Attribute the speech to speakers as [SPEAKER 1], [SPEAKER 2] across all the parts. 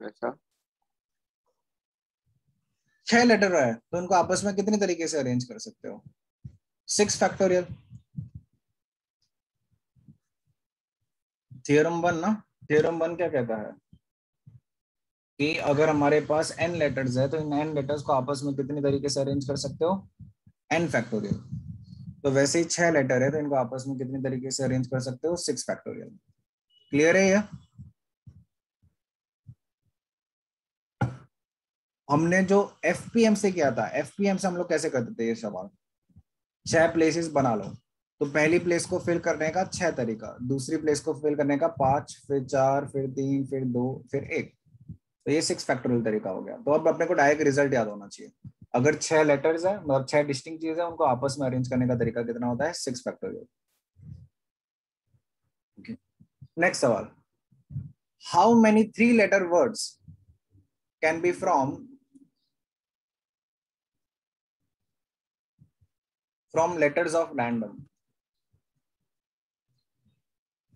[SPEAKER 1] वैसा।
[SPEAKER 2] 6 लेटर है तो इनको आपस में कितने तरीके से अरेंज कर सकते हो? 6 फैक्टोरियल। थ्योरम 1 ना, थ्योरम 1 क्या कहता है कि अगर हमारे पास n लेटर्स है तो इन n लेटर्स को आपस में कितने तरीके से अरेंज कर सकते हो? n factorial. तो वैसे ही 6 लेटर है तो इनको आपस में कितने तरीके से अरेंज कर सकते हो? 6 फैक्टोरियल। क्लियर है ये? हमने जो एफपीएम से किया था, एफपीएम से हम लोग कैसे करते थे ये सवाल? 6 प्लेसेस बना लो, तो पहली प्लेस को फिल करने का 6 तरीका, दूसरी प्लेस को फिल करने का 5, फिर 4, फिर 3, फिर 2, फिर 1। तो ये 6 फैक्टोरियल तरीका हो गया। तो अब अपने को डायरेक्ट रिजल्ट याद होना चाहिए। अगर 6 लेटर्स है मतलब 6 डिस्टिंक्ट चीज है, उनको आपस में अरेंज करने का तरीका कितना होता है? 6 फैक्टोरियल। नेक्स्ट सवाल, how many 3 letter words can be from letters of random?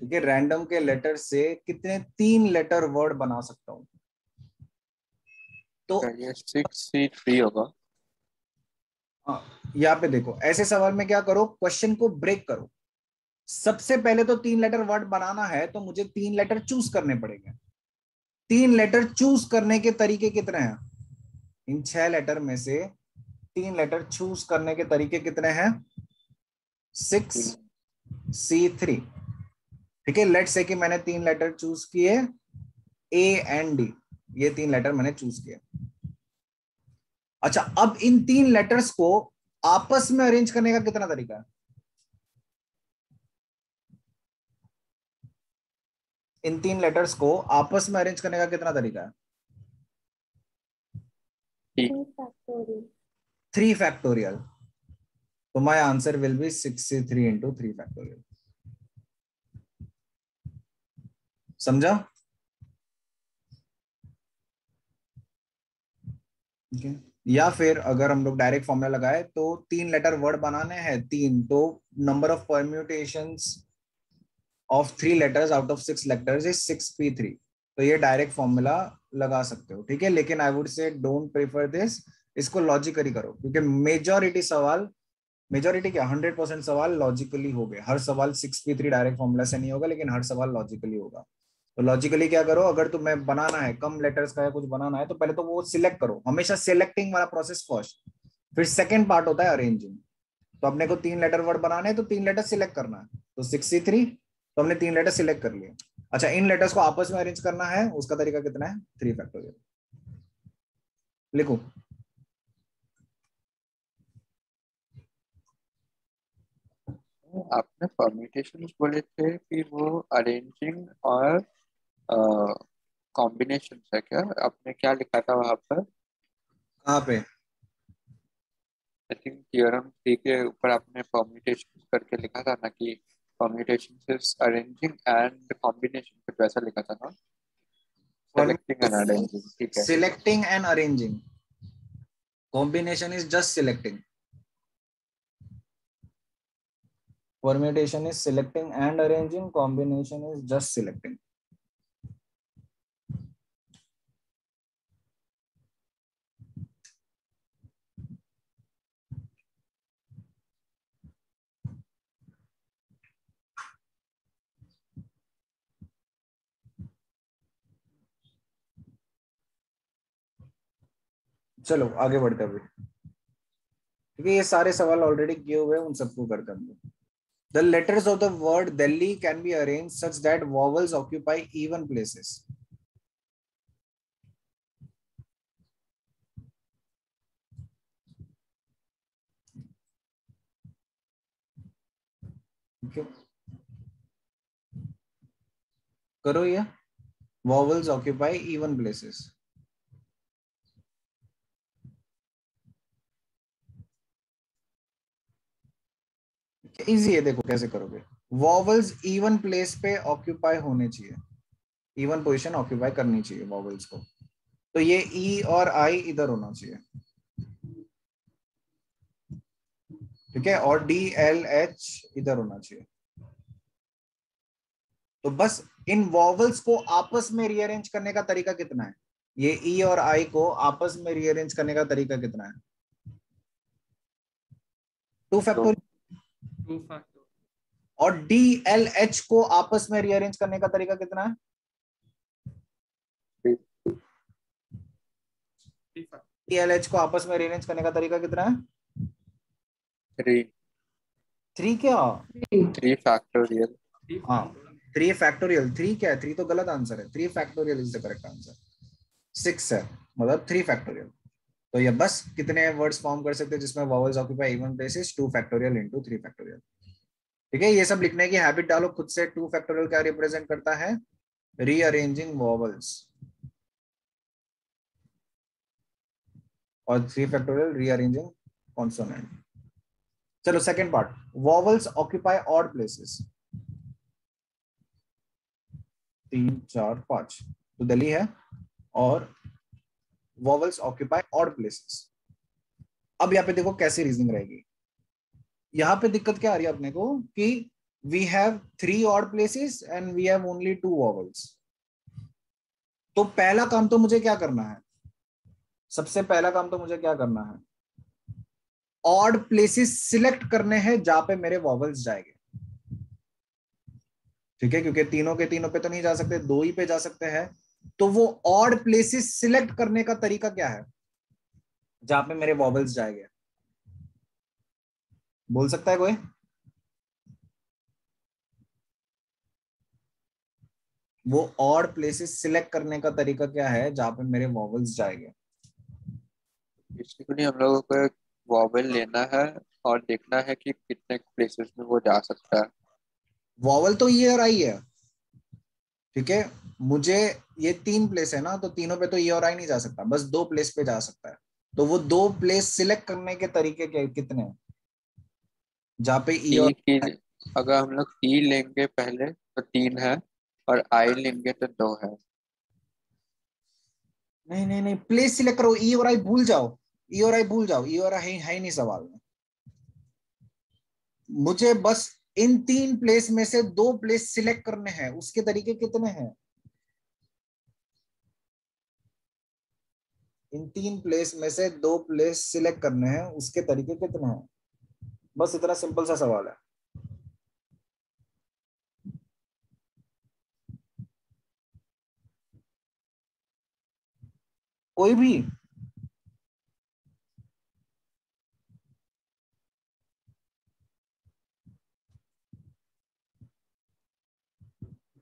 [SPEAKER 2] ठीक है, रैंडम के लेटर से कितने 3 लेटर वर्ड बना सकता हूं? तो
[SPEAKER 1] ये 6C3 होगा।
[SPEAKER 2] यहाँ पे देखो, ऐसे सवाल में क्या करो, क्वेश्चन को ब्रेक करो। सबसे पहले तो 3 लेटर वर्ड बनाना है तो मुझे 3 लेटर चूज करने पड़ेंगे। 3 लेटर चूज करने के तरीके कितने हैं? इन 6 लेटर में से 3 लेटर चूज करने के तरीके कितने हैं? 6C3। ठीक है, लेट्स से कि मैंने 3 लेटर चूज किए, ए एंड डी, ये 3 लेटर मैंने चूज किए। अच्छा, अब इन 3 लेटर्स को आपस में अरेंज करने का कितना तरीका है? इन 3 लेटर्स को आपस में अरेंज करने का कितना तरीका है? 3 फैक्टोरियल। तो my answer will be 6C3 into 3 factorial. समझा? okay. या फिर अगर हम लोग डायरेक्ट फॉर्मूला लगाए तो 3 लेटर वर्ड बनाने हैं 3, तो number of permutations of 3 letters out of 6 letters is 6p3। तो ये डायरेक्ट फॉर्मूला लगा सकते हो, ठीक है। लेकिन I would say don't prefer this, इसको लॉजिकली करो, क्योंकि मेजोरिटी क्या 100% सवाल लॉजिकली हो गए। हर सवाल 6p3 डायरेक्ट फॉर्मूला से नहीं होगा, लेकिन हर सवाल लॉजिकली होगा। तो लॉजिकली क्या करो, अगर तुम्हें बनाना है कम लेटर्स का या कुछ बनाना है तो पहले तो वो सिलेक्ट करो, हमेशा सिलेक्टिंग वाला प्रोसेस फर्स्ट, फिर सेकंड पार्ट होता है अरेंजिंग। तो अपने को 3 लेटर वर्ड बनाने हैं तो 3 लेटर सिलेक्ट करना है, तो 6C3, तो हमने 3 लेटर सिलेक्ट कर लिए। अच्छा, इन लेटर्स को आपस में अरेंज करना है, उसका तरीका कितना है? 3 फैक्टोरियल। लिखो।
[SPEAKER 1] आपने परम्यूटेशन बोले थे, फिर वो अरेंजिंग और कॉम्बिनेशन है क्या? आपने क्या लिखा था वहां पर?
[SPEAKER 2] कहाँ पे?
[SPEAKER 1] आई थिंक थ्योरम 3 के ऊपर आपने परम्यूटेशन करके लिखा था ना कि permutation is arranging and combination, कुछ वैसा लिखा था ना। सेलेक्टिंग एंड अरेंजिंग, ठीक है।
[SPEAKER 2] Selecting and arranging, combination is just selecting. Permutation is selecting and arranging, combination is just selecting. चलो आगे बढ़ते हैं अभी, ठीक है। ये सारे सवाल ऑलरेडी किए हुए हैं, उन सबको करते हैं। The letters of the word Delhi can be arranged such that vowels occupy even places. Okay. करो ये, vowels occupy even places. Easy है, देखो कैसे करोगे। वॉवल्स इवन प्लेस पे ऑक्यूपाई होने चाहिए, इवन पोजीशन ऑक्यूपाई करनी चाहिए वॉवल्स को। तो ये ई और आई इधर होना चाहिए, ठीक है, और डी एल एच इधर होना चाहिए। तो बस इन वॉवल्स को आपस में रीअरेंज करने का तरीका कितना है? ये ई और आई को आपस में रीअरेंज करने का तरीका कितना है? 2
[SPEAKER 1] तो
[SPEAKER 2] फैक्टोरियल।
[SPEAKER 3] 2 फैक्टर
[SPEAKER 2] और डी एल एच को आपस में रीअरेंज करने का तरीका कितना है?
[SPEAKER 1] 3
[SPEAKER 3] 3 फैक्टर
[SPEAKER 2] डी एल एच को आपस में रीअरेंज करने का तरीका कितना है?
[SPEAKER 1] 3
[SPEAKER 2] 3 क्या?
[SPEAKER 1] 3 फैक्टोरियल।
[SPEAKER 2] हाँ, 3 फैक्टोरियल। 3 क्या है? 3 तो गलत आंसर है। 3 factorial is the correct answer. 6 है, मतलब 3 फैक्टोरियल। तो ये बस कितने वर्ड्स फॉर्म कर सकते हैं जिसमें vowels occupy even places? 2 factorial into 3 factorial. ठीक है, ये सब लिखने की हैबिट डालो खुद से। 2 फैक्टोरियल क्या रिप्रेजेंट करता है? Rearranging vowels. और 3 फैक्टोरियल रीअरेंजिंग कॉन्सोनेंट। चलो second part, vowels occupy odd places. 3 4 5 तो दिल्ली है, और वॉवल्स ऑक्यूपाई ऑड प्लेसेस। अब यहाँ पे देखो कैसी रीजनिंग रहेगी। यहाँ पे दिक्कत क्या आ रही है अपने को कि we have 3 odd places and we have only 2 vowels. तो पहला काम तो मुझे क्या करना है? सबसे पहला काम तो मुझे क्या करना है? ऑड प्लेसेस सिलेक्ट करने हैं जहां पे मेरे वॉवल्स जाएंगे। ठीक है, क्योंकि तीनों के तीनों पे तो नहीं जा सकते, 2 ही पे जा सकते हैं। तो वो ऑड प्लेसेस सिलेक्ट करने का तरीका क्या है जहां पे मेरे वॉवल्स जाएंगे? बोल सकता है कोई? वो ऑड प्लेसेस सिलेक्ट करने का तरीका क्या है जहां पे मेरे वॉवल्स जाएंगे?
[SPEAKER 1] बेसिकली हम लोगों को एक वॉवेल लेना है और देखना है कि कितने प्लेसेस में वो जा सकता है।
[SPEAKER 2] वॉवल तो ये और आई है। ठीक है, मुझे ये 3 प्लेस है ना, तो तीनों पे तो ये और आई नहीं जा सकता, बस 2 प्लेस पे जा सकता है। तो वो 2 प्लेस सिलेक्ट करने के तरीके कितने हैं जहाँ पे ई और
[SPEAKER 1] टी की अगर हम लोग टी लेंगे पहले तो 3 है, और आई लेंगे तो 2 है।
[SPEAKER 2] नहीं नहीं नहीं, प्लेस सिलेक्ट करो। ई और आई भूल जाओ, ई और आई भूल जाओ, ई और आई है ही नहीं सवाल में। मुझे बस इन 3 प्लेस में से 2 प्लेस सिलेक्ट करने हैं, उसके तरीके कितने हैं? इन 3 प्लेस में से 2 प्लेस सिलेक्ट करने हैं, उसके तरीके कितने हैं? बस इतना सिंपल सा सवाल है। कोई भी?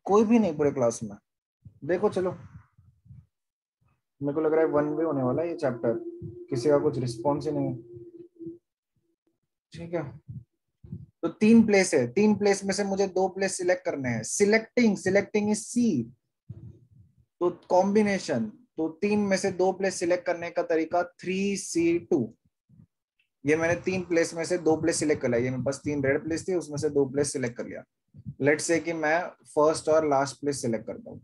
[SPEAKER 2] कोई भी नहीं पूरे क्लास में? देखो चलो, मेरे को लग रहा है 1 वे होने वाला है ये चैप्टर। किसी का कुछ रिस्पॉन्स ही नहीं है। ठीक है, तो 3 प्लेस है, 3 प्लेस में से मुझे 2 प्लेस सिलेक्ट करने हैं। Selecting, selecting is C. तो कॉम्बिनेशन, तो 3 में से 2 प्लेस सिलेक्ट करने का तरीका 3C2। ये मैंने 3 प्लेस में से 2 प्लेस सिलेक्ट कर लिया। ये मेरे पास 3 रेड प्लेस थी, उसमें से 2 प्लेस सिलेक्ट कर लिया। लेट्स से कि मैं फर्स्ट और लास्ट प्लेस सिलेक्ट करता हूँ।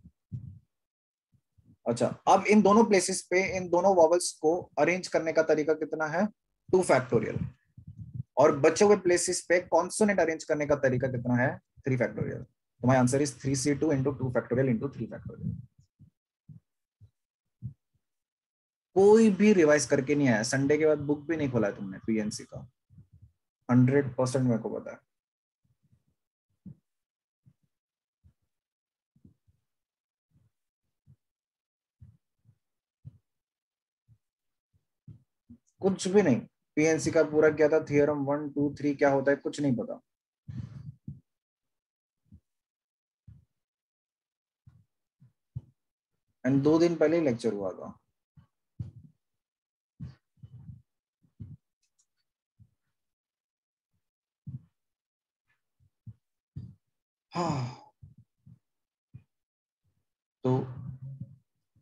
[SPEAKER 2] अच्छा, अब इन दोनों प्लेसेस पे इन दोनों वॉवल्स को अरेंज करने का तरीका कितना है? 2 फैक्टोरियल। और बचे हुए प्लेसेस पे कॉन्सोनेंट अरेंज करने का तरीका कितना है? 3 फैक्टोरियल। तो my answer is 3C2 into 2 factorial into 3 factorial. कोई भी रिवाइज करके नहीं आया, संडे के बाद बुक भी नहीं खोला है तुमने पीएनसी का। 100% मेरे को पता है। कुछ भी नहीं, पीएनसी का पूरा क्या था, थियरम 1 2 3 क्या होता है, कुछ नहीं पता। एंड 2 दिन पहले ही लेक्चर हुआ था। हाँ, तो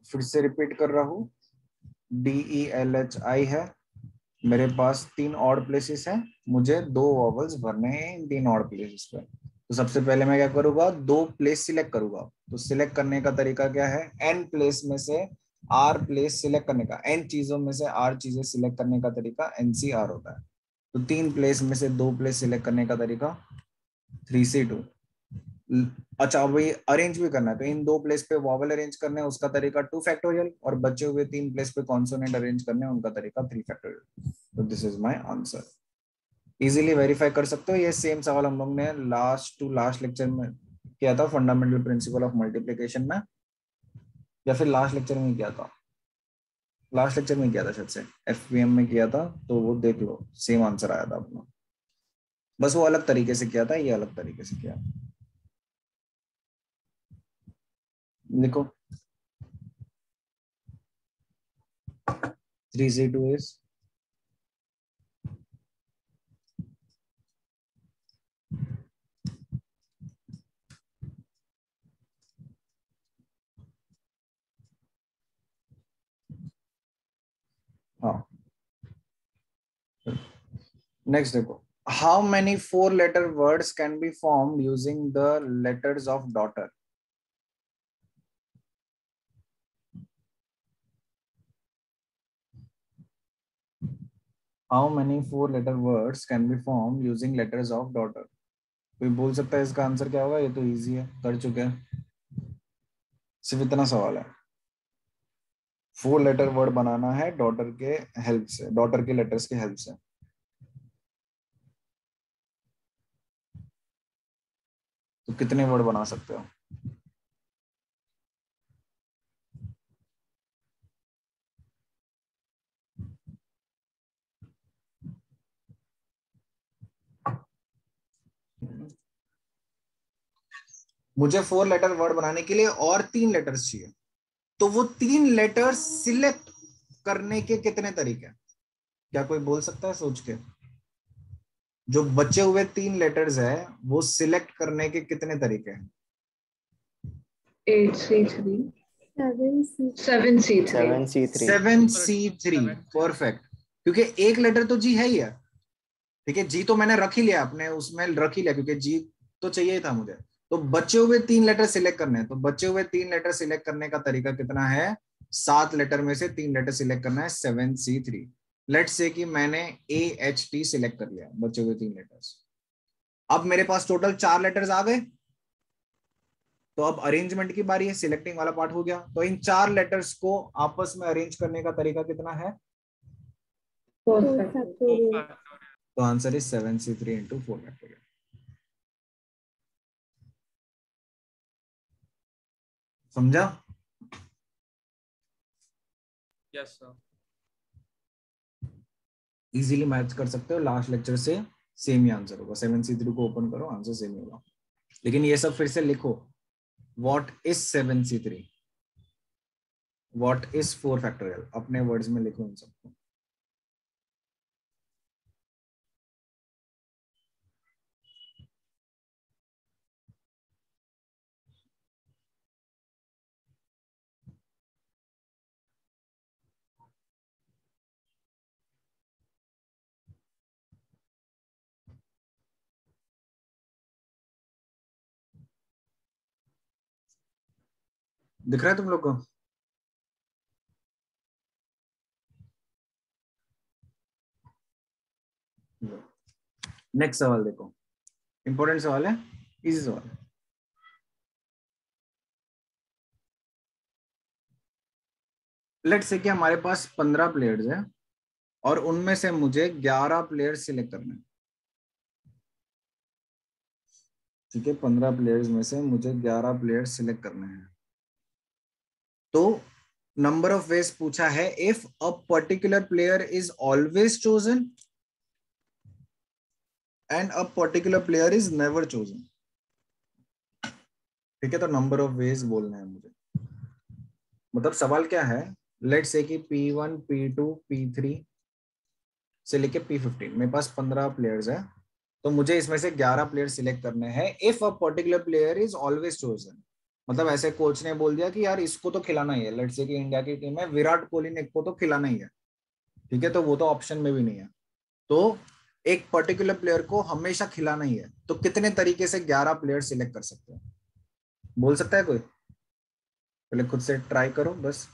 [SPEAKER 2] फिर से रिपीट कर रहा हूँ, DELHI है। मेरे पास 3 ऑड प्लेसेस हैं, मुझे 2 वॉवल्स भरने हैं इन 3 ऑड प्लेसेस पे। तो सबसे पहले मैं क्या करूंगा? 2 प्लेस सिलेक्ट करूंगा। तो सिलेक्ट करने का तरीका क्या है? n प्लेस में से r प्लेस सिलेक्ट करने का, n चीजों में से r चीजें सिलेक्ट करने का तरीका NCR होता है। तो 3 प्लेस में से 2 प्लेस सिलेक्ट करने का तरीका 3C2। अच्छा अभी अरेंज भी करना है, तो इन दो प्लेस पे वॉवल अरेंज करने हैं, उसका तरीका 2 फैक्टोरियल, और बचे हुए 3 प्लेस पे कॉन्सोनेंट अरेंज करने हैं, उनका तरीका 3 फैक्टोरियल। तो this is my answer. Easily verify कर सकते हो। ये सेम सवाल हम लोग ने लास्ट टू लास्ट लेक्चर में किया था, फंडामेंटल प्रिंसिपल ऑफ मल्टीप्लिकेशन में, या फिर लास्ट लेक्चर में किया था, लास्ट लेक्चर में किया था शायद से, एफपीएम में किया था, तो वो देख लो, सेम आंसर आया था अपना, बस वो अलग तरीके से किया था, ये अलग तरीके से किया। लिखो 3C2 is, हाँ नेक्स्ट देखो, how many 4 letter words can be formed using the letters of daughter. How many 4 letter words can be formed using letters of daughter. कोई बोल सकता है इसका आंसर क्या होगा? ये तो इजी है, कर चुके हैं, सिर्फ इतना सवाल है। 4 letter वर्ड बनाना है डॉटर के हेल्प से, डॉटर के लेटर्स के हेल्प से। तो कितने वर्ड बना सकते हो? मुझे 4 letter वर्ड बनाने के लिए और 3 letters चाहिए, तो वो 3 letters सिलेक्ट करने के कितने तरीके हैं? क्या कोई बोल सकता है सोच के? जो बचे हुए 3 letters है वो सिलेक्ट करने के कितने तरीके हैं?
[SPEAKER 3] 8C3 7C3
[SPEAKER 4] 7C3
[SPEAKER 2] 7C3 perfect, क्योंकि एक लेटर तो जी है ही है। ठीक है, जी तो मैंने रख ही लिया, अपने उसमें रख ही लिया, क्योंकि जी तो चाहिए ही था मुझे। तो बचे हुए 3 letter सिलेक्ट करने हैं, तो बचे हुए 3 letter सिलेक्ट करने का तरीका कितना है? 7 letter में से 3 letter सिलेक्ट करना है, 7C3। लेट्स से कि मैंने AHT सिलेक्ट कर लिया, बचे हुए 3 letters। अब मेरे पास टोटल 4 letters आ गए, तो अब अरेंजमेंट की बारी है, सिलेक्टिंग वाला पार्ट हो गया। तो इन 4 letters को आपस में अरेंज करने का तरीका कितना है?
[SPEAKER 3] 4
[SPEAKER 2] तो answer is 7C3 into 4 factorial. समझा?
[SPEAKER 5] Yes sir.
[SPEAKER 2] इजीली मैच कर सकते हो, लास्ट लेक्चर से सेम ही आंसर होगा। 7C3 को ओपन करो, आंसर सेम ही होगा। लेकिन ये सब फिर से लिखो, what is 7C3, what is 4 factorial, अपने वर्ड्स में लिखो इन सबको। दिख रहा है तुम लोग को? नेक्स्ट सवाल देखो, इंपॉर्टेंट सवाल है, इजी सवाल है। लेट्स से कि हमारे पास 15 प्लेयर्स हैं और उनमें से मुझे 11 प्लेयर्स सिलेक्ट करने हैं। ठीक है, 15 प्लेयर्स में से मुझे 11 प्लेयर्स सिलेक्ट करने हैं। तो नंबर ऑफ वेज पूछा है, if a particular player is always chosen and a particular player is never chosen. ठीक है, तो नंबर ऑफ वेज बोलना है मुझे। मतलब सवाल क्या है, लेट्स से कि P1 P2 P3 से लेके P15 मेरे पास 15 प्लेयर्स है, तो मुझे इसमें से 11 प्लेयर सिलेक्ट करने हैं if a particular player is always chosen. मतलब ऐसे कोच ने बोल दिया कि यार इसको तो खिलाना ही है, लेट्स से कि इंडिया की टीम है, विराट कोहली ने को तो खिलाना ही है। ठीक है, तो वो तो ऑप्शन में भी नहीं है। तो एक पर्टिकुलर प्लेयर को हमेशा खिलाना ही है, तो कितने तरीके से 11 प्लेयर सिलेक्ट कर सकते हैं? बोल सकता है कोई? पहले खुद से ट्राई करो बस।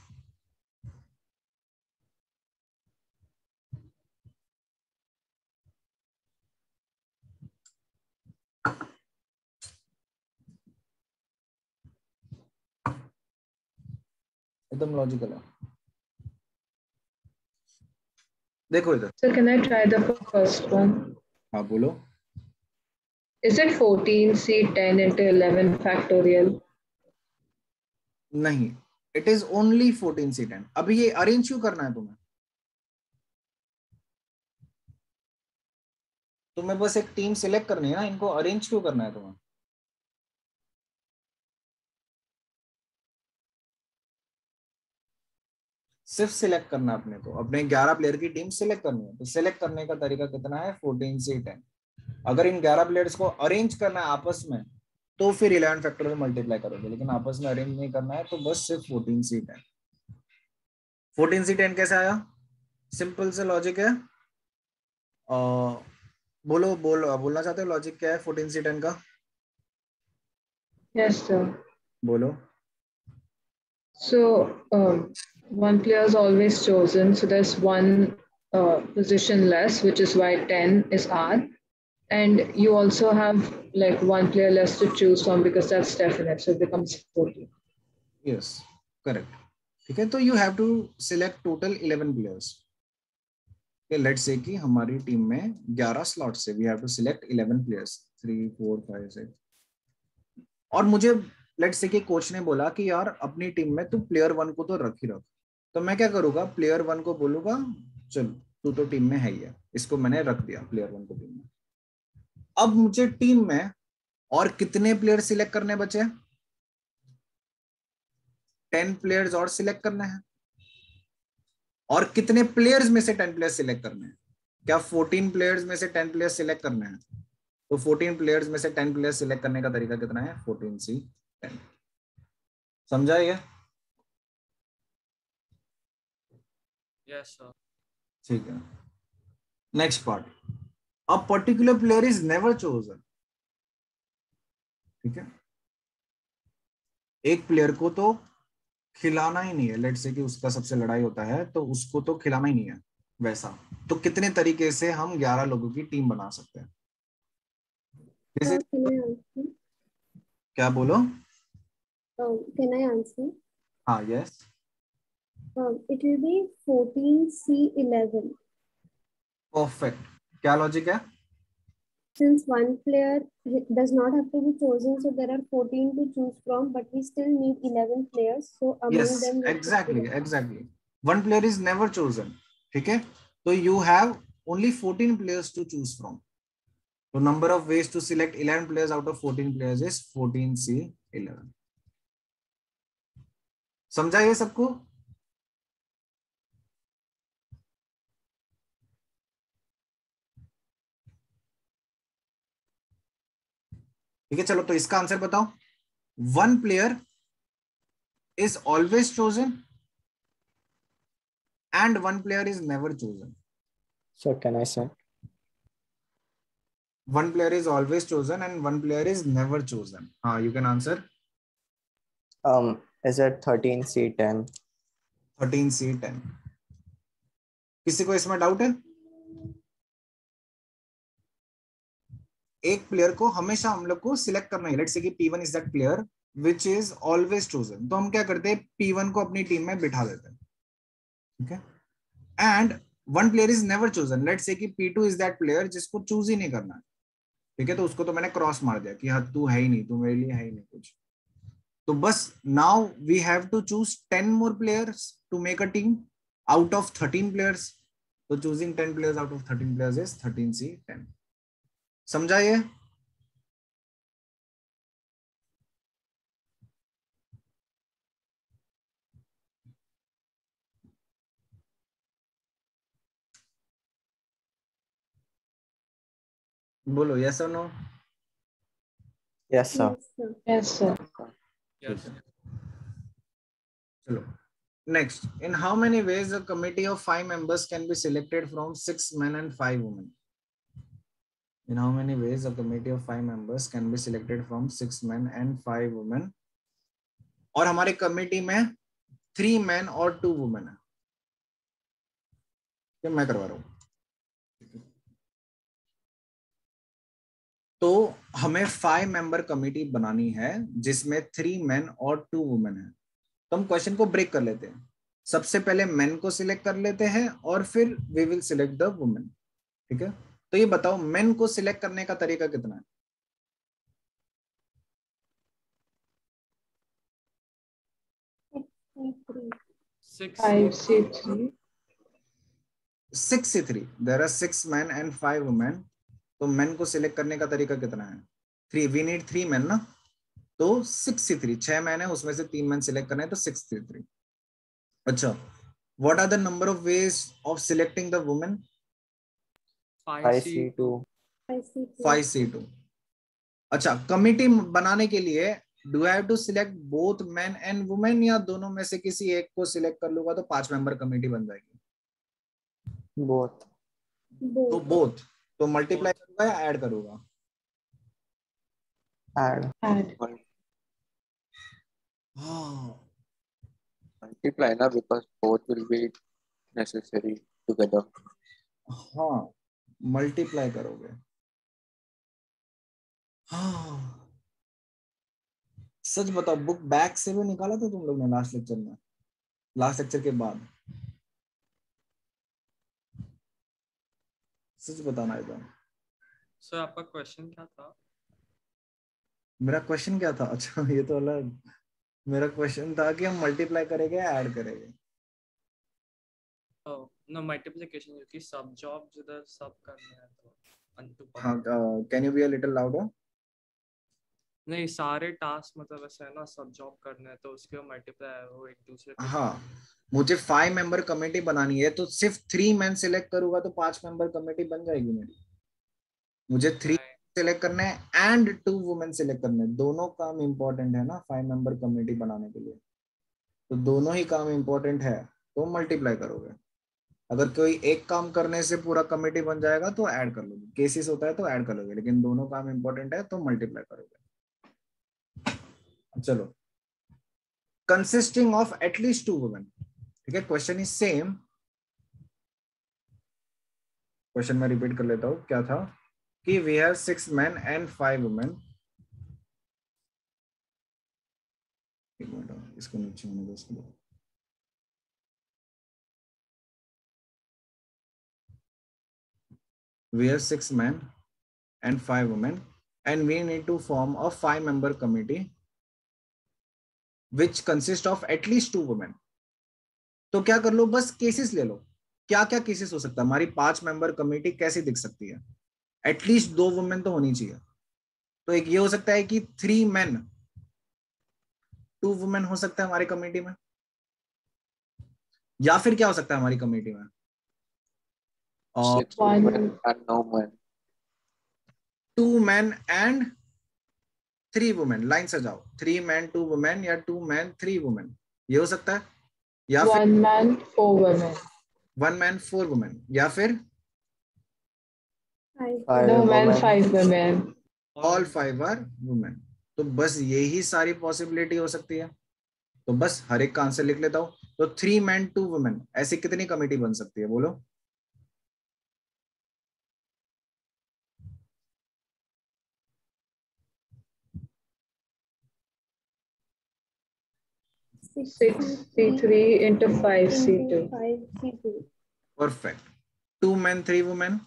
[SPEAKER 2] एकदम लॉजिकल है। देखो इधर।
[SPEAKER 3] So can I try the first one?
[SPEAKER 2] हाँ बोलो।
[SPEAKER 3] Is it 14C 10 into 11 factorial?
[SPEAKER 2] नहीं, इट इज ओनली 14C10। अभी ये अरेंज क्यों करना है तुम्हें? तुम्हें बस एक टीम सिलेक्ट करनी है ना, इनको अरेंज क्यों करना है तुम्हें? सिर्फ सिलेक्ट करना है अपने को, अपने 11 प्लेयर की टीम सिलेक्ट करनी है। तो सिलेक्ट करने का तरीका कितना है? 14C10। अगर इन 11 प्लेयर्स को अरेंज करना है आपस में तो फिर 11 फैक्टर में मल्टीप्लाई करोगे, लेकिन आपस में अरेंज नहीं करना है तो बस सिर्फ 14C10। 14C10 कैसे आया? सिंपल से लॉजिक है। बोलना चाहते हो लॉजिक क्या है 14C10 का?
[SPEAKER 3] Yes, sir.
[SPEAKER 2] बोलो।
[SPEAKER 3] So one player is always chosen. So there's one position less, which is why 10 is R. And you also have like one player less to choose from because that's definite. So it becomes 14.
[SPEAKER 2] Yes correct. ठीक है, तो you have to select total 11 players. Let's say कि हमारी team में 11 slots है, we have to select 11 players 3 4 5 6। और मुझे let's say कि कोच ने बोला कि यार अपनी टीम में तू प्लेयर 1 को तो रख ही रख। तो मैं क्या करूंगा? प्लेयर 1 को बोलूंगा चल तू तो टीम में है ही है, इसको मैंने रख दिया प्लेयर 1 को टीम में। अब मुझे टीम में और कितने प्लेयर सिलेक्ट करने बचे? 10 प्लेयर्स और सिलेक्ट करने हैं। और कितने प्लेयर्स में से 10 प्लेयर्स सिलेक्ट करने हैं? क्या 14 प्लेयर्स में से 10 प्लेयर्स सिलेक्ट करने हैं? तो 14 प्लेयर्स में से 10 प्लेयर्स सिलेक्ट करने का तरीका कितना है? 14C10। समझा ये?
[SPEAKER 5] Yes, sir.
[SPEAKER 2] ठीक है। Next part, a particular player is never chosen. ठीक है, एक प्लेयर को तो खिलाना ही नहीं है। लेट्स से कि उसका सबसे लड़ाई होता है तो उसको तो खिलाना ही नहीं है वैसा। तो कितने तरीके से हम 11 लोगों की टीम बना सकते हैं? क्या बोलो?
[SPEAKER 4] Can I answer?
[SPEAKER 2] हाँ yes.
[SPEAKER 4] It will be 14C11.
[SPEAKER 2] Perfect. क्या लॉजिक है?
[SPEAKER 4] Since one player does not have to be chosen, so there are 14 to choose from, but we still need 11 players. So among
[SPEAKER 2] yes
[SPEAKER 4] them,
[SPEAKER 2] exactly one player is never chosen. ठीक है, तो you have only 14 players to choose from. तो number of ways to select 11 players out of 14 players is 14C11। समझा ये सबको? ठीक है, चलो तो इसका आंसर बताओ। One player is always chosen and one player is never chosen.
[SPEAKER 6] So can I say?
[SPEAKER 2] One player is always chosen and one player is never chosen. You can answer.
[SPEAKER 6] Is it 13C10?
[SPEAKER 2] 13C10। किसी को इसमें doubt है? एक player को हमेशा हम लोग को सिलेक्ट करना है। लेट्स से कि P1 is that player which is always chosen. तो हम क्या करते हैं? P1 को अपनी टीम में बिठा देते हैं। ठीक है, and one player is never chosen. Let's say कि P2 इज दैट प्लेयर जिसको चूज ही नहीं करना है। ठीक है, तो उसको तो मैंने क्रॉस मार दिया कि हाँ तू है ही नहीं, तू मेरे लिए है ही नहीं कुछ। तो बस now we have to choose 10 more players to make a team out of 13 players. तो choosing 10 players out of 13 players is 13C10। समझा ये? बोलो यस और no.
[SPEAKER 6] Yes, sir.
[SPEAKER 4] yes, sir.
[SPEAKER 3] Yes, sir.
[SPEAKER 5] Yes.
[SPEAKER 2] चलो next, in how many ways a committee of 5 members can be selected from 6 men and 5 women? In how many ways a committee of 5 members can be selected from 6 men and 5 women? और हमारे committee में 3 men और 2 women है। ये मैं करवा रहा हूँ। तो हमें 5 मेंबर कमेटी बनानी है जिसमें 3 men और 2 women है। तो हम क्वेश्चन को ब्रेक कर लेते हैं, सबसे पहले मेन को सिलेक्ट कर लेते हैं और फिर we will select the women. ठीक है, तो ये बताओ मेन को सिलेक्ट करने का तरीका कितना है?
[SPEAKER 5] Six.
[SPEAKER 3] 5C3.
[SPEAKER 2] 6C3, there are 6 men and 5 women। तो मेन को सिलेक्ट करने का तरीका कितना है? 3, वी नीड 3 men ना, तो 6C3, 6 मैन है उसमें से 3 मैन सिलेक्ट करना है तो 6C3। अच्छा, what are the number of ways of selecting the women?
[SPEAKER 5] 5C2.
[SPEAKER 2] 5C2। अच्छा, कमिटी बनाने के लिए do I have to select both man and women, या दोनों में से किसी एक को सिलेक्ट कर लूंगा तो 5 मेंबर कमिटी बन जाएगी?
[SPEAKER 6] Both.
[SPEAKER 2] तो बोथ, तो मल्टीप्लाई करूंगा या ऐड करूंगा?
[SPEAKER 6] Add.
[SPEAKER 3] Add.
[SPEAKER 1] Multiply ना, because both will be necessary together.
[SPEAKER 2] हाँ, मल्टीप्लाई करोगे। हाँ, सच बताओ बुक बैक से भी निकाला था तुम लोग ने लास्ट लेक्चर में, लास्ट लेक्चर के बाद? सच बताना एकदम।
[SPEAKER 5] सर आपका क्वेश्चन क्या था?
[SPEAKER 2] मेरा क्वेश्चन क्या था? अच्छा, ये तो अलग। मेरा क्वेश्चन था कि हम मल्टीप्लाई करेंगे या ऐड करेंगे?
[SPEAKER 5] नो मल्टीप्लिकेशन, क्योंकि सब जॉब्स इधर सब करना है तो अनटू
[SPEAKER 2] हाँ, can you be a little louder?
[SPEAKER 5] नहीं, सारे टास्क मतलब ऐसा है ना, सब जॉब करना है तो उसके मल्टीप्लाई वो एक दूसरे के
[SPEAKER 2] हाँ, मुझे 5 मेंबर कमेटी बनानी है तो सिर्फ 3 मैन सिलेक्ट करूंगा तो 5 मेंबर कमेटी बन जाएगी मेरी। मुझे 3 सिलेक्ट करने हैं एंड 2 वुमेन सिलेक्ट करने हैं, दोनों काम इंपॉर्टेंट है ना 5 मेंबर कमेटी बनाने के लिए, तो दोनों ही काम इंपॉर्टेंट है तो मल्टीप्लाई करोगे। अगर कोई एक काम करने से पूरा कमेटी बन जाएगा तो ऐड कर लोगे, केसेस होता है तो ऐड कर लोगे, लेकिन दोनों काम इंपॉर्टेंट है तो मल्टीप्लाई करोगे। चलो, कंसिस्टिंग ऑफ एटलीस्ट 2 वुमेन। ठीक है, क्वेश्चन इज सेम, क्वेश्चन मैं रिपीट कर लेता हूं, क्या था कि we have 6 men and 5 women। एक मिनट, इसको नीचे होने दो इसको। We have 6 men and 5 women and we need to form a 5-member committee which consists of at least 2 women। तो क्या कर लो, बस केसेस ले लो, क्या क्या केसेस हो सकता है हमारी 5 मेंबर कमेटी कैसी दिख सकती है? एटलीस्ट 2 वुमेन तो होनी चाहिए। तो एक ये हो सकता है कि 3 men 2 वुमेन हो सकता है हमारी कमेटी में, या फिर क्या हो सकता है हमारी कमेटी में?
[SPEAKER 1] 6
[SPEAKER 3] One.
[SPEAKER 1] women and no men.
[SPEAKER 2] 2 men and 3 women, line से जाओ, 3 men 2 वुमेन या 2 men 3 वुमेन, ये हो सकता है। या फिर
[SPEAKER 3] 1 man, 4 women.
[SPEAKER 2] 1 man 4 वुमेन, या फिर
[SPEAKER 6] Five
[SPEAKER 3] No man,
[SPEAKER 6] women.
[SPEAKER 3] 5 women.
[SPEAKER 2] All 5 are women. तो बस यही सारी पॉसिबिलिटी हो सकती है, तो बस हर एक का आंसर लिख लेता हूं। तो 3 men 2 वुमेन, ऐसी कितनी कमेटी बन सकती है बोलो?
[SPEAKER 3] Six C3 into 5C2.
[SPEAKER 4] 5C2.
[SPEAKER 2] Perfect. 2 men 3 women,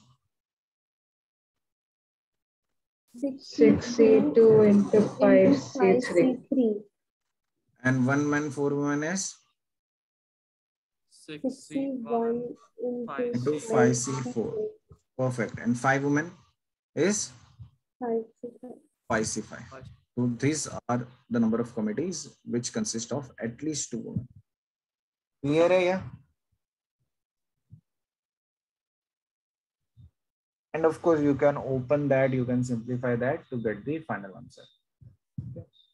[SPEAKER 3] 6C2 into 5C3.
[SPEAKER 2] and 1 man 4 women is
[SPEAKER 5] 6C1
[SPEAKER 2] into 5C4, perfect, and 5 women is 5C5। So these are the number of committees which consist of at least 2 women। Clear है या? And of course you can open that, you can simplify that to get the final answer।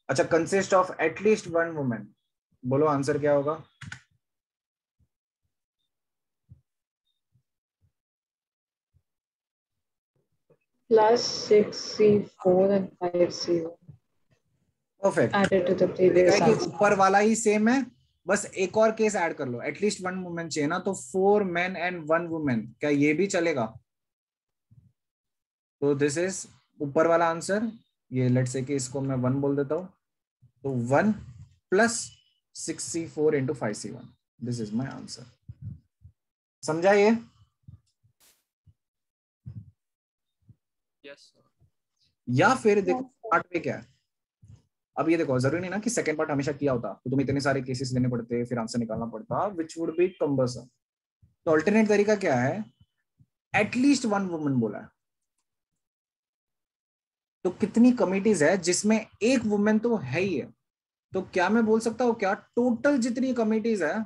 [SPEAKER 2] अच्छा, consist of at least 1 woman, बोलो answer क्या होगा?
[SPEAKER 3] Plus 6C4 and 5C1.
[SPEAKER 2] Perfect.
[SPEAKER 3] Added to the previous answer.
[SPEAKER 2] ऊपर वाला ही same है, बस एक और केस ऐड कर लो, एटलीस्ट 1 वुमेन चाहिए ना, तो 4 men and 1 woman, क्या ये भी चलेगा? तो दिस इज ऊपर वाला आंसर, ये लेट्स से कि इसको मैं 1 बोल देता हूं, तो 1 plus 6c4 into 5c1. This is my answer. समझा ये?
[SPEAKER 5] Yes sir.
[SPEAKER 2] या फिर देखो पार्ट में क्या है. अब ये देखो, जरूरी नहीं ना कि सेकंड पार्ट हमेशा किया होता, तो तुम्हें इतने सारे केसेस लेने पड़ते, फिर आंसर निकालना पड़ता, विच वुड बी कम्बरसम. तो अल्टरनेट तरीका क्या है? एटलीस्ट वन वुमन बोला है. तो कितनी कमिटीज है जिसमें एक वुमेन तो है ही है. तो क्या मैं बोल सकता हूँ क्या टोटल जितनी कमिटीज है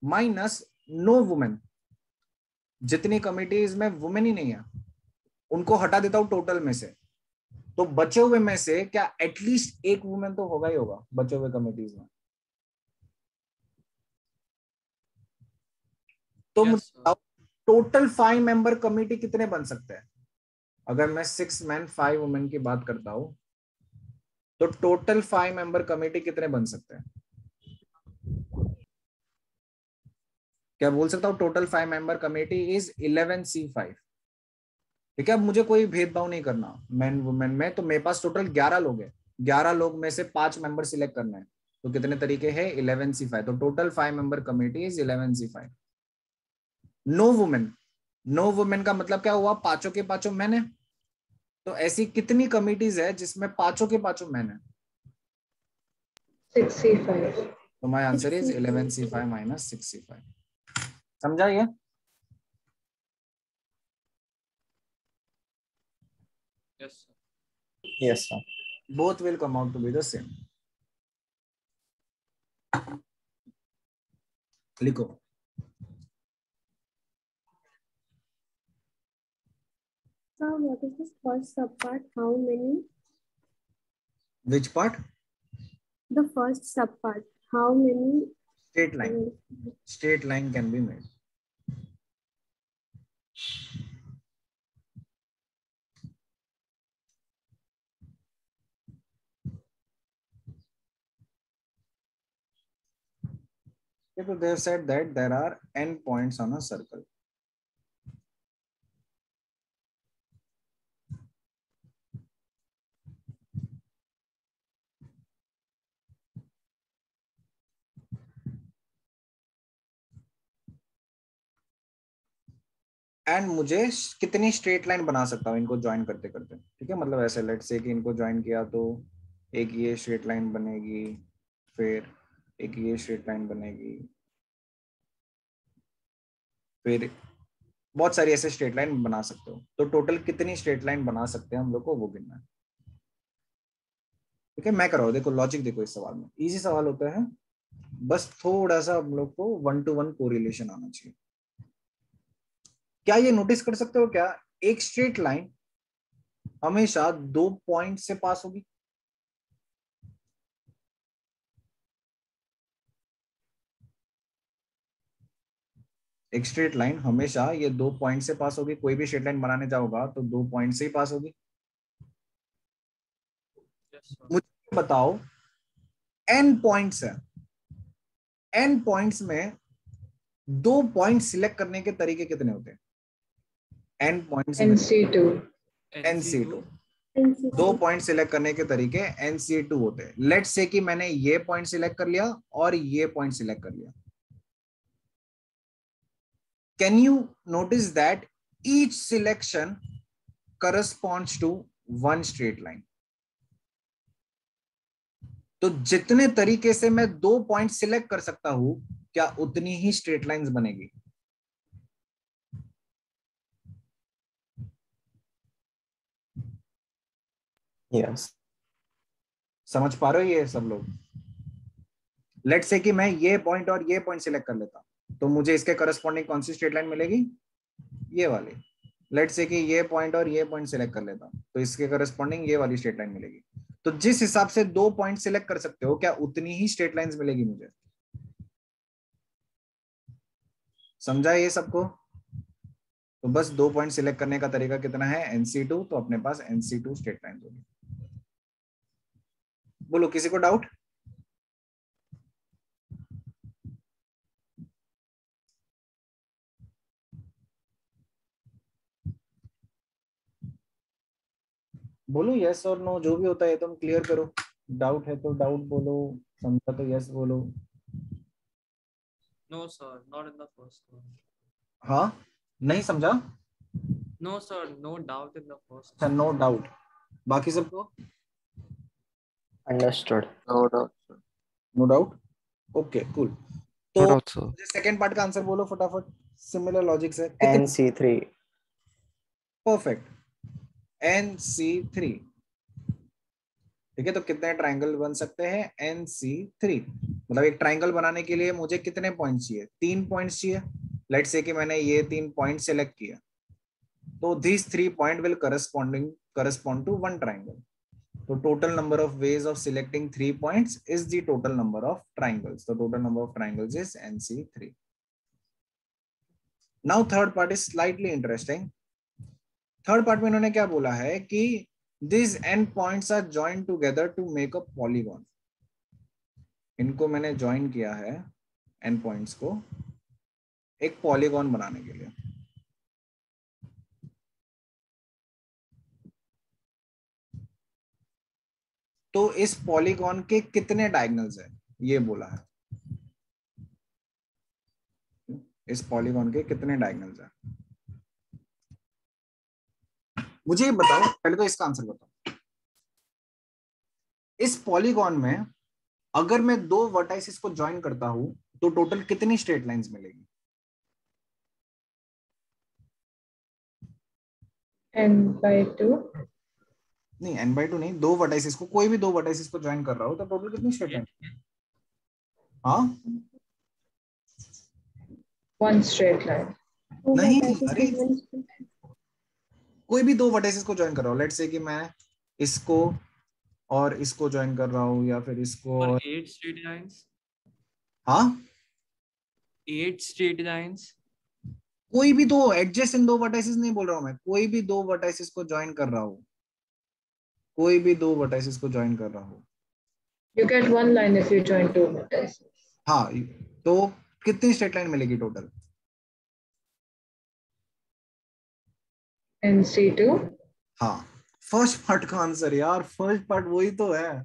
[SPEAKER 2] माइनस नो वुमेन, जितनी कमिटीज में वुमेन ही नहीं है उनको हटा देता हूं टोटल में से, तो बचे हुए में से क्या एटलीस्ट एक वुमेन तो होगा ही होगा बचे हुए कमिटीज में. तो
[SPEAKER 5] Yes,
[SPEAKER 2] मुझे टोटल 5 मेंबर कमिटी कितने बन सकते हैं? अगर मैं 6 मैन 5 वुमेन की बात करता हूं तो टोटल 5 मेंबर कमिटी कितने बन सकते हैं? क्या बोल सकता हूं total 5 member committee is 11c5. ठीक है, अब मुझे कोई भेदभाव नहीं करना मैन वुमेन में, तो मेरे पास टोटल 11 लोग हैं. 11 लोग में से 5 मेंबर सिलेक्ट करना है, तो कितने तरीके हैं? 11c5. तो total 5 member committee is 11c5. No women, no women का मतलब क्या हुआ? पांचों के पांचों मैन है. तो ऐसी कितनी कमिटीज है जिसमें पांचों के पांचों मैन है?
[SPEAKER 3] 6c5.
[SPEAKER 2] तो my answer is 11c5 minus 6c5. समझा ये?
[SPEAKER 5] yes sir.
[SPEAKER 6] Yes, sir.
[SPEAKER 2] Both will come out to be the same. लिखो.
[SPEAKER 4] So what is this first subpart? How many?
[SPEAKER 2] Which part?
[SPEAKER 4] The first subpart. How many?
[SPEAKER 2] Straight line. Straight line can be made. So they have said that there are n points on a circle. And मुझे कितनी straight line बना सकता हूँ इनको join करते करते. ठीक है, मतलब ऐसे लेट से कि इनको ज्वाइन किया तो एक ये स्ट्रेट लाइन बनेगी, फिर एक ये स्ट्रेट लाइन बनेगी, फिर बहुत सारी ऐसे स्ट्रेट लाइन बना सकते हो. तो टोटल कितनी स्ट्रेट लाइन बना सकते हैं हम लोग को वो गिनना है. ठीक है, मैं कराऊँ. देखो लॉजिक देखो, इस सवाल में इजी सवाल होता है, बस थोड़ा सा हम लोग को 1-to-1 कोरिलेशन आना चाहिए. क्या ये नोटिस कर सकते हो क्या? एक स्ट्रेट लाइन हमेशा 2 पॉइंट से पास होगी. एक स्ट्रेट लाइन हमेशा ये 2 पॉइंट से पास होगी. कोई भी स्ट्रेट लाइन बनाने जाओगा तो 2 पॉइंट से ही पास होगी.
[SPEAKER 5] Yes, sir.
[SPEAKER 2] मुझे बताओ n पॉइंट्स है, n पॉइंट्स में 2 पॉइंट सिलेक्ट करने के तरीके कितने होते हैं? n पॉइंट्स में
[SPEAKER 3] NC2.
[SPEAKER 2] nc2.
[SPEAKER 4] NC2.
[SPEAKER 2] 2 point select करने के तरीके nc2 होते हैं. लेट्स से कि मैंने ये पॉइंट सिलेक्ट कर लिया और ये पॉइंट सिलेक्ट कर लिया. Can you notice that each selection corresponds to one straight line? तो जितने तरीके से मैं 2 पॉइंट सिलेक्ट कर सकता हूं, क्या उतनी ही स्ट्रेट लाइंस बनेगी?
[SPEAKER 6] Yes.
[SPEAKER 2] समझ पा रहे हो ये सब लोग? लेट्स से कि मैं ये पॉइंट और ये पॉइंट सिलेक्ट कर लेता, तो मुझे इसके करस्पॉन्डिंग कौन सी स्ट्रेट लाइन मिलेगी? ये वाली. लेट्स से कि ये पॉइंट और ये पॉइंट सिलेक्ट कर लेता, तो इसके करस्पॉन्डिंग ये वाली स्ट्रेट लाइन मिलेगी. तो जिस हिसाब से 2 पॉइंट सिलेक्ट कर सकते हो, क्या उतनी ही स्ट्रेट लाइंस मिलेगी मुझे? समझा ये सबको? तो बस 2 पॉइंट सिलेक्ट करने का तरीका कितना है? NC2. तो अपने पास NC2 स्ट्रेट लाइंस होगी. बोलो, किसी को डाउट? बोलो यस और नो, जो भी होता है तुम क्लियर करो. डाउट है तो डाउट बोलो, समझा तो यस बोलो।
[SPEAKER 5] No, sir, not in the first one.
[SPEAKER 2] हाँ, नहीं समझा?
[SPEAKER 5] No, sir, no doubt in the first
[SPEAKER 2] अच्छा,
[SPEAKER 5] one.
[SPEAKER 2] No doubt. बाकी सबको
[SPEAKER 6] Understood.
[SPEAKER 1] No doubt sir.
[SPEAKER 2] No doubt. Okay cool.
[SPEAKER 7] No
[SPEAKER 2] तो
[SPEAKER 7] doubt, sir.
[SPEAKER 2] मुझे सेकंड पार्ट का आंसर बोलो फटाफट, सिमिलर लॉजिक से। कितने?
[SPEAKER 6] NC3.
[SPEAKER 2] Perfect, NC3। ठीक है, तो कितने ट्राइंगल बन सकते हैं? NC3। मतलब एक ट्राइंगल बनाने के लिए मुझे कितने पॉइंट्स चाहिए? 3 पॉइंट्स चाहिए। लेट्स से कि मैंने ये 3 पॉइंट सेलेक्ट किया, तो this 3 point will correspond to one triangle. So total number of ways of selecting 3 points is the total number of triangles. The total number of triangles is NC3. Now third part is slightly interesting. Third part में इन्होंने क्या बोला है कि these end points are joined together to make a polygon. इनको मैंने join किया है एंड पॉइंट्स को एक पॉलीगॉन बनाने के लिए। तो इस पॉलीगॉन के कितने डायगोनल्स हैं ये बोला है। इस पॉलीगॉन के कितने डायगोनल्स हैं मुझे ये बताओ। पहले तो इसका आंसर बताओ। इस पॉलीगॉन में अगर मैं 2 वर्टाइसेस को ज्वाइन करता हूं तो टोटल कितनी स्ट्रेट लाइंस मिलेगी?
[SPEAKER 3] n/2।
[SPEAKER 2] नहीं, n/2 नहीं, 2 वर्टाइसेस को, कोई भी 2 वर्टाइसेस को ज्वाइन कर रहा हो तो टोटल कितनी स्ट्रेट लाइन? हाँ,
[SPEAKER 3] 1 straight line।
[SPEAKER 2] नहीं, अरे कोई भी 2 वर्टाइसेस को ज्वाइन कर रहा हूं। लेट्स से कि मैं इसको और इसको ज्वाइन कर रहा हूं या फिर इसको
[SPEAKER 5] For
[SPEAKER 2] और
[SPEAKER 5] 8 straight lines.
[SPEAKER 2] हाँ
[SPEAKER 5] 8 straight lines.
[SPEAKER 2] कोई भी 2 एडजेसेंट 2 वर्टाइसेस नहीं बोल रहा हूं मैं, कोई भी 2 वर्टाइसेस को ज्वाइन कर रहा हूं, कोई भी 2 वर्टाइसेस को ज्वाइन कर रहा हूं।
[SPEAKER 3] You get 1 line if you join 2 vertices।
[SPEAKER 2] हाँ, तो कितनी स्ट्रेट लाइन मिलेगी टोटल?
[SPEAKER 3] NC2।
[SPEAKER 2] हाँ, फर्स्ट पार्ट का आंसर यार, फर्स्ट पार्ट वही तो है।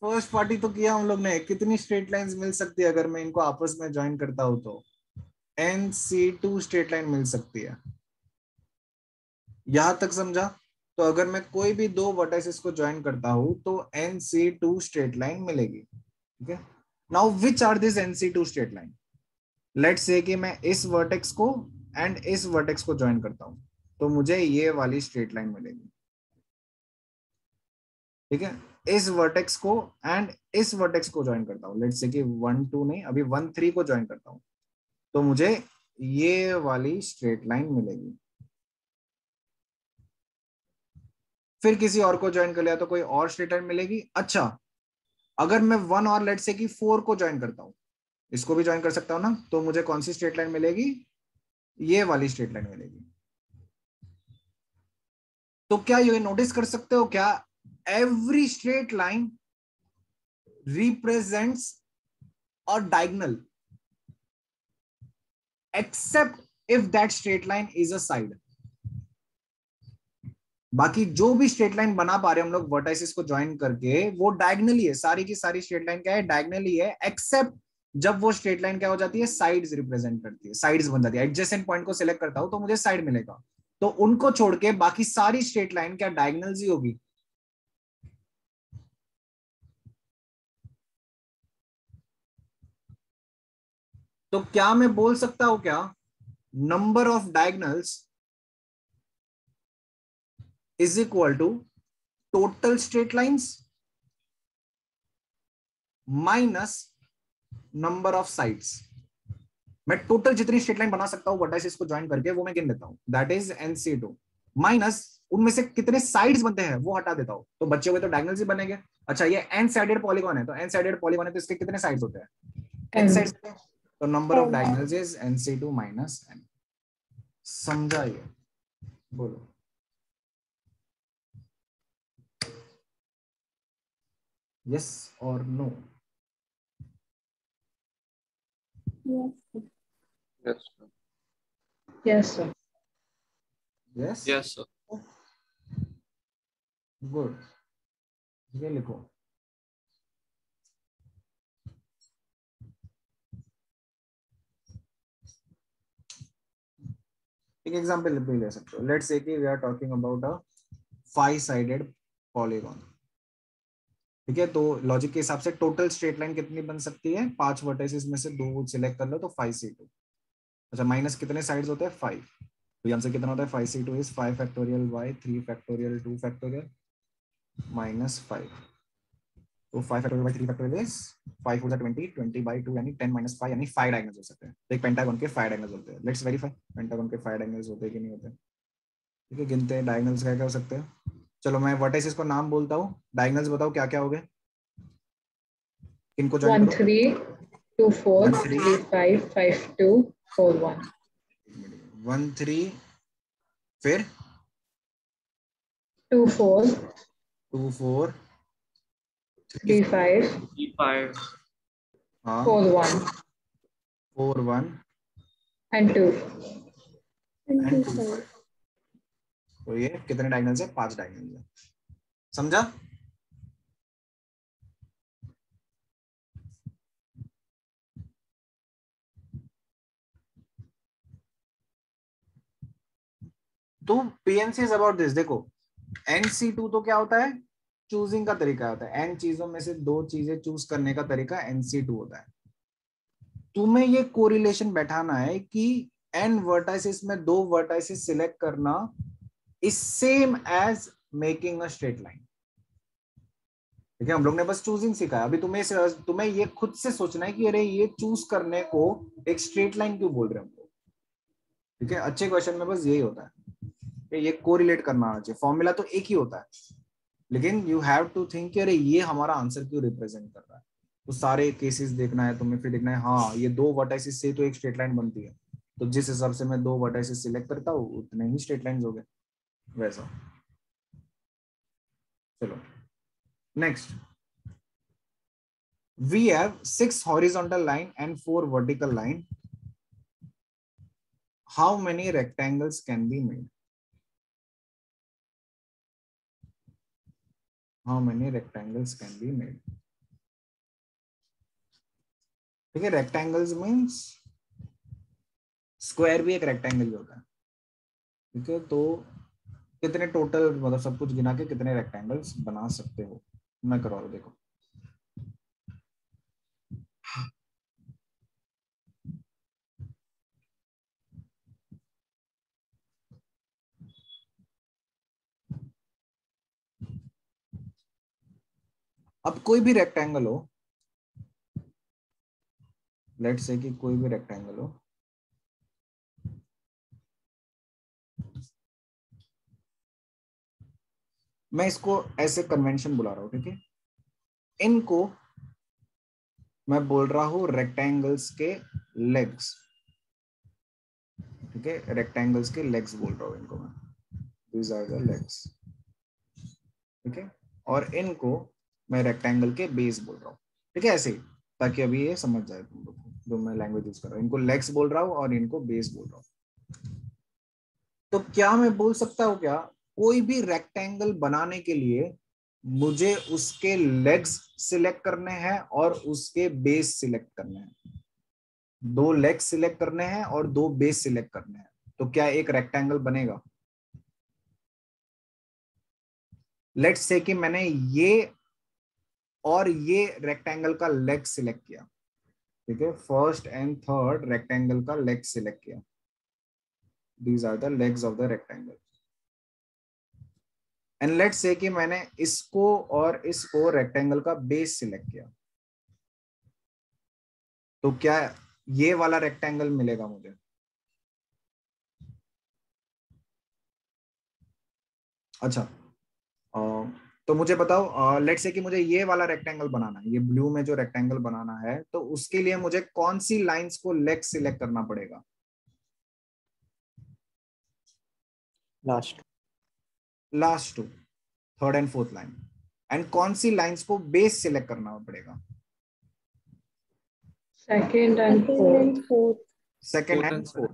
[SPEAKER 2] फर्स्ट पार्ट ही तो किया हम लोग ने। कितनी स्ट्रेट लाइंस मिल सकती है अगर मैं इनको आपस में ज्वाइन करता हूं तो? NC2 स्ट्रेट लाइन मिल सकती है। यहां तक समझा? तो अगर मैं कोई भी 2 वर्टाइसेस को ज्वाइन करता हूं तो NC2 स्ट्रेट लाइन मिलेगी। ठीक है, now which are this NC2 straight line? Let's say कि मैं इस वर्टेक्स को एंड इस वर्टेक्स को ज्वाइन करता हूं तो मुझे ये वाली स्ट्रेट लाइन मिलेगी। ठीक है, इस वर्टेक्स को एंड इस वर्टेक्स को ज्वाइन करता हूं, लेट्स से कि 1 2 नहीं, अभी 1 3 को ज्वाइन करता हूं तो मुझे ये वाली स्ट्रेट लाइन मिलेगी। फिर किसी और को ज्वाइन कर लिया तो कोई और स्ट्रेट लाइन मिलेगी। अच्छा, अगर मैं 1 और लेट्स से कि 4 को ज्वाइन करता हूं, इसको भी ज्वाइन कर सकता हूं ना, तो मुझे कौन सी स्ट्रेट लाइन मिलेगी? ये वाली स्ट्रेट लाइन मिलेगी। तो क्या ये नोटिस कर सकते हो क्या? Every straight line represents a diagonal except if that straight line is a side. बाकी जो भी स्ट्रेट लाइन बना पा रहे हैं हम लोग वर्टाइसेस को ज्वाइन करके, वो डायगोनली है। सारी की सारी स्ट्रेट लाइन क्या है? डायगोनली है, एक्सेप्ट जब वो स्ट्रेट लाइन क्या हो जाती है? साइड्स रिप्रेजेंट करती है, साइड्स बन जाती है। एडजेसेंट पॉइंट को सिलेक्ट करता हूं तो मुझे साइड मिलेगा। तो उनको छोड़ के बाकी सारी स्ट्रेट लाइन क्या डायगोनल्स ही होगी? तो क्या मैं बोल सकता हूं क्या number of diagonals is equal to total straight lines minus number of sides? मैं टोटल जितनी स्ट्रेट लाइन बना सकता हूं वर्टाइसेस को ज्वाइन करके वो मैं गिन लेता हूं, दैट इज NC2, माइनस उनमें से कितने साइड्स बनते हैं वो हटा देता हूं, तो बचे हुए तो डायगोनल्स ही बनेंगे। अच्छा, ये n साइडेड पॉलीगॉन है, तो n साइडेड पॉलीगॉन है तो इसके कितने साइड्स होते हैं? n sides. तो number of diagonals is NC2 minus n। समझा ये? बोलो यस और नो?
[SPEAKER 4] Yes.
[SPEAKER 1] यस
[SPEAKER 3] Yes,
[SPEAKER 1] सर।
[SPEAKER 3] sir।
[SPEAKER 2] Yes,
[SPEAKER 5] Yes, sir.
[SPEAKER 2] Good. ये लिखो एक एग्जांपल भी ले सकते हो. लेट्स से कि we are talking about a 5-sided polygon. ठीक है, तो लॉजिक के हिसाब से टोटल स्ट्रेट लाइन कितनी बन सकती है? 5 वर्टिसेस में से 2 सिलेक्ट कर लो तो 5c2. अच्छा, माइनस कितने साइड्स होते हैं? 5. तो यहाँ से कितना होता है? 5c2 is 5 factorial y 3 factorial 2 factorial minus 5. तो 5 factorial by 3 factorial is 5 4 20 20 by 2 यानी 10 माइनस 5 यानी 5 डायगोनल्स हो सकते हैं. तो एक पेंटागन के 5 डायगोनल्स होते हैं. लेट्स वेरीफाई पेंटागन के 5 डायगोनल्स होते हैं कि नहीं होते. ठीक है, गिनते हैं डायगोनल्स क्या क्या हो सकते हैं. चलो मैं वर्टिसेस को नाम बोलता हूँ, डायगोनल्स बताओ क्या क्या हो गए. इनको ज्वाइन
[SPEAKER 3] 1
[SPEAKER 2] करो.
[SPEAKER 3] 3 2 4
[SPEAKER 2] 1 3
[SPEAKER 3] 3 5 5 2 4 1.
[SPEAKER 2] 1 3 फिर
[SPEAKER 3] 2 4
[SPEAKER 2] 2 4
[SPEAKER 3] 3 5
[SPEAKER 5] E5
[SPEAKER 2] हाँ
[SPEAKER 3] 4 1
[SPEAKER 2] 4 1
[SPEAKER 3] and 2.
[SPEAKER 4] And
[SPEAKER 2] and
[SPEAKER 4] 2
[SPEAKER 2] 2.
[SPEAKER 4] 5.
[SPEAKER 2] तो ये कितने डायगोनल्स है? 5 डायगोनल्स है. समझा? तो पीएनसी इज अबाउट दिस. देखो NC2 तो क्या होता है? चूजिंग का तरीका होता है. n चीजों में से 2 चीजें चूज करने का तरीका NC2 होता है. तुम्हें ये कोरिलेशन बैठाना है कि n वर्टाइसेस में 2 वर्टाइसेस सिलेक्ट करना is same as making a straight line. ठीक है, हम लोग ने बस चूजिंग सिखाया. अभी तुम्हें ये खुद से सोचना है कि अरे ये चूज करने को एक स्ट्रेट लाइन क्यों बोल रहे हैं हम लोग. ठीक है, अच्छे क्वेश्चन में बस यही होता है कि ये कोरिलेट करना आना चाहिए. फॉर्मूला तो एक ही होता है, लेकिन यू हैव टू थिंक अरे ये हमारा आंसर क्यों रिप्रेजेंट कर रहा है. तो सारे केसेस देखना है तुम्हें, फिर देखना है हाँ ये 2 वर्टाइसेस से तो एक स्ट्रेट लाइन बनती है, तो जिस हिसाब से मैं 2 वर्टाइसेस सिलेक्ट करता हूँ उतने ही स्ट्रेट लाइंस हो गए वैसा. चलो next. We have 6 horizontal line and 4 vertical line. How many rectangles can be made? How many rectangles can be made? ठीक है, रेक्टेंगल्स मीन्स स्क्वायर भी एक रेक्टेंगल ही होता है. ठीक है, तो कितने टोटल मतलब सब कुछ गिना के कितने रेक्टेंगल्स बना सकते हो? मैं करवा रहा हूं, देखो. अब कोई भी रेक्टेंगल हो, लेट्स से कि कोई भी रेक्टेंगल हो, मैं इसको ऐसे कन्वेंशन बुला रहा हूं. ठीक है, इनको मैं बोल रहा हूं रेक्टेंगल्स के लेग्स. ठीक है, रेक्टेंगल्स के लेग्स बोल रहा हूं इनको मैं. These are the legs. ठीक है, और इनको मैं रेक्टेंगल के बेस बोल रहा हूँ. ठीक है, ऐसे ही, ताकि अभी ये समझ जाए तुम लोग को जो मैं लैंग्वेज यूज कर रहा हूँ. इनको लेग्स बोल रहा हूँ और इनको बेस बोल रहा हूँ. तो क्या मैं बोल सकता हूँ क्या, कोई भी रेक्टेंगल बनाने के लिए मुझे उसके लेग्स सिलेक्ट करने हैं और उसके बेस सिलेक्ट करने हैं. 2 लेग्स सिलेक्ट करने हैं और 2 बेस सिलेक्ट करने हैं, तो क्या एक रेक्टेंगल बनेगा? लेट्स से कि मैंने ये और ये रेक्टेंगल का लेग सिलेक्ट किया. ठीक है, फर्स्ट एंड थर्ड रेक्टेंगल का लेग सिलेक्ट किया. These are the legs of the rectangle. And let's say कि मैंने इसको और इसको रेक्टेंगल का बेस सिलेक्ट किया. तो क्या ये वाला रेक्टेंगल मिलेगा मुझे? अच्छा, तो मुझे बताओ, लेट्स से कि मुझे ये वाला रेक्टेंगल बनाना है, ये ब्लू में जो रेक्टेंगल बनाना है, तो उसके लिए मुझे कौन सी लाइंस को लेग सिलेक्ट करना पड़ेगा?
[SPEAKER 6] Last
[SPEAKER 2] last 2, third and fourth line. And कौन सी लाइंस को बेस सिलेक्ट करना पड़ेगा?
[SPEAKER 3] Second and fourth.
[SPEAKER 2] Second and fourth.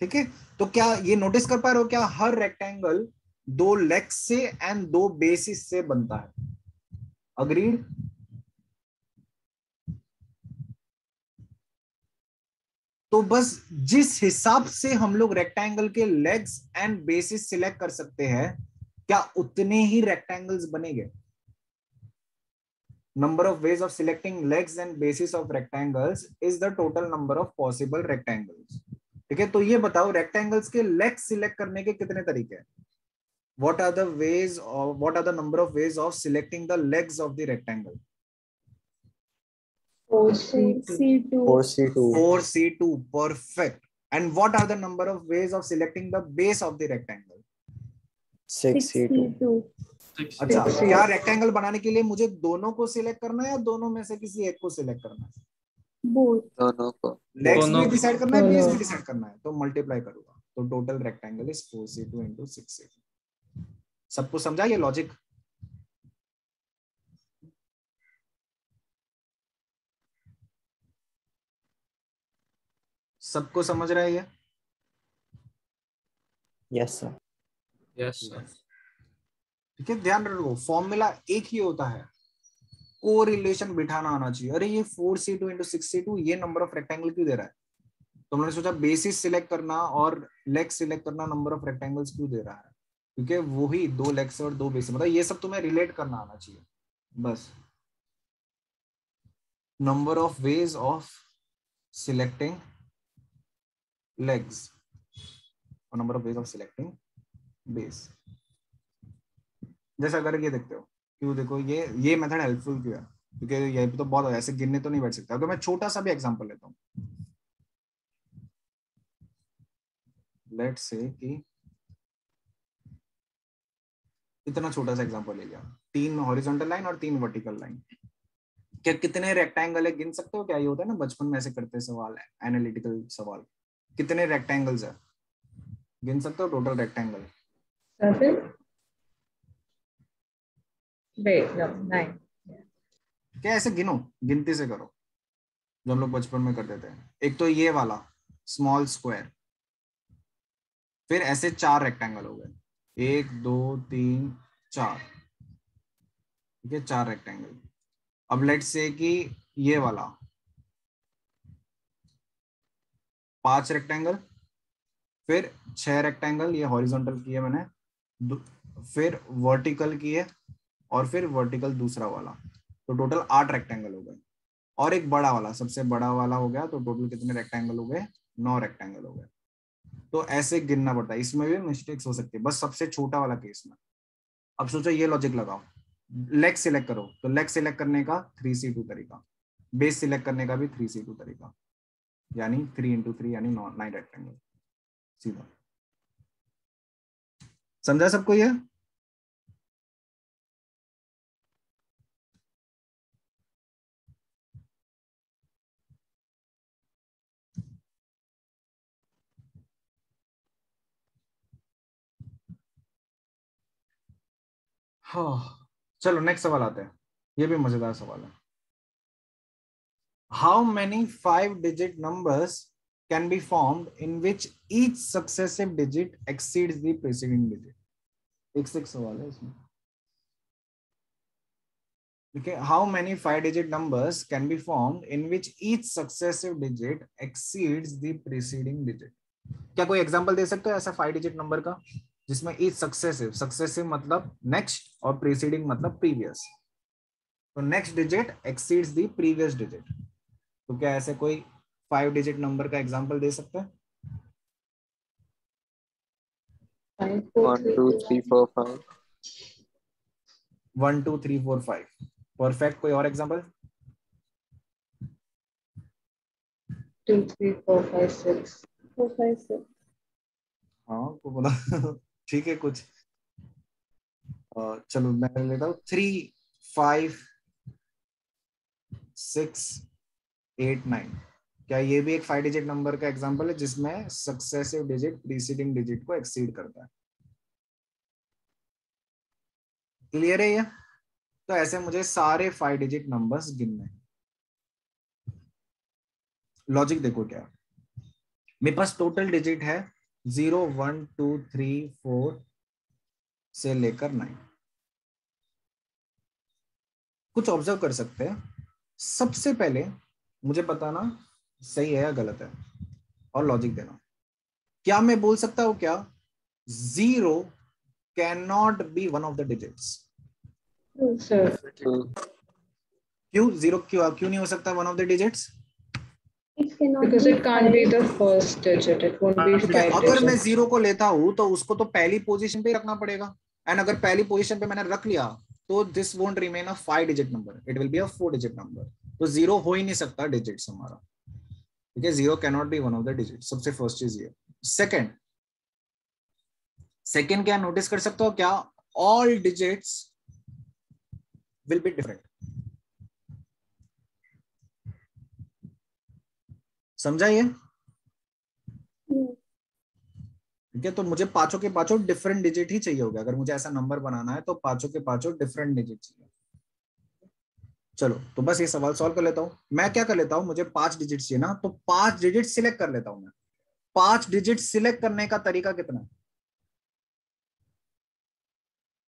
[SPEAKER 2] ठीक है, तो क्या ये नोटिस कर पा रहे हो क्या हर रेक्टेंगल 2 लेग्स से एंड 2 बेसिस से बनता है? अग्रीड? तो बस जिस हिसाब से हम लोग रेक्टेंगल के लेग्स एंड बेसिस सिलेक्ट कर सकते हैं, क्या उतने ही रेक्टेंगल्स बनेंगे? Number of ways of selecting legs and bases of rectangles is the total number of possible rectangles. ठीक है, तो ये बताओ रेक्टेंगल्स के लेग्स सिलेक्ट करने के कितने तरीके हैं? What are the ways or what are the number of ways of selecting the legs of the rectangle?
[SPEAKER 4] 4C2.
[SPEAKER 6] 4C2.
[SPEAKER 2] 4C2, perfect. And what are the number of ways of selecting the base of the rectangle?
[SPEAKER 6] 6C2.
[SPEAKER 2] अच्छा, क्या rectangle बनाने के लिए मुझे दोनों को select करना है या दोनों में से किसी एक को सिलेक्ट करना है?
[SPEAKER 4] Both.
[SPEAKER 1] दोनों को।
[SPEAKER 2] लेग्स भी डिसाइड करना है, बेस भी डिसाइड करना है, तो मल्टीप्लाई करूंगा, तो total rectangle is 4C2 into 6C2। सबको समझा ये लॉजिक? सबको समझ रहा है ये?
[SPEAKER 6] Yes sir.
[SPEAKER 5] Yes sir.
[SPEAKER 2] ठीक है, ध्यान रखो फॉर्मूला एक ही होता है, कोरिलेशन बिठाना आना चाहिए। अरे ये 4C2 into 6C2 ये नंबर ऑफ रेक्टेंगल क्यों दे रहा है? तो मैंने सोचा बेसिस सिलेक्ट करना और लेग सिलेक्ट करना नंबर ऑफ रेक्टेंगल्स क्यों दे रहा है, क्योंकि वही दो लेग्स और दो बेसिस, मतलब ये सब तुम्हें रिलेट करना आना चाहिए बस। Number of ways of selecting legs और number of ways of selecting base. जैसे अगर ये देखते हो, क्यों देखो ये मेथड हेल्पफुल क्यों है, क्योंकि ये तो बहुत ऐसे गिनने तो नहीं बैठ सकता। तो मैं छोटा सा भी एग्जांपल लेता हूँ, लेट्स से कि इतना छोटा सा एग्जांपल ले लिया, 3 हॉरिजॉन्टल लाइन और 3 वर्टिकल लाइन। क्या कितने रेक्टेंगल है गिन सकते हो? क्या ये होता है ना बचपन में ऐसे करते सवाल है, एनालिटिकल सवाल, कितने रेक्टेंगल्स है गिन सकते हो टोटल रेक्टेंगल?
[SPEAKER 3] 7. Wait, no, 9.
[SPEAKER 2] क्या ऐसे गिनो, गिनती से करो जो हम लोग बचपन में करते थे। एक तो ये वाला स्मॉल स्क्वायर, फिर ऐसे 4 रेक्टेंगल हो गए, 1 2 3 4, ठीक है 4 रेक्टेंगल। अब लेट्स से कि ये वाला 5 रेक्टेंगल, फिर 6 रेक्टेंगल, ये हॉरिजॉन्टल किए मैंने, फिर वर्टिकल किए और फिर वर्टिकल दूसरा वाला, तो टोटल 8 रेक्टेंगल हो गए। और एक बड़ा वाला, सबसे बड़ा वाला हो गया, तो टोटल कितने रेक्टेंगल हो गए? 9 रेक्टेंगल हो गए। तो ऐसे गिनना पड़ता है, इसमें भी मिस्टेक्स हो सकती है, बस सबसे छोटा वाला केस में। अब सोचो ये लॉजिक लगाओ, लेग सिलेक्ट करो, तो लेग सिलेक्ट करने का 3C2 तरीका, बेस सिलेक्ट करने का भी 3C2 तरीका, यानी 3 into 3 यानी 9 रेक्टेंगल। सीधा समझा सबको ये? हाँ, चलो नेक्स्ट सवाल आते हैं, ये भी मजेदार सवाल है। How many 5-digit numbers can be formed in which each successive digit exceeds the preceding digit? एक से एक सवाल है इसमें। Okay, how many 5-digit numbers can be formed in which each successive digit exceeds the preceding digit? क्या कोई example दे सकते हो ऐसा 5-digit नंबर का जिसमें each successive मतलब नेक्स्ट और preceding मतलब प्रीवियस, तो next digit exceeds the previous digit? तो क्या ऐसे कोई 5-digit नंबर का एग्जांपल दे सकते हैं?
[SPEAKER 3] 5, 4,
[SPEAKER 1] 1
[SPEAKER 3] 3,
[SPEAKER 1] 2
[SPEAKER 3] 2,
[SPEAKER 1] 3 4 5।
[SPEAKER 2] 1 2 3 4 5, परफेक्ट। कोई और एग्जांपल?
[SPEAKER 3] 2, 3, 4, 5, 6.
[SPEAKER 4] 4, 5, 6.
[SPEAKER 2] हाँ तो बोला ठीक है कुछ। चलो मैं लेता हूँ 3 5 6 8 9। क्या ये भी एक 5-digit नंबर का एग्जांपल है जिसमें सक्सेसिव डिजिट प्रीसीडिंग डिजिट को एक्सीड करता है? क्लियर है ये? तो ऐसे मुझे सारे 5-digit नंबर्स गिनने हैं। लॉजिक देखो क्या, मेरे पास टोटल डिजिट है 0 1 2 3 4 से लेकर 9। कुछ ऑब्जर्व कर सकते हैं, सबसे पहले मुझे बताना सही है या गलत है। और लॉजिक देना। क्या मैं बोल सकता हूं क्या 0 can not be one of the digits?
[SPEAKER 3] Sir,
[SPEAKER 2] क्यों 0 क्यों नहीं हो सकता one of the digits?
[SPEAKER 4] It cannot
[SPEAKER 3] because
[SPEAKER 4] be
[SPEAKER 3] it can't be
[SPEAKER 4] 5.
[SPEAKER 3] the first digit. It won't be
[SPEAKER 2] ठीक है,
[SPEAKER 3] 5
[SPEAKER 2] अगर मैं
[SPEAKER 3] digits.
[SPEAKER 2] 0 को लेता हूं तो उसको तो पहली पोजीशन पे रखना पड़ेगा, एंड अगर पहली पोजीशन पे मैंने रख लिया तो this won't remain a 5 digit number, it will be a 4 digit number. तो 0 हो ही नहीं सकता डिजिट्स हमारा, ठीक है। 0 can not be one of the digit, सबसे फर्स्ट चीज ये। सेकंड क्या नोटिस कर सकते हो क्या? All digits will be different. समझा ये? ठीक है, तो मुझे पांचों के पांचों डिफरेंट डिजिट ही चाहिए होगा। अगर मुझे ऐसा नंबर बनाना है तो पांचों के पांचों डिफरेंट डिजिट चाहिए। चलो तो बस ये सवाल सॉल्व कर लेता हूं। मैं क्या कर लेता हूं, मुझे 5 डिजिट चाहिए ना, तो 5 डिजिट सिलेक्ट कर लेता हूं मैं। 5 डिजिट सिलेक्ट करने का तरीका कितना है?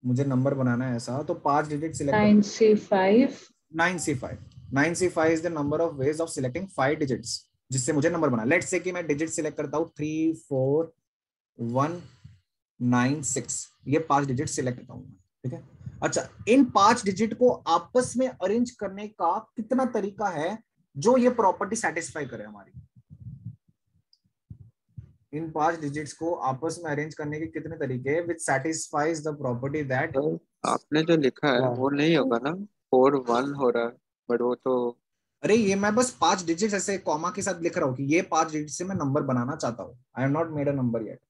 [SPEAKER 2] मुझे नंबर बनाना है ऐसा, तो 5 digit select
[SPEAKER 3] 9C5.
[SPEAKER 2] 9C5 9C5 is the number of ways of selecting 5 digits, जिससे मुझे नंबर बना। लेट्स से कि मैं डिजिट सिलेक्ट करता हूं 3 4 1 9 6, ये 5 डिजिट सिलेक्ट करता हूं, ठीक है। अच्छा, इन 5 डिजिट को आपस में अरेंज करने का कितना तरीका है जो ये प्रॉपर्टी सेटिस्फाई करे हमारी? इन 5 डिजिट्स को आपस में अरेंज करने के कितने तरीके हैं विच सेटिस्फाइज द प्रॉपर्टी दैट?
[SPEAKER 1] तो आपने जो लिखा है वो नहीं होगा ना, 4 1 हो रहा है, बट वो तो
[SPEAKER 2] अरे ये मैं बस 5 डिजिट ऐसे कॉमा के साथ लिख रहा हूँ कि ये 5 डिजिट से मैं नंबर बनाना चाहता हूँ। I am not made a number yet,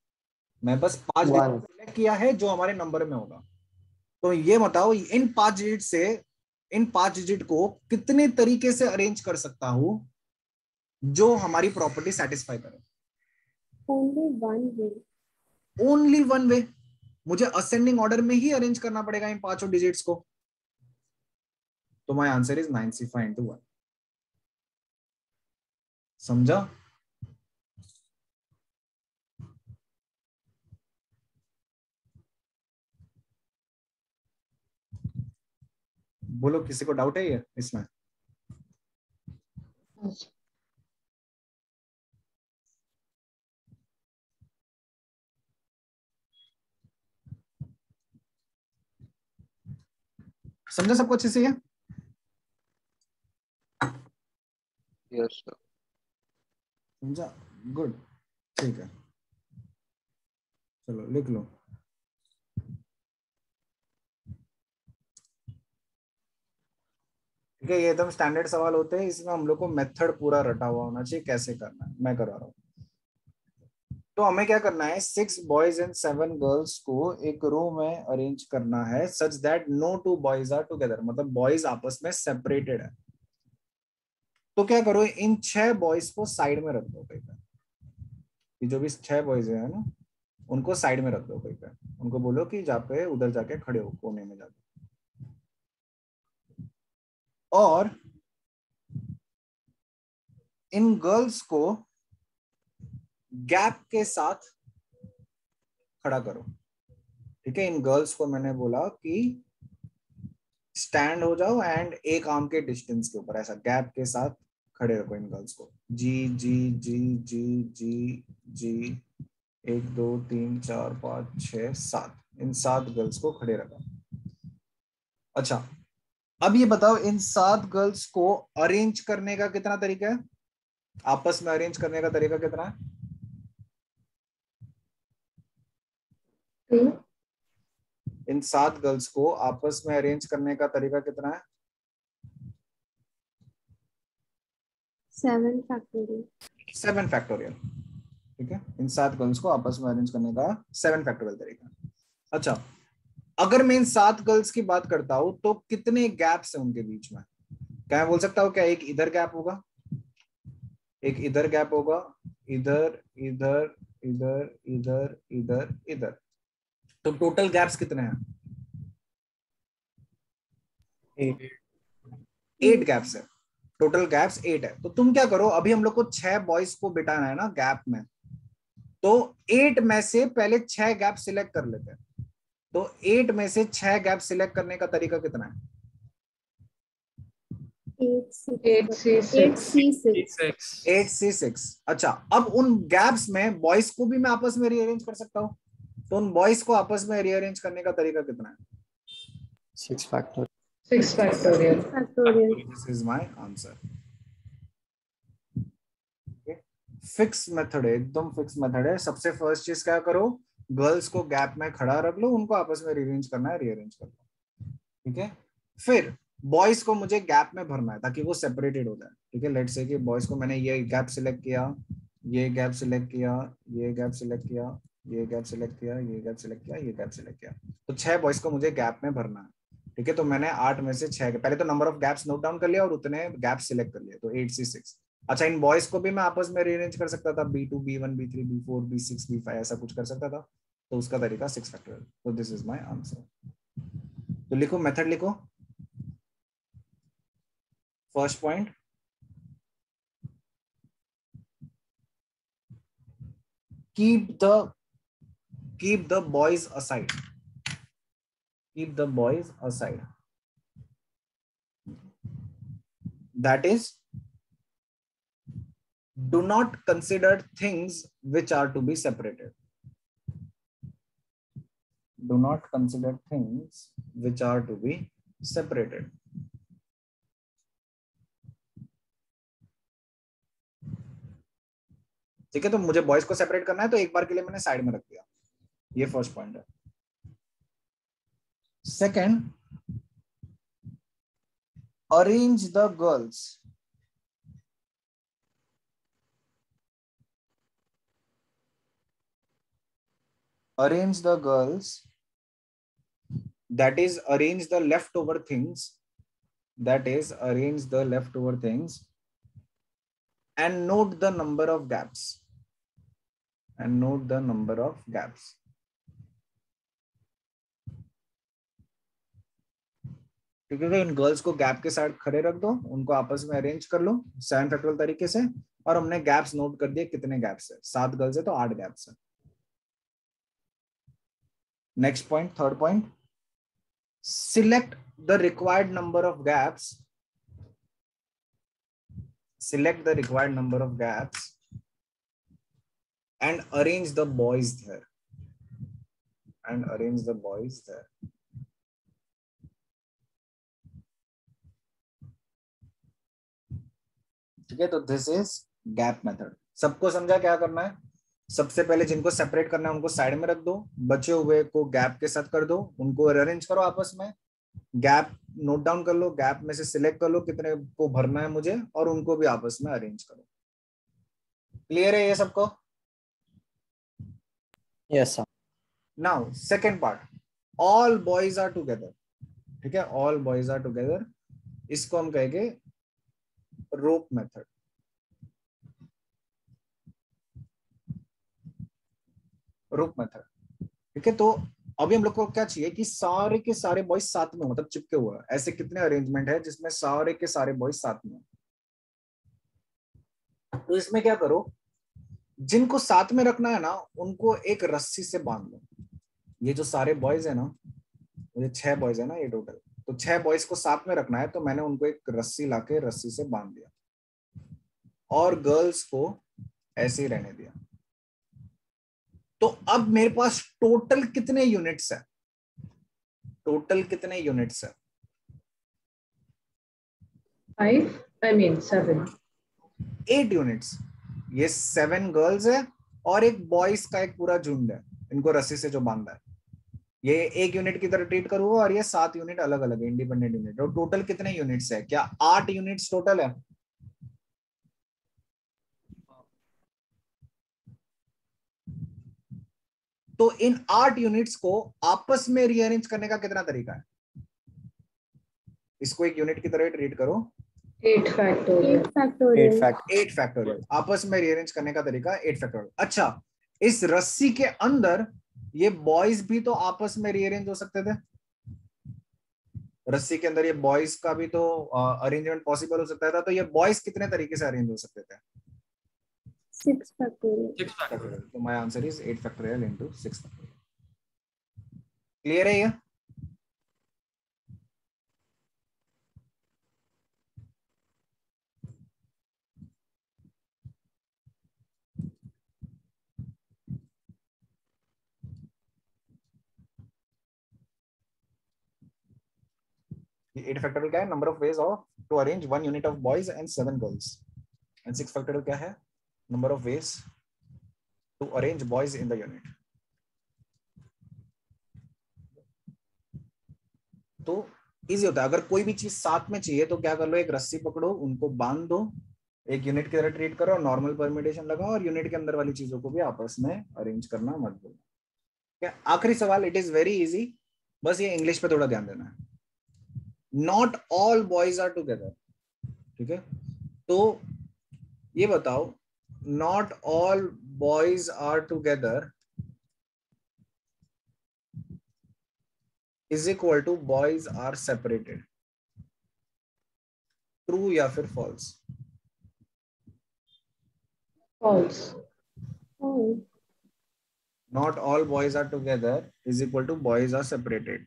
[SPEAKER 2] मैं बस 5 डिजिट सिलेक्ट किया है जो हमारे नंबर में होगा। तो ये बताओ इन 5 डिजिट से, इन 5 डिजिट को कितने तरीके से अरेंज कर सकता हूं जो हमारी प्रॉपर्टी सेटिस्फाई करे?
[SPEAKER 4] Only one way.
[SPEAKER 2] Only one way. मुझे असेंडिंग ऑर्डर में ही अरेंज करना पड़ेगा इन पांचों डिजिट्स को। तो my answer is 9C5 into 1। समझा? बोलो, किसी को डाउट है ये इसमें? समझा सबको अच्छे से ये?
[SPEAKER 1] Yes sir.
[SPEAKER 2] समझा? गुड, ठीक है, चलो लिख लो। ठीक है, ये एकदम स्टैंडर्ड सवाल होते हैं, इसमें हम लोग को मेथड पूरा रटा हुआ होना चाहिए कैसे करना है, मैं करवा रहा हूँ। तो हमें क्या करना है, 6 बॉयज एंड 7 गर्ल्स को एक रो में अरेंज करना है such that no 2 boys are together, मतलब बॉयज आपस में सेपरेटेड है। तो क्या करो, इन 6 बॉयज को साइड में रख दो कहीं पे। ये जो भी 6 बॉयज है ना, उनको साइड में रख दो कहीं पे। उनको बोलो कि जहाँ पे उधर जाके खड़े हो कोने में जाके, और इन गर्ल्स को गैप के साथ खड़ा करो। ठीक है, इन गर्ल्स को मैंने बोला कि स्टैंड हो जाओ एंड एक आर्म के डिस्टेंस के ऊपर ऐसा गैप के साथ खड़े रखो इन गर्ल्स को। जी जी जी जी जी जी 1 2 3 4 5 6 7, इन 7 गर्ल्स को खड़े रखा। अच्छा, अब ये बताओ इन 7 गर्ल्स को अरेंज करने का कितना तरीका है? आपस में अरेंज करने का तरीका कितना है? इन 7 गर्ल्स को आपस में अरेंज करने का तरीका कितना है?
[SPEAKER 4] 7 factorial.
[SPEAKER 2] 7 फैक्टोरियल। ठीक है, इन 7 गर्ल्स को आपस में अरेंज करने का 7 फैक्टोरियल तरीका। अच्छा, अगर मैं इन 7 गर्ल्स की बात करता हूं तो कितने गैप्स हैं उनके बीच में? क्या मैं बोल सकता हूं क्या एक इधर गैप होगा, एक इधर गैप होगा, इधर इधर इधर इधर इधर इधर, तो टोटल गैप्स कितने हैं? 8 गैप्स है। टोटल गैप्स 8 है। तो तुम क्या करो, अभी हम लोग को 6 बॉयज को बिठाना है ना गैप में, तो 8 में से पहले 6 गैप सिलेक्ट कर लेते हैं। तो 8 में से 6 गैप सिलेक्ट करने का तरीका कितना है? 8C6। अच्छा, अब उन गैप्स में बॉयज को भी मैं आपस में रीअरेंज कर सकता हूँ, तो उन बॉयज को आपस में रीअरेंज करने का तरीका कितना है?
[SPEAKER 6] 6 factorial.
[SPEAKER 3] 6 factorial.
[SPEAKER 2] This is my answer. Fix method है, एकदम फिक्स मेथड है। सबसे फर्स्ट चीज क्या करो, गर्ल्स को गैप में खड़ा रख लो, उनको आपस में रीअरेंज करना है, रीअरेंज कर लो, ठीक है। फिर बॉयज को मुझे गैप में भरना है ताकि वो सेपरेटेड हो जाए, ठीक है। लेट्स से कि बॉयज को मैंने ये गैप सिलेक्ट किया, ये गैप सिलेक्ट किया, ये गैप सिलेक्ट किया, ये गैप सिलेक्ट किया, ये गैप सिलेक्ट किया, ये गैप सिलेक्ट किया, तो 6 बॉयज को मुझे गैप में भरना है, ठीक है। तो मैंने 8 में से 6 पहले तो number of gaps note down कर लिया और उतने गैप सिलेक्ट कर लिए, तो 8C6। अच्छा, इन बॉयज को भी मैं आपस में रीअरेंज कर सकता था, B2 B1 B3 B4 B6 B5 ऐसा कुछ कर सकता था, तो उसका तरीका 6 फैक्टोरियल। तो दिस इज माय आंसर। तो लिखो, मेथड लिखो। First point, keep the boys aside, keep the boys aside, that is, do not consider things which are to be separated, do not consider things which are to be separated। ठीक है, तो मुझे boys को separate करना है, तो एक बार के लिए मैंने साइड में रख दिया, ये फर्स्ट पॉइंट है। Second, arrange the girls, arrange the girls, that is arrange the leftover things, that is arrange the leftover things, and note the number of gaps, and note the number of gaps। ठीक है, in girls को gap के साथ खड़े रख दो, उनको आपस में अरेंज कर लो 7 फैक्टोरियल तरीके से, और हमने गैप्स नोट कर दिए, कितने गैप्स है, 7 गर्ल्स है तो 8 गैप्स है। Next point, third point, select the required number of gaps, select the required number of gaps and arrange the boys there, and arrange the boys there। ठीक है, तो दिस इज गैप मेथड। सबको समझा क्या करना है? सबसे पहले जिनको सेपरेट करना है उनको साइड में रख दो, बचे हुए को गैप के साथ कर दो, उनको अरेंज करो आपस में, गैप नोट डाउन कर लो, गैप में से सिलेक्ट कर लो कितने को भरना है मुझे, और उनको भी आपस में अरेंज करो। क्लियर है ये सबको?
[SPEAKER 6] Yes, sir.
[SPEAKER 2] Now second part, all boys are together. ठीक है, ऑल बॉयज आर टुगेदर, इसको हम कहेंगे रोप मेथड। रोप मेथड, ठीक है। तो अभी हम लोग को क्या चाहिए कि सारे के सारे बॉयज साथ में हो, मतलब चिपके हुए हैं। ऐसे कितने अरेंजमेंट है जिसमें सारे के सारे बॉयज साथ में हो? तो इसमें क्या करो, जिनको साथ में रखना है ना उनको एक रस्सी से बांध लो। ये जो सारे बॉयज है ना, ये 6 बॉयज है ना ये टोटल, तो 6 बॉयज को साथ में रखना है, तो मैंने उनको एक रस्सी लाके रस्सी से बांध दिया, और गर्ल्स को ऐसे ही रहने दिया। तो अब मेरे पास टोटल कितने यूनिट्स है? टोटल कितने यूनिट्स है? 8 यूनिट्स। ये 7 गर्ल्स है और एक बॉयज का एक पूरा झुंड है, इनको रस्सी से जो बांधा है। ये एक यूनिट की तरह ट्रीट करूंगा, और ये 7 यूनिट अलग अलग है, इंडिपेंडेंट यूनिट। और टोटल कितने यूनिट्स है? क्या 8 यूनिट्स टोटल है? तो इन 8 यूनिट्स को आपस में रीअरेंज करने का कितना तरीका है? इसको एक यूनिट की तरह ट्रीट करो।
[SPEAKER 3] 8 फैक्टोरियल।
[SPEAKER 2] 8 फैक्टोरियल आपस में रीअरेंज करने का तरीका 8 फैक्टोरियल। अच्छा, इस रस्सी के अंदर ये बॉयज भी तो आपस में रीअरेंज हो सकते थे। रस्सी के अंदर ये बॉयज का भी तो अरेंजमेंट पॉसिबल हो सकता था। तो ये बॉयज कितने तरीके से अरेंज हो सकते थे?
[SPEAKER 4] 6 factorial।
[SPEAKER 2] तो my answer is 8 factorial into 6 factorial. Clear है ये? 8 फैक्टोरियल क्या है? Number of ways of to arrange one unit of boys and 7 girls. And 6 factorial क्या है? Number of ways to arrange boys in the unit. तो easy होता है. अगर कोई भी चीज साथ में चाहिए तो क्या कर लो, एक रस्सी पकड़ो, उनको बांध दो, एक यूनिट की तरह ट्रीट करो, नॉर्मल परम्यूटेशन लगाओ और यूनिट के अंदर वाली चीजों को भी आपस में अरेंज करना मत भूलना. क्या आखिरी सवाल, इट इज वेरी इजी, बस ये इंग्लिश पे थोड़ा ध्यान देना है. Not all boys are together. ठीक है, तो ये बताओ, not all boys are together is equal to boys are separated. True या फिर false?
[SPEAKER 3] False.
[SPEAKER 4] Oh,
[SPEAKER 2] Not all boys are together is equal to boys are separated.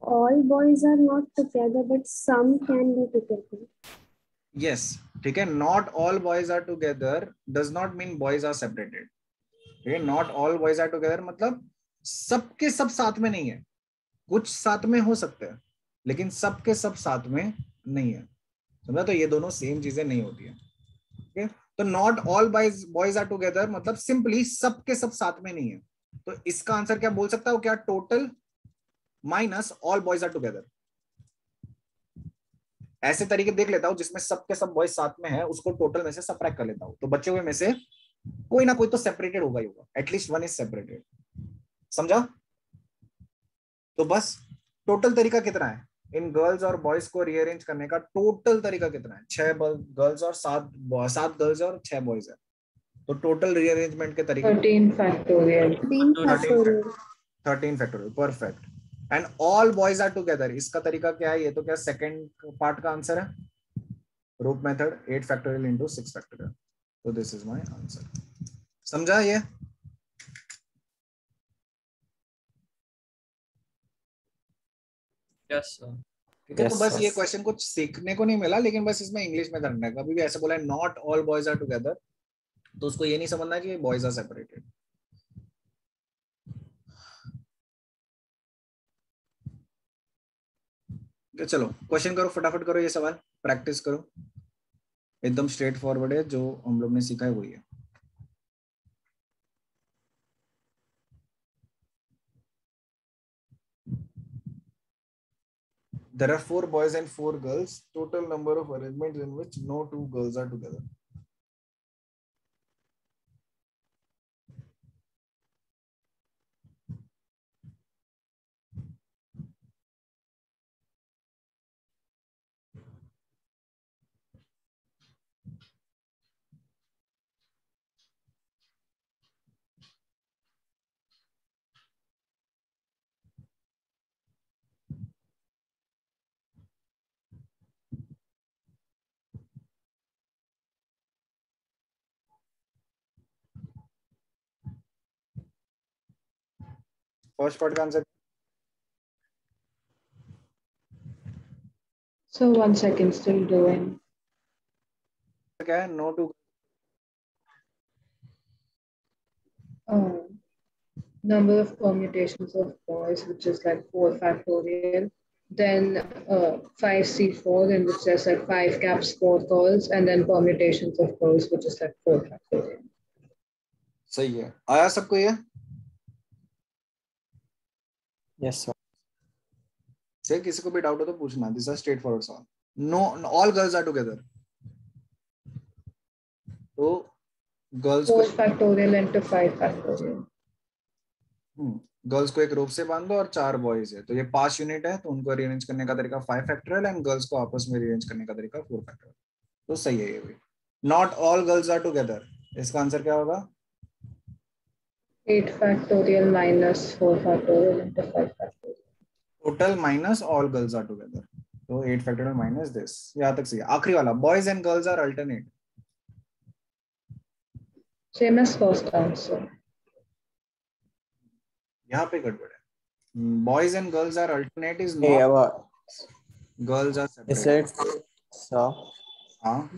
[SPEAKER 4] all boys are not together, but some can be together.
[SPEAKER 2] Yes, ठीक है. Not all boys are together does not mean boys are separated. ठीक है, not all boys are together मतलब सबके सब साथ में नहीं है. कुछ साथ में हो सकते हैं लेकिन सबके सब साथ में नहीं है. समझा? तो ये दोनों सेम चीजें नहीं होती है. ठीक है, तो not all boys are together मतलब सिंपली सबके सब साथ में नहीं है. तो इसका आंसर क्या बोल सकता हूं? क्या total minus all boys are together. ऐसे तरीके देख लेता हूं जिसमें सबके सब बॉयज साथ में है, उसको टोटल में से सबट्रैक्ट कर लेता हूं. तो बचे हुए में से कोई ना कोई तो सेपरेटेड होगा ही होगा. At least one is separated. समझा? तो बस टोटल तरीका कितना है इन गर्ल्स और बॉयज को रीअरेंज करने का? टोटल तरीका कितना है? 6 गर्ल्स और 7 गर्ल्स और 6 बॉयज है. तो टोटल रीअरेंजमेंट के तरीके
[SPEAKER 3] 13 factorial.
[SPEAKER 4] 13 factorial.
[SPEAKER 2] 13 factorial. Perfect. And all boys are together, इसका तरीका क्या है? ये तो क्या सेकंड पार्ट का आंसर है. रूप मेथड 8 फैक्टोरियल इंटू 6 फैक्टोरियल. तो दिस इज माय आंसर. समझा ये?
[SPEAKER 5] Yes sir.
[SPEAKER 2] ठीक है, तो
[SPEAKER 6] Yes,
[SPEAKER 2] बस
[SPEAKER 6] sir.
[SPEAKER 2] ये क्वेश्चन कुछ सीखने को नहीं मिला, लेकिन बस इसमें इंग्लिश में करना है. कभी भी ऐसा बोला है not all boys are together, तो उसको ये नहीं समझना है कि बॉयज आर सेपरेटेड. चलो क्वेश्चन करो, फटाफट करो ये सवाल, प्रैक्टिस करो. एकदम स्ट्रेट फॉरवर्ड है, जो हम लोग ने सीखा है वही है. There are 4 boys and 4 girls. Total number of arrangements in which no 2 girls are together. First part का answer
[SPEAKER 3] So 1 second, still doing.
[SPEAKER 2] क्या है? No 2.
[SPEAKER 3] Number of permutations of boys, which is like 4 factorial. Then 5C4, in which there's like 5 caps 4 girls, and then permutations of girls, which is like 4 factorial.
[SPEAKER 2] सही है. आया सबको ये?
[SPEAKER 6] Yes, sir.
[SPEAKER 2] से किसी को भी डाउट हो तो पूछना. दिस आर स्ट्रेट फॉरवर्ड सवाल. No all girls are together. तो गर्ल्स
[SPEAKER 3] 4
[SPEAKER 2] को
[SPEAKER 3] factorial into 5 factorial.
[SPEAKER 2] गर्ल्स को एक रोप से बांध दो और 4 बॉयज है, तो ये 5 यूनिट है, तो उनको रीअरेंज करने का तरीका 5 फैक्टोरियल एंड गर्ल्स को आपस में रीअरेंज करने का तरीका 4 फैक्टोरियल. तो सही है ये भी. Not all girls are together, इसका आंसर क्या होगा?
[SPEAKER 3] 8 factorial minus 4 factorial into 5 factorial.
[SPEAKER 2] Total minus all girls are together. तो 8 फैक्टोरियल माइनस दिस. यहाँ तक सही है. आखिरी वाला, boys and girls are alternate.
[SPEAKER 3] Same as first answer.
[SPEAKER 2] यहाँ पे गड़बड़ है. Boys and girls are alternate is
[SPEAKER 6] Hey,
[SPEAKER 2] not girls are
[SPEAKER 6] is
[SPEAKER 2] separate.
[SPEAKER 6] it, sir?
[SPEAKER 2] हाँ,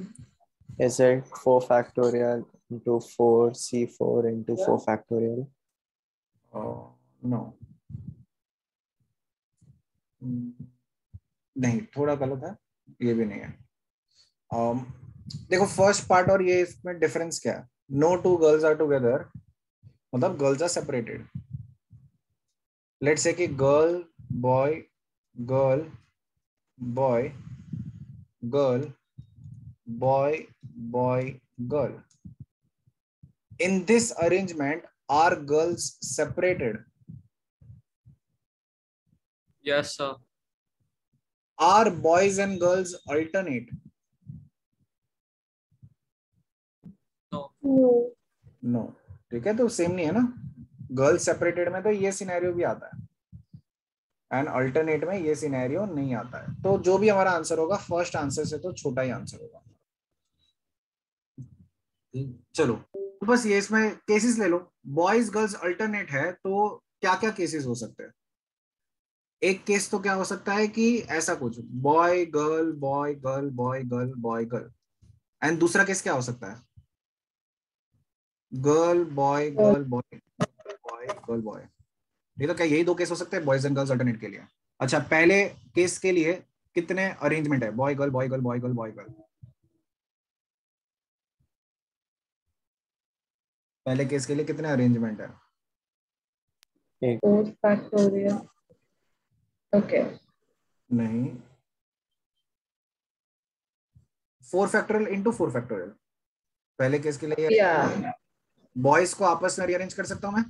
[SPEAKER 6] Is it 4 factorial into 4C4 into 4 factorial?
[SPEAKER 2] No, नहीं, थोड़ा गलत है, ये भी नहीं है। देखो फर्स्ट पार्ट और ये इसमें डिफरेंस क्या है? No two girls are together, मतलब girls are separated. Let's say कि girl boy girl boy girl boy boy girl. In this arrangement, are girls separated?
[SPEAKER 5] Yes, sir.
[SPEAKER 2] Are boys and girls alternate?
[SPEAKER 5] No.
[SPEAKER 4] No.
[SPEAKER 2] No. ठीक है, तो same नहीं है ना। Girls separated में तो ये सिनेरियो भी आता है एंड अल्टरनेट में ये सिनेरियो नहीं आता है। तो जो भी हमारा आंसर होगा फर्स्ट आंसर से तो छोटा ही आंसर होगा। चलो, तो बस ये इसमें केसेस ले लो। बॉयज गर्ल्स अल्टरनेट है तो क्या क्या केसेस हो सकते हैं? एक केस तो क्या हो सकता है कि ऐसा कुछ boy girl boy girl boy girl boy girl, and दूसरा केस क्या हो सकता है? Girl boy girl boy boy girl boy. ये तो क्या यही दो केस हो सकते हैं बॉयज एंड गर्ल्स अल्टरनेट के लिए? अच्छा, पहले केस के लिए कितने अरेंजमेंट है? Boy girl boy girl boy girl boy girl. पहले केस के लिए कितने अरेंजमेंट है?
[SPEAKER 3] 4 factorial. Okay.
[SPEAKER 2] नहीं, 4 फैक्टोरियल इंटू 4 फैक्टोरियल। पहले केस के लिए
[SPEAKER 3] Yeah.
[SPEAKER 2] बॉयज को आपस में रीअरेंज कर सकता हूं मैं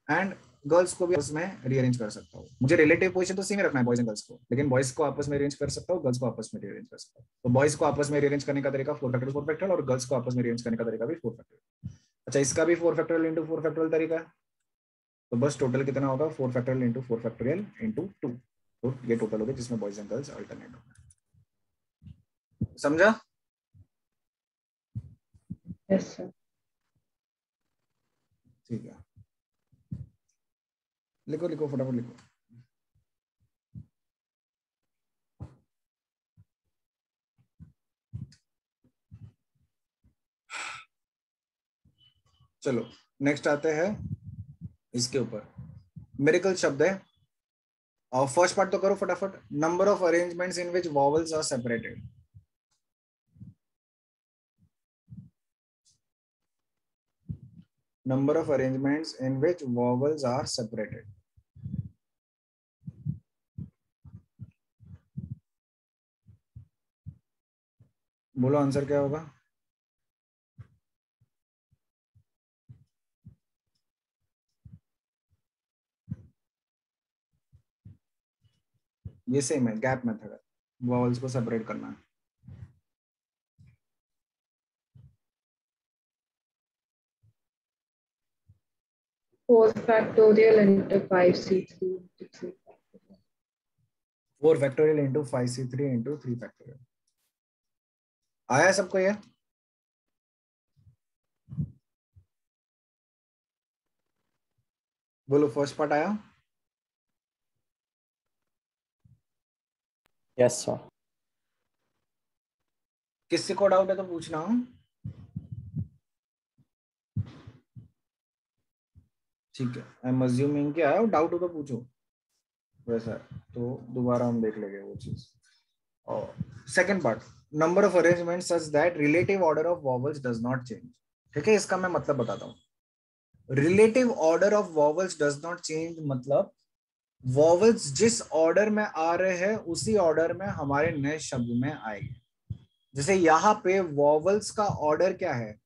[SPEAKER 2] एंड गर्ल्स को भी आपस में रीअरेंज कर सकता हूँ। मुझे रिलेटिव पोजीशन तो सेम ही रखना है बॉयज एंड गर्ल्स को, लेकिन बॉयज को आपस में रीअरेंज कर सकता हूँ, गर्ल्स को आपस में रीअरेंज कर सकता हूँ। तो बॉयज को आपस में रीअरेंज करने का तरीका 4 फैक्टोरियल और गर्ल्स को आपस में रीअरेंज करने का तरीका भी 4 फैक्टोरियल। अच्छा, इसका भी 4 फैक्टोरियल इंटू 4 फैक्टोरियल तरीका है। तो बस टोटल कितना होगा? 4 फैक्टोरियल इंटू 4 फैक्टोरियल इंटू 2। तो ये टोटल हो गया जिसमें बॉयज एंड गर्ल्स अल्टरनेट होगा। समझा?
[SPEAKER 3] Yes, sir.
[SPEAKER 2] ठीक है, लिखो लिखो फटाफट लिखो। चलो नेक्स्ट आते हैं इसके ऊपर। मिरेकल शब्द है और फर्स्ट पार्ट तो करो फटाफट। Number of arrangements in which vowels are separated. Number of arrangements in which vowels are separated. बोलो आंसर क्या होगा? ये सेम है, गैप मेथड है, वॉवल्स को सेपरेट करना है।
[SPEAKER 3] Four factorial into 5c3 into 3 factorial.
[SPEAKER 2] 4 factorial into 5c3 into 3 factorial. आया सबको ये? बोलो फर्स्ट पार्ट आया?
[SPEAKER 6] Yes, sir.
[SPEAKER 2] किसी को डाउट है तो पूछना। ठीक है, आई एम अज्यूमिंग कि आया। डाउट हो तो पूछो, वैसा तो दोबारा हम देख लेंगे वो चीज। और second part, number of arrangement such that relative order of vowels does not change. ठीक है, इसका मैं मतलब बताता हूँ। Relative order of vowels does not change मतलब वॉवल्स जिस ऑर्डर में आ रहे हैं उसी ऑर्डर में हमारे नए शब्द में आएंगे। जैसे यहाँ पे वॉवल्स का ऑर्डर क्या है?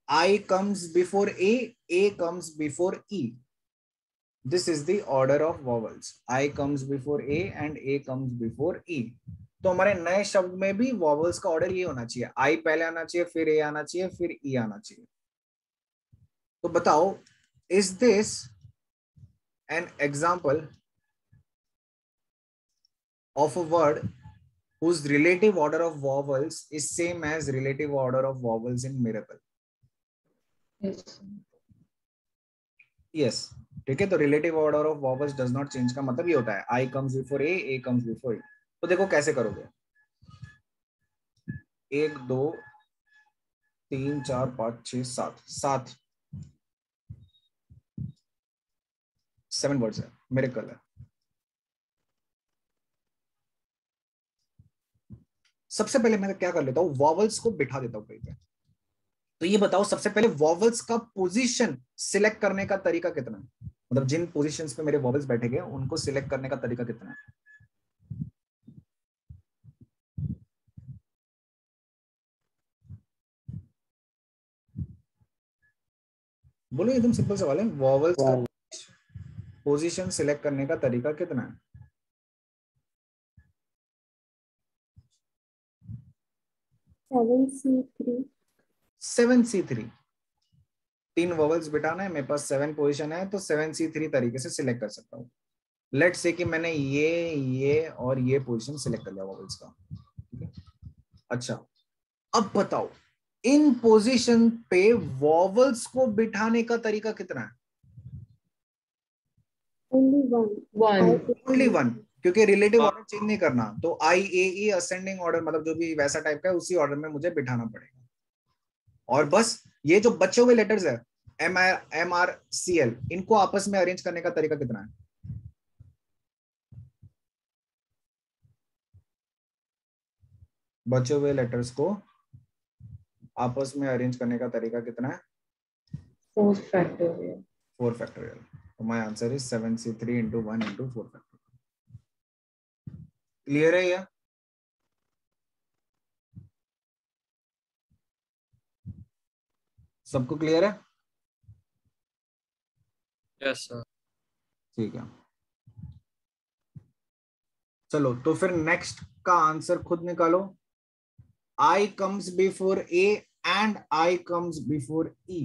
[SPEAKER 2] I comes before A comes before E. This is the order of vowels. I comes before A and A comes before E. तो हमारे नए शब्द में भी वॉवल्स का ऑर्डर ये होना चाहिए, I पहले आना चाहिए, फिर A आना चाहिए, फिर E आना चाहिए। तो बताओ, is this an example of a word whose relative order of vowels is same as relative order of vowels in miracle?
[SPEAKER 3] Yes.
[SPEAKER 2] Yes. ठीक है, तो relative order of vowels does not change का मतलब ये होता है आई comes before A comes before A. तो देखो कैसे करोगे, 1 2 3 4 5 6 7 7 7 वर्ड्स है, मिरेकल है। सबसे पहले मैं क्या कर लेता हूँ, वॉवल्स को बिठा देता हूँ कहीं पे। तो ये बताओ सबसे पहले वॉवल्स का पोजीशन सिलेक्ट करने का तरीका कितना है, मतलब जिन पोजीशंस पे मेरे वॉवल्स बैठे गए उनको सिलेक्ट करने का तरीका कितना है? बोलो, एकदम सिंपल सवाल है, वॉवल्स का पोजीशन सिलेक्ट करने का तरीका कितना है?
[SPEAKER 4] 7C3।
[SPEAKER 2] 7C3, 3 वॉवल्स बिठाना है, मेरे पास 7 पोजीशन है, तो 7C3 तरीके से सिलेक्ट कर सकता हूँ। लेट्स से कि मैंने ये और ये पोजीशन सिलेक्ट कर लिया वॉवल्स का, ठीक है। अच्छा, अब बताओ इन पोजीशन पे वॉवल्स को बिठाने का तरीका कितना है?
[SPEAKER 4] Only one.
[SPEAKER 2] ओनली वन, क्योंकि रिलेटिव ऑर्डर चेंज नहीं करना, तो IAE असेंडिंग ऑर्डर, मतलब जो भी वैसा टाइप का है उसी ऑर्डर में मुझे बिठाना पड़ेगा। और बस ये जो बचे हुए लेटर्स है MRCL, इनको आपस में अरेंज करने का तरीका कितना है? बचे हुए लेटर्स को आपस में अरेंज करने का तरीका कितना है?
[SPEAKER 3] 4 factorial.
[SPEAKER 2] 4 factorial. So my answer is 7C3 into 1 into 4 factorial. Clear है या? सबको क्लियर है?
[SPEAKER 5] Yes sir.
[SPEAKER 2] ठीक है, चलो तो फिर नेक्स्ट का आंसर खुद निकालो। I comes before A and I comes before E.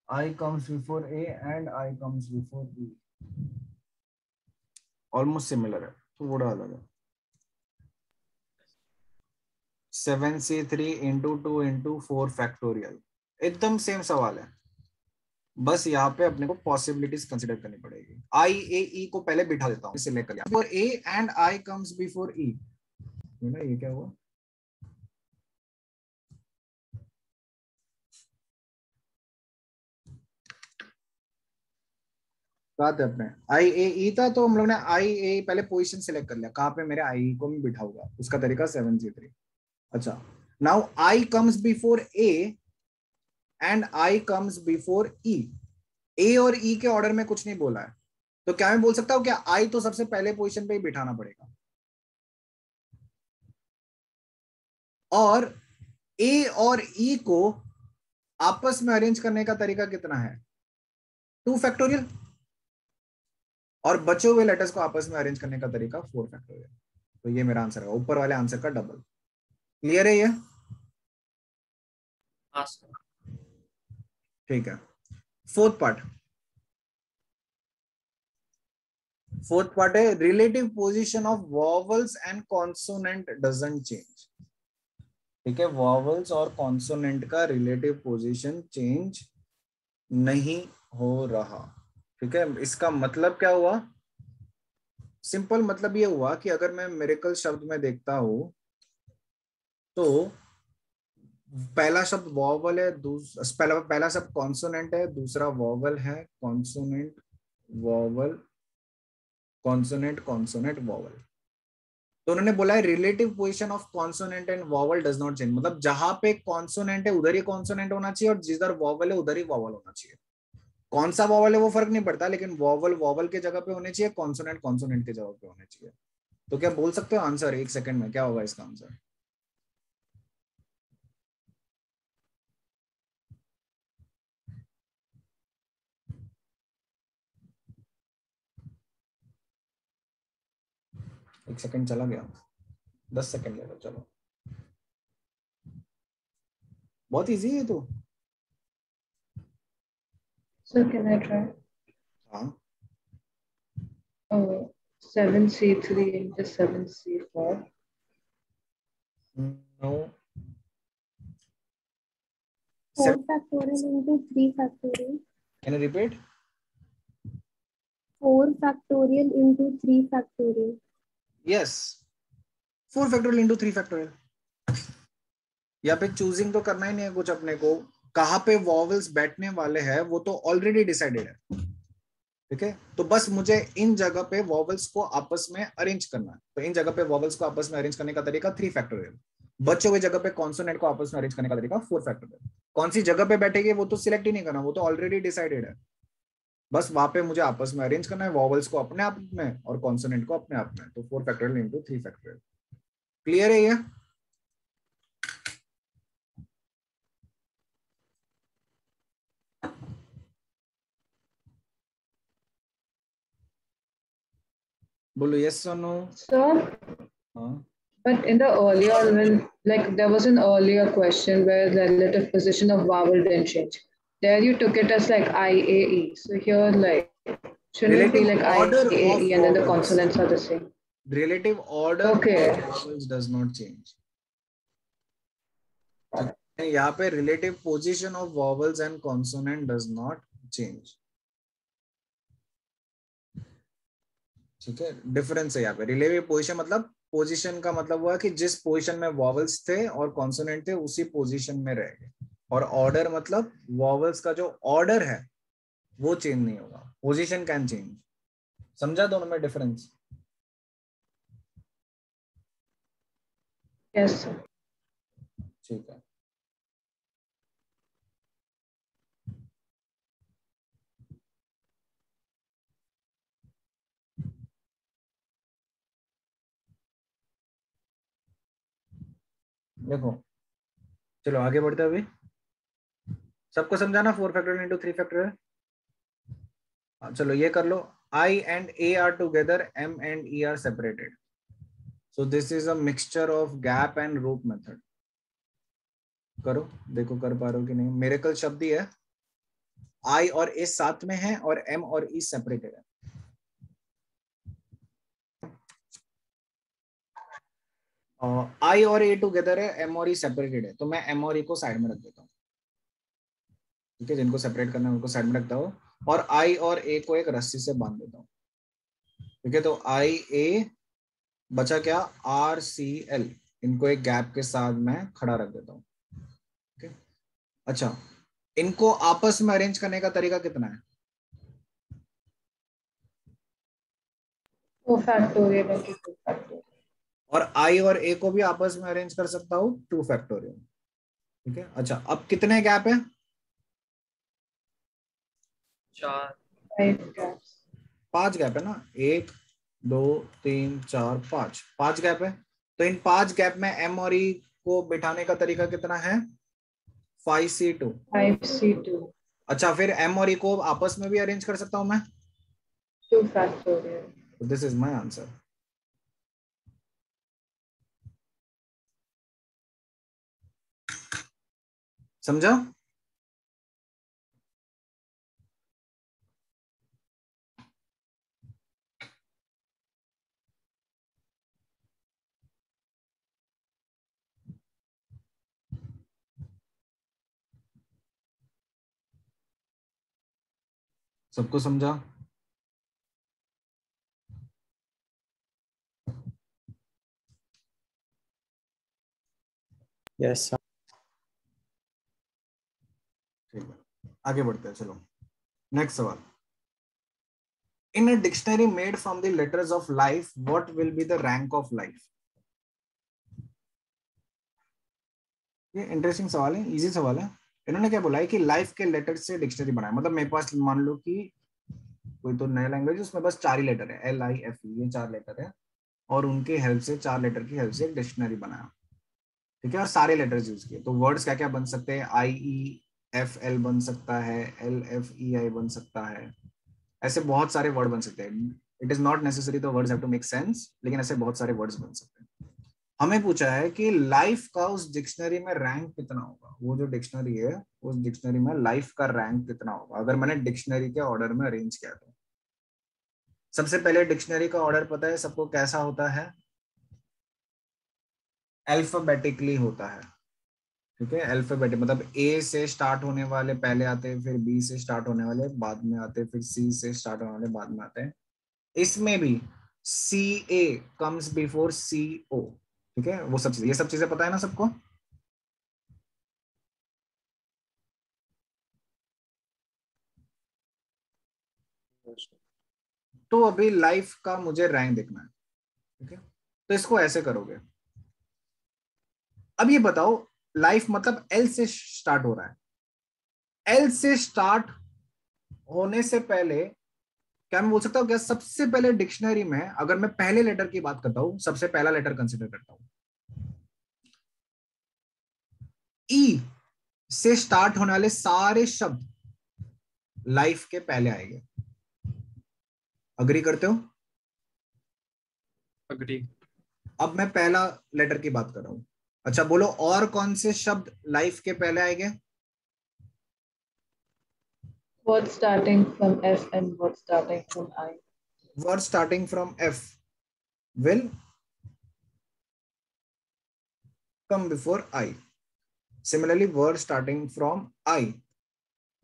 [SPEAKER 2] I comes before A and I comes before E. Almost similar है, थोड़ा अलग है। 7C3 into 2 into 4 factorial, एकदम सेम सवाल है, बस यहाँ पे अपने को पॉसिबिलिटीज कंसिडर करनी पड़ेगी। IAE को पहले बिठा देता हूँ, सिलेक्ट कर लिया। Before A and I comes before E, ये क्या हुआ? कहा थे अपने IAE था, तो हम लोग ने IAE पहले पोजीशन सिलेक्ट कर लिया, कहाँ पे मेरे IAE को मैं बिठाऊंगा, उसका तरीका 7C3। अच्छा, now I comes before A and I comes before E. A और E के ऑर्डर में कुछ नहीं बोला है, तो क्या मैं बोल सकता हूँ क्या I तो सबसे पहले पोजीशन पे ही बिठाना पड़ेगा, और A और E को आपस में अरेंज करने का तरीका कितना है? 2 फैक्टोरियल, और बचे हुए लेटर्स को आपस में अरेंज करने का तरीका 4 फैक्टोरियल। तो ये मेरा आंसर है, ऊपर वाले आंसर का डबल। क्लियर है ये?
[SPEAKER 5] हाँ सर।
[SPEAKER 2] ठीक है, फोर्थ पार्ट है relative position of vowels and consonant doesn't change. ठीक है, वॉवल्स और कॉन्सोनेंट का रिलेटिव पोजीशन चेंज नहीं हो रहा। ठीक है, इसका मतलब क्या हुआ? सिंपल मतलब ये हुआ कि अगर मैं मिरेकल शब्द में देखता हूं तो पहला शब्द वॉवल है, पहला शब्द कॉन्सोनेंट है, दूसरा वॉवल है, consonant vowel, consonant consonant vowel. तो उन्होंने बोला है relative position of consonant and vowel does not change, मतलब जहां पे कॉन्सोनेंट है उधर ही कॉन्सोनेंट होना चाहिए और जिधर वॉवल है उधर ही वॉवल होना चाहिए। कौन सा वॉवल है वो फर्क नहीं पड़ता, लेकिन वॉवल वॉवल के जगह पे होने चाहिए, कॉन्सोनेंट कॉन्सोनेंट के जगह पे होने चाहिए। तो क्या बोल सकते हो आंसर 1 सेकंड में क्या होगा इसका आंसर? एक सेकंड चला गया, 10 सेकंड ले लो, चलो बहुत इजी है तो।
[SPEAKER 3] So can I try?
[SPEAKER 2] हाँ,
[SPEAKER 3] 7C3 into 7C4.
[SPEAKER 2] No,
[SPEAKER 4] 4 factorial into 3 factorial.
[SPEAKER 2] Can you repeat?
[SPEAKER 4] 4 factorial into 3 factorial.
[SPEAKER 2] Yes. 4 factorial into 3 factorial. यहाँ पे चूजिंग तो करना ही नहीं है कुछ अपने को, कहाँ पे वॉवल्स बैठने वाले हैं वो तो ऑलरेडी डिसाइडेड है, ठीक है। तो बस मुझे इन जगह पे वॉवल्स को आपस में अरेंज करना है। तो इन जगह पे वॉवल्स को आपस में अरेंज करने का तरीका 3 फैक्टोरियल, बचे हुए जगह पे कॉन्सोनेंट को आपस में अरेंज करने का तरीका 4 फैक्टोरियल। कौन सी जगह पे बैठेगी वो तो सिलेक्ट ही नहीं करना, वो तो ऑलरेडी डिसाइडेड है। बस वहां पे मुझे आपस में अरेंज करना है, वॉवल्स को अपने आप में और कॉन्सोनेंट को अपने आप में। तो 4 फैक्टोरियल इंटू 3 फैक्टोरियल। क्लियर है ये? बोलो यस और नो।
[SPEAKER 3] So,
[SPEAKER 2] हाँ
[SPEAKER 3] but in the earlier, when like there was an earlier question where the relative position of vowel didn't change. There you took it as like IAE. So here, like, shouldn't it be
[SPEAKER 2] Relative
[SPEAKER 3] like
[SPEAKER 2] order of
[SPEAKER 3] IAE and then the
[SPEAKER 2] vowels.
[SPEAKER 3] consonants are the same?
[SPEAKER 2] Relative order
[SPEAKER 3] Okay.
[SPEAKER 2] of vowels does not change. यहाँ पे relative position of vowels and consonant does not change. ठीक है, difference है यहाँ पे। Relative position मतलब position का मतलब हुआ कि जिस पोजीशन में वॉवल्स थे और कॉन्सोनेंट थे उसी पोजीशन में रहेंगे, और ऑर्डर मतलब वॉवल्स का जो ऑर्डर है वो चेंज नहीं होगा, पोजीशन कैन चेंज। समझा दोनों में डिफरेंस?
[SPEAKER 3] Yes, sir.
[SPEAKER 2] ठीक है। देखो चलो आगे बढ़ते हैं। अभी सबको समझाना 4 फैक्टोरियल इंटू 3 फैक्टोरियल। चलो ये कर लो। I and A are together, M and E are separated. So this is a mixture of gap and root method. करो, देखो कर पा रहे हो कि नहीं। मिरेकल शब्द ही है। I और A साथ में है और M और E सेपरेटेड है। I और A टुगेदर है, M और E सेपरेटेड है। तो मैं M और E को साइड में रख देता हूँ, ठीक है। जिनको सेपरेट करना है उनको साइड में रखता हूँ और I और A को एक रस्सी से बांध देता हूँ, ठीक है। तो I A बचा क्या, RCL, इनको एक गैप के साथ मैं खड़ा रख देता हूँ, ठीक है। अच्छा, इनको आपस में अरेंज करने का तरीका कितना है?
[SPEAKER 3] 4 factorial into 2 factorial.
[SPEAKER 2] और I और A को भी आपस में अरेंज कर सकता हूँ 2 फैक्टोरियल, ठीक है। अच्छा, अब कितने गैप है?
[SPEAKER 5] 4
[SPEAKER 3] 5 gaps.
[SPEAKER 2] 5 गैप है ना, 1 2 3 4 5, 5 गैप है। तो इन 5 गैप में M और E को बिठाने का तरीका कितना है? 5C2।
[SPEAKER 3] 5C2.
[SPEAKER 2] अच्छा, फिर M और E को आपस में भी अरेंज कर सकता हूं मैं,
[SPEAKER 3] 2 factorial.
[SPEAKER 2] This is my answer. समझा? सबको समझा?
[SPEAKER 6] Yes, sir.
[SPEAKER 2] ठीक है, आगे बढ़ते हैं। चलो नेक्स्ट सवाल। In a dictionary made from the letters of life, what will be the rank of life? ये इंटरेस्टिंग सवाल है, इजी सवाल है। इन्होंने क्या बोला है कि लाइफ के लेटर से डिक्शनरी बनाया। मतलब मेरे पास मान लो कि कोई तो नया लैंग्वेज, उसमें बस 4 ही लेटर है, LIFE, ये 4 लेटर है, और उनके हेल्प से 4 लेटर की हेल्प से एक डिक्शनरी बनाया, ठीक है। और सारे लेटर्स यूज किए। तो वर्ड्स क्या क्या बन सकते हैं? IEFL बन सकता है, LFEI बन सकता है, ऐसे बहुत सारे वर्ड बन सकते हैं। It is not necessary the words have to make sense, लेकिन ऐसे बहुत सारे वर्ड्स बन सकते हैं। हमें पूछा है कि लाइफ का उस डिक्शनरी में रैंक कितना होगा। वो जो डिक्शनरी है उस डिक्शनरी में लाइफ का रैंक कितना होगा अगर मैंने डिक्शनरी के ऑर्डर में अरेंज किया तो। सबसे पहले डिक्शनरी का ऑर्डर पता है सबको कैसा होता है? अल्फाबेटिकली होता है, ठीक है, अल्फाबेटिक मतलब ए से स्टार्ट होने वाले पहले आते हैं, फिर बी से स्टार्ट होने वाले बाद में आते हैं, फिर सी से स्टार्ट होने वाले बाद में आते हैं। इसमें भी सी ए कम्स बिफोर सी ओ। ठीक है, वो सब चीजें, ये सब चीजें पता है ना सबको? तो अभी लाइफ का मुझे रैंक देखना है। ठीक है, तो इसको ऐसे करोगे। अब ये बताओ, लाइफ मतलब एल से स्टार्ट हो रहा है, एल से स्टार्ट होने से पहले क्या मैं बोल सकता हूँ क्या सबसे पहले डिक्शनरी में, अगर मैं पहले लेटर की बात करता हूं, सबसे पहला लेटर कंसिडर करता हूं, ई से स्टार्ट होने वाले सारे शब्द लाइफ के पहले आएंगे। अग्री करते हो?
[SPEAKER 5] अग्री।
[SPEAKER 2] अब मैं पहला लेटर की बात कर रहा हूं। अच्छा बोलो, और कौन से शब्द लाइफ के पहले आएंगे?
[SPEAKER 3] Word starting from F and word starting from I.
[SPEAKER 2] Word starting from F will come before I. Similarly word starting from I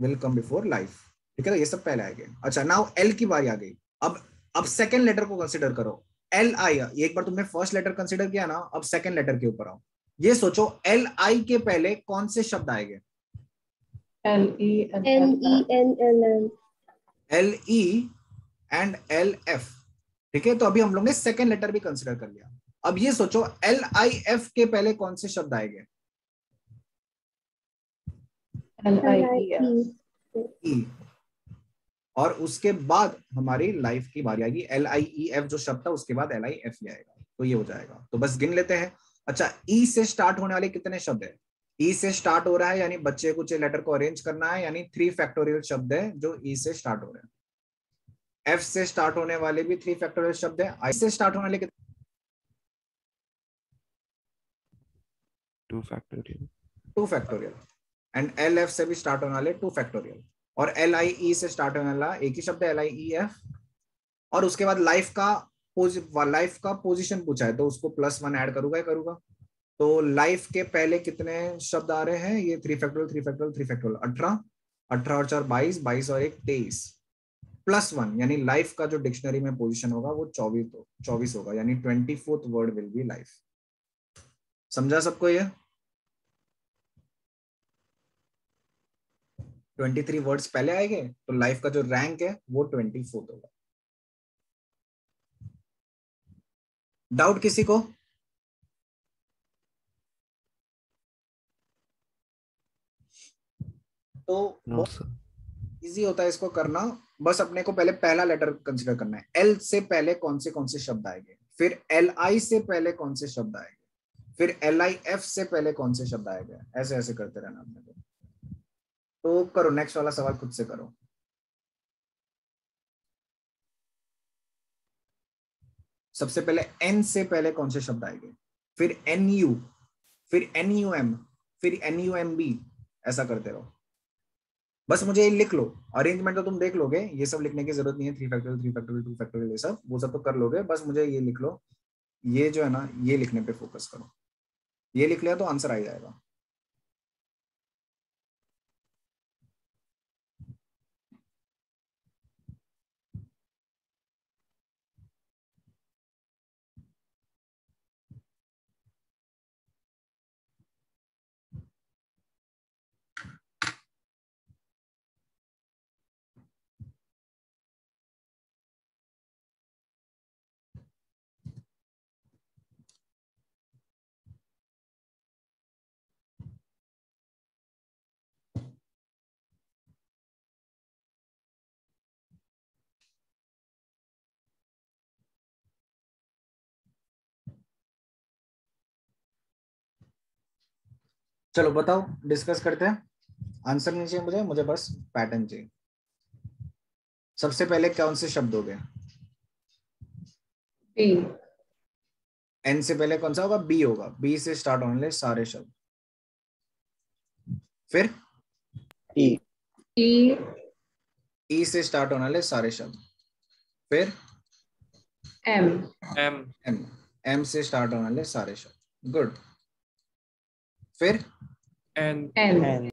[SPEAKER 2] will come before life. ठीक है, तो ये सब पहले आएंगे। अच्छा, नाउ एल की बारी आ गई। अब सेकंड लेटर को कंसिडर करो। एल आई, एक बार तुमने फर्स्ट लेटर कंसिडर किया ना, अब सेकंड लेटर के ऊपर आओ। ये सोचो, एल आई के पहले कौन से शब्द आएंगे?
[SPEAKER 3] L E and
[SPEAKER 4] L
[SPEAKER 3] L
[SPEAKER 4] E
[SPEAKER 3] F.
[SPEAKER 4] N L L.
[SPEAKER 2] L E and L F. ठीक है, तो अभी हम लोग ने सेकंड लेटर भी कंसिडर कर लिया। अब ये सोचो, एल आई एफ के पहले कौन से शब्द आएंगे?
[SPEAKER 3] L I E F.
[SPEAKER 2] ई। और उसके बाद हमारी लाइफ की बारी आएगी। एल आई ई एफ जो शब्द था, उसके बाद एल आई एफ ही आएगा, तो ये हो जाएगा। तो बस गिन लेते हैं। अच्छा, ई से स्टार्ट होने वाले कितने शब्द है? ई से स्टार्ट हो रहा है, यानी बच्चे कुछ लेटर को अरेंज करना है, यानी 3 फैक्टोरियल शब्द है जो ई से स्टार्ट हो रहे हैं। एफ से स्टार्ट होने वाले भी 3 फैक्टोरियल शब्द है। आई से स्टार्ट होने वाले
[SPEAKER 7] 2 factorial.
[SPEAKER 2] 2 factorial. And L F से भी स्टार्ट होने वाले 2 फैक्टोरियल। और एल आई ई से स्टार्ट होने वाला एक ही शब्द है, एल आई ई एफ। और उसके बाद लाइफ का पोजीशन पूछा है, तो उसको +1 ऐड करूंगा ही करूंगा। तो लाइफ के पहले कितने शब्द आ रहे हैं? ये 3 फैक्टोरियल 3 फैक्टोरियल 3 फैक्टोरियल 18, 18 और 4 22, 22 और 1 23, +1, यानी लाइफ का जो डिक्शनरी में पोजीशन होगा वो 24 होगा, यानी 24th word will be life. समझा सबको? ये 23 वर्ड्स पहले आएंगे, तो लाइफ का जो रैंक है वो 24th होगा। डाउट किसी को? तो
[SPEAKER 7] No, sir.
[SPEAKER 2] इजी होता है इसको करना। बस अपने को पहले पहला लेटर कंसिडर करना है। एल से पहले कौन से शब्द आएंगे, फिर एल आई से पहले कौन से शब्द आएंगे, फिर एल आई एफ से पहले कौन से शब्द आएंगे, ऐसे ऐसे करते रहना अपने को। तो करो, नेक्स्ट वाला सवाल खुद से करो। सबसे पहले एन से पहले कौन से शब्द आएंगे, फिर एन यू, फिर एन यू एम, फिर एन यू एम बी, ऐसा करते रहो। बस मुझे ये लिख लो, अरेंजमेंट तो तुम देख लोगे, ये सब लिखने की जरूरत नहीं है। 3 फैक्टोरियल 3 फैक्टोरियल 2 फैक्टोरियल, ये सब वो सब तो कर लोगे। बस मुझे ये लिख लो, ये जो है ना, ये लिखने पे फोकस करो। ये लिख लिया तो आंसर आ जाएगा। चलो बताओ, डिस्कस करते हैं। आंसर नहीं चाहिए मुझे, मुझे बस पैटर्न चाहिए। सबसे पहले कौन से शब्द हो गए?
[SPEAKER 3] B.
[SPEAKER 2] एन से पहले कौन सा होगा? बी होगा। बी से स्टार्ट होने वाले सारे शब्द। फिर
[SPEAKER 6] E.
[SPEAKER 3] E.
[SPEAKER 2] ई से स्टार्ट होने वाले सारे शब्द। फिर
[SPEAKER 3] M.
[SPEAKER 5] M.
[SPEAKER 2] एम, एम से स्टार्ट होने वाले सारे शब्द। गुड। फिर
[SPEAKER 5] N.
[SPEAKER 3] N.
[SPEAKER 6] N.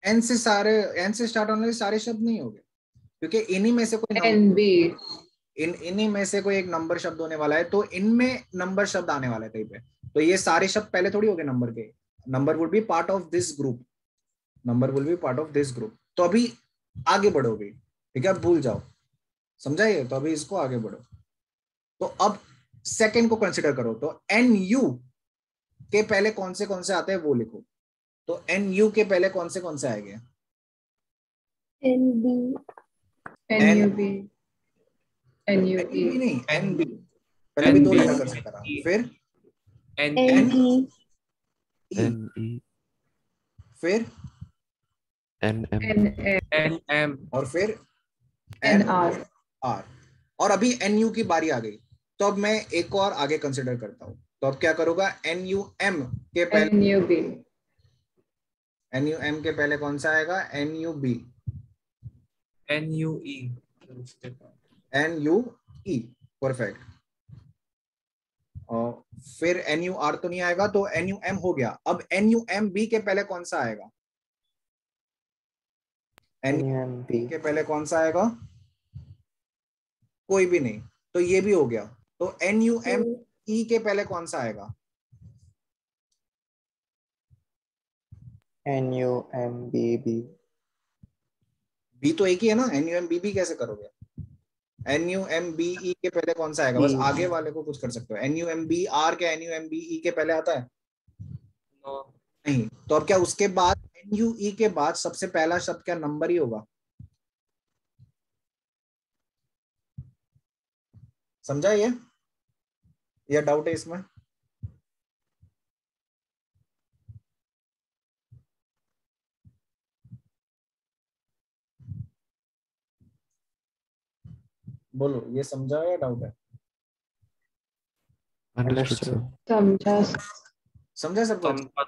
[SPEAKER 2] एन से स्टार्ट होने वाले सारे शब्द नहीं होंगे, क्योंकि इन्हीं में से कोई
[SPEAKER 3] NB.
[SPEAKER 2] इन्हीं में से कोई एक नंबर शब्द होने वाला है, तो इनमें नंबर शब्द आने वाला है कहीं पे। तो ये सारे शब्द पहले थोड़ी हो गए नंबर के। Number would be part of this group, number will be part of this group. तो अभी आगे बढ़ोगे, ठीक है, अब भूल जाओ, समझाइए। तो अभी इसको आगे बढ़ो। तो अब सेकंड को कंसिडर करो। तो एन यू के पहले कौन से आते हैं वो लिखो। तो एन यू के पहले कौन से आएंगे?
[SPEAKER 4] NB.
[SPEAKER 3] NUB.
[SPEAKER 2] N
[SPEAKER 3] NUB.
[SPEAKER 2] B नहीं, एन बी। पहले भी दो लेटर कर सकता था, फिर
[SPEAKER 5] N.
[SPEAKER 4] NE.
[SPEAKER 2] ई, फिर
[SPEAKER 3] NM.
[SPEAKER 5] NM.
[SPEAKER 2] और फिर एन
[SPEAKER 3] NR.
[SPEAKER 2] आर। और अभी एन यू की बारी आ गई। तो अब मैं एक और आगे कंसिडर करता हूं। तो अब क्या करूंगा? एन यू एम के पहले,
[SPEAKER 3] NUB.
[SPEAKER 2] एन यू एम के पहले कौन सा आएगा? N U B,
[SPEAKER 5] NUE.
[SPEAKER 2] N U E, perfect. और फिर एन यू आर तो नहीं आएगा, तो एन यू एम हो गया। अब एन यू एम बी के पहले कौन सा आएगा? N
[SPEAKER 6] NUMB.
[SPEAKER 2] के पहले कौन सा आएगा? कोई भी नहीं, तो ये भी हो गया। तो एन यू एम ई के पहले कौन सा आएगा?
[SPEAKER 6] NUMBB.
[SPEAKER 2] बी तो एक ही है ना, N U M B B कैसे करोगे? N U M B E के पहले कौन सा आएगा? बस
[SPEAKER 6] B.
[SPEAKER 2] आगे वाले को कुछ कर सकते हो। N U M B R क्या N U M B E के पहले आता है?
[SPEAKER 5] No.
[SPEAKER 2] नहीं। तो अब क्या उसके बाद एन यू ई के बाद सबसे पहला शब्द क्या नंबर ही होगा? समझा ये, या डाउट है इसमें? बोलो, ये समझा या डाउट है?
[SPEAKER 6] Understood.
[SPEAKER 3] समझा.
[SPEAKER 2] समझा सबको?
[SPEAKER 5] समझा.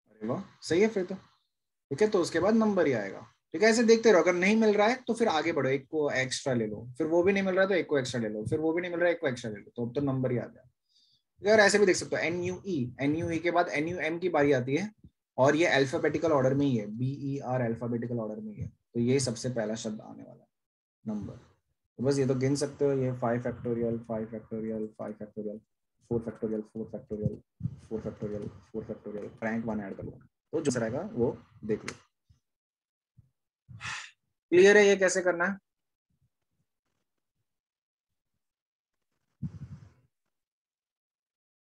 [SPEAKER 2] अरे वाह, सही है फिर तो। ठीक है, तो उसके बाद नंबर ही आएगा। ठीक है, ऐसे देखते रहो। अगर नहीं मिल रहा है तो फिर आगे बढ़ो, एक को एक्स्ट्रा ले लो। फिर वो भी नहीं मिल रहा है तो एक को एक्स्ट्रा ले लो। फिर वो भी नहीं मिल रहा है, एक को एक्स्ट्रा ले लो। तो अब तो नंबर ही आ गया। यार ऐसे भी देख सकते हो, N U E, N U E के बाद एन यू एम की बारी आती है, और ये अल्फाबेटिकल ऑर्डर में ही है, B E R alphabetical order में ही है। तो ये सबसे पहला शब्द आने वाला है नंबर। तो बस ये तो गिन सकते हो, ये 5 factorial 5 factorial 5 factorial 4 factorial 4 factorial 4 factorial 4 factorial, Frank 1 add कर लो। तो जो रहेगा वो देख लो। क्लियर है ये कैसे करना है?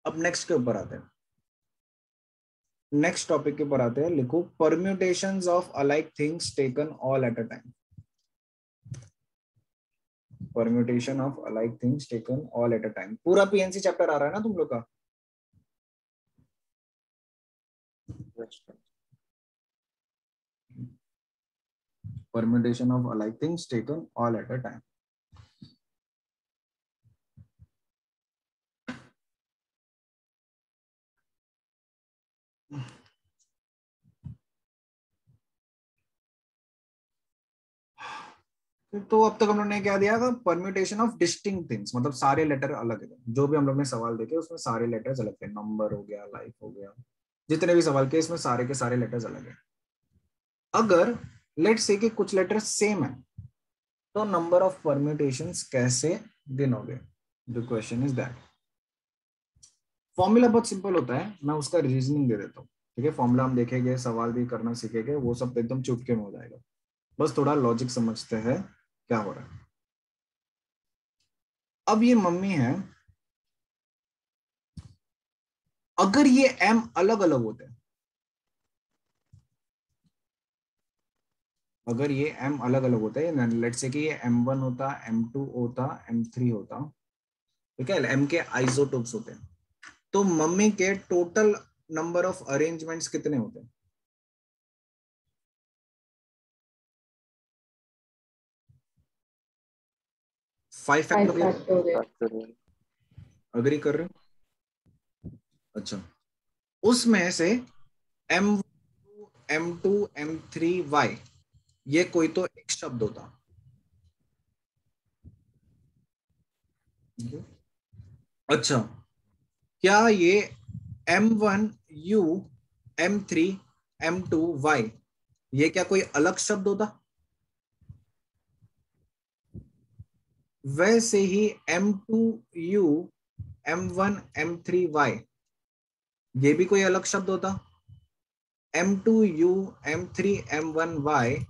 [SPEAKER 2] अब नेक्स्ट के ऊपर आते हैं। नेक्स्ट टॉपिक के ऊपर आते हैं। लिखो permutations of alike things taken all at a time. Permutation of alike things taken all at a time. पूरा पीएनसी चैप्टर आ रहा है ना तुम लोग का? Permutation of alike things taken all at a time. तो अब तक हम लोग ने क्या दिया था? परम्यूटेशन ऑफ डिस्टिंक्ट थिंग्स, मतलब सारे लेटर अलग है। जो भी हम लोग ने सवाल देखे उसमें सारे लेटर्स अलग थे। नंबर हो गया, लाइफ हो गया, जितने भी सवाल के इसमें सारे के सारे लेटर्स अलग है। अगर लेट्स से कि कुछ लेटर्स सेम है, तो नंबर ऑफ परम्यूटेशंस कैसे गिनोगे? The question is that. Formula बहुत सिंपल होता है, मैं उसका रीजनिंग दे देता हूँ। ठीक है, फॉर्मूला हम देखेंगे, सवाल भी करना सीखेंगे, वो सब एकदम चुटकी में हो जाएगा। बस थोड़ा लॉजिक समझते हैं क्या हो रहा है। अब ये मम्मी है, अगर ये एम अलग अलग होते हैं, अगर ये एम अलग अलग होता है, लेट्स से कि ये M1 होता, M2 होता, M3 होता, ठीक है, एम के आइसोटोप्स होते हैं, तो मम्मी के टोटल नंबर ऑफ अरेंजमेंट्स कितने होते हैं? 5
[SPEAKER 3] 5
[SPEAKER 2] फैक्टोरियल।
[SPEAKER 3] factorial.
[SPEAKER 2] अग्री कर रहे हो? अच्छा, उसमें से M2 M2 M3 Y, ये कोई तो एक शब्द होता। अच्छा, क्या ये M1 U M3 M2 Y, ये क्या कोई अलग शब्द होता? वैसे ही M2U M1 M3 Y, ये भी कोई अलग शब्द होता? M2U M3 M1 Y,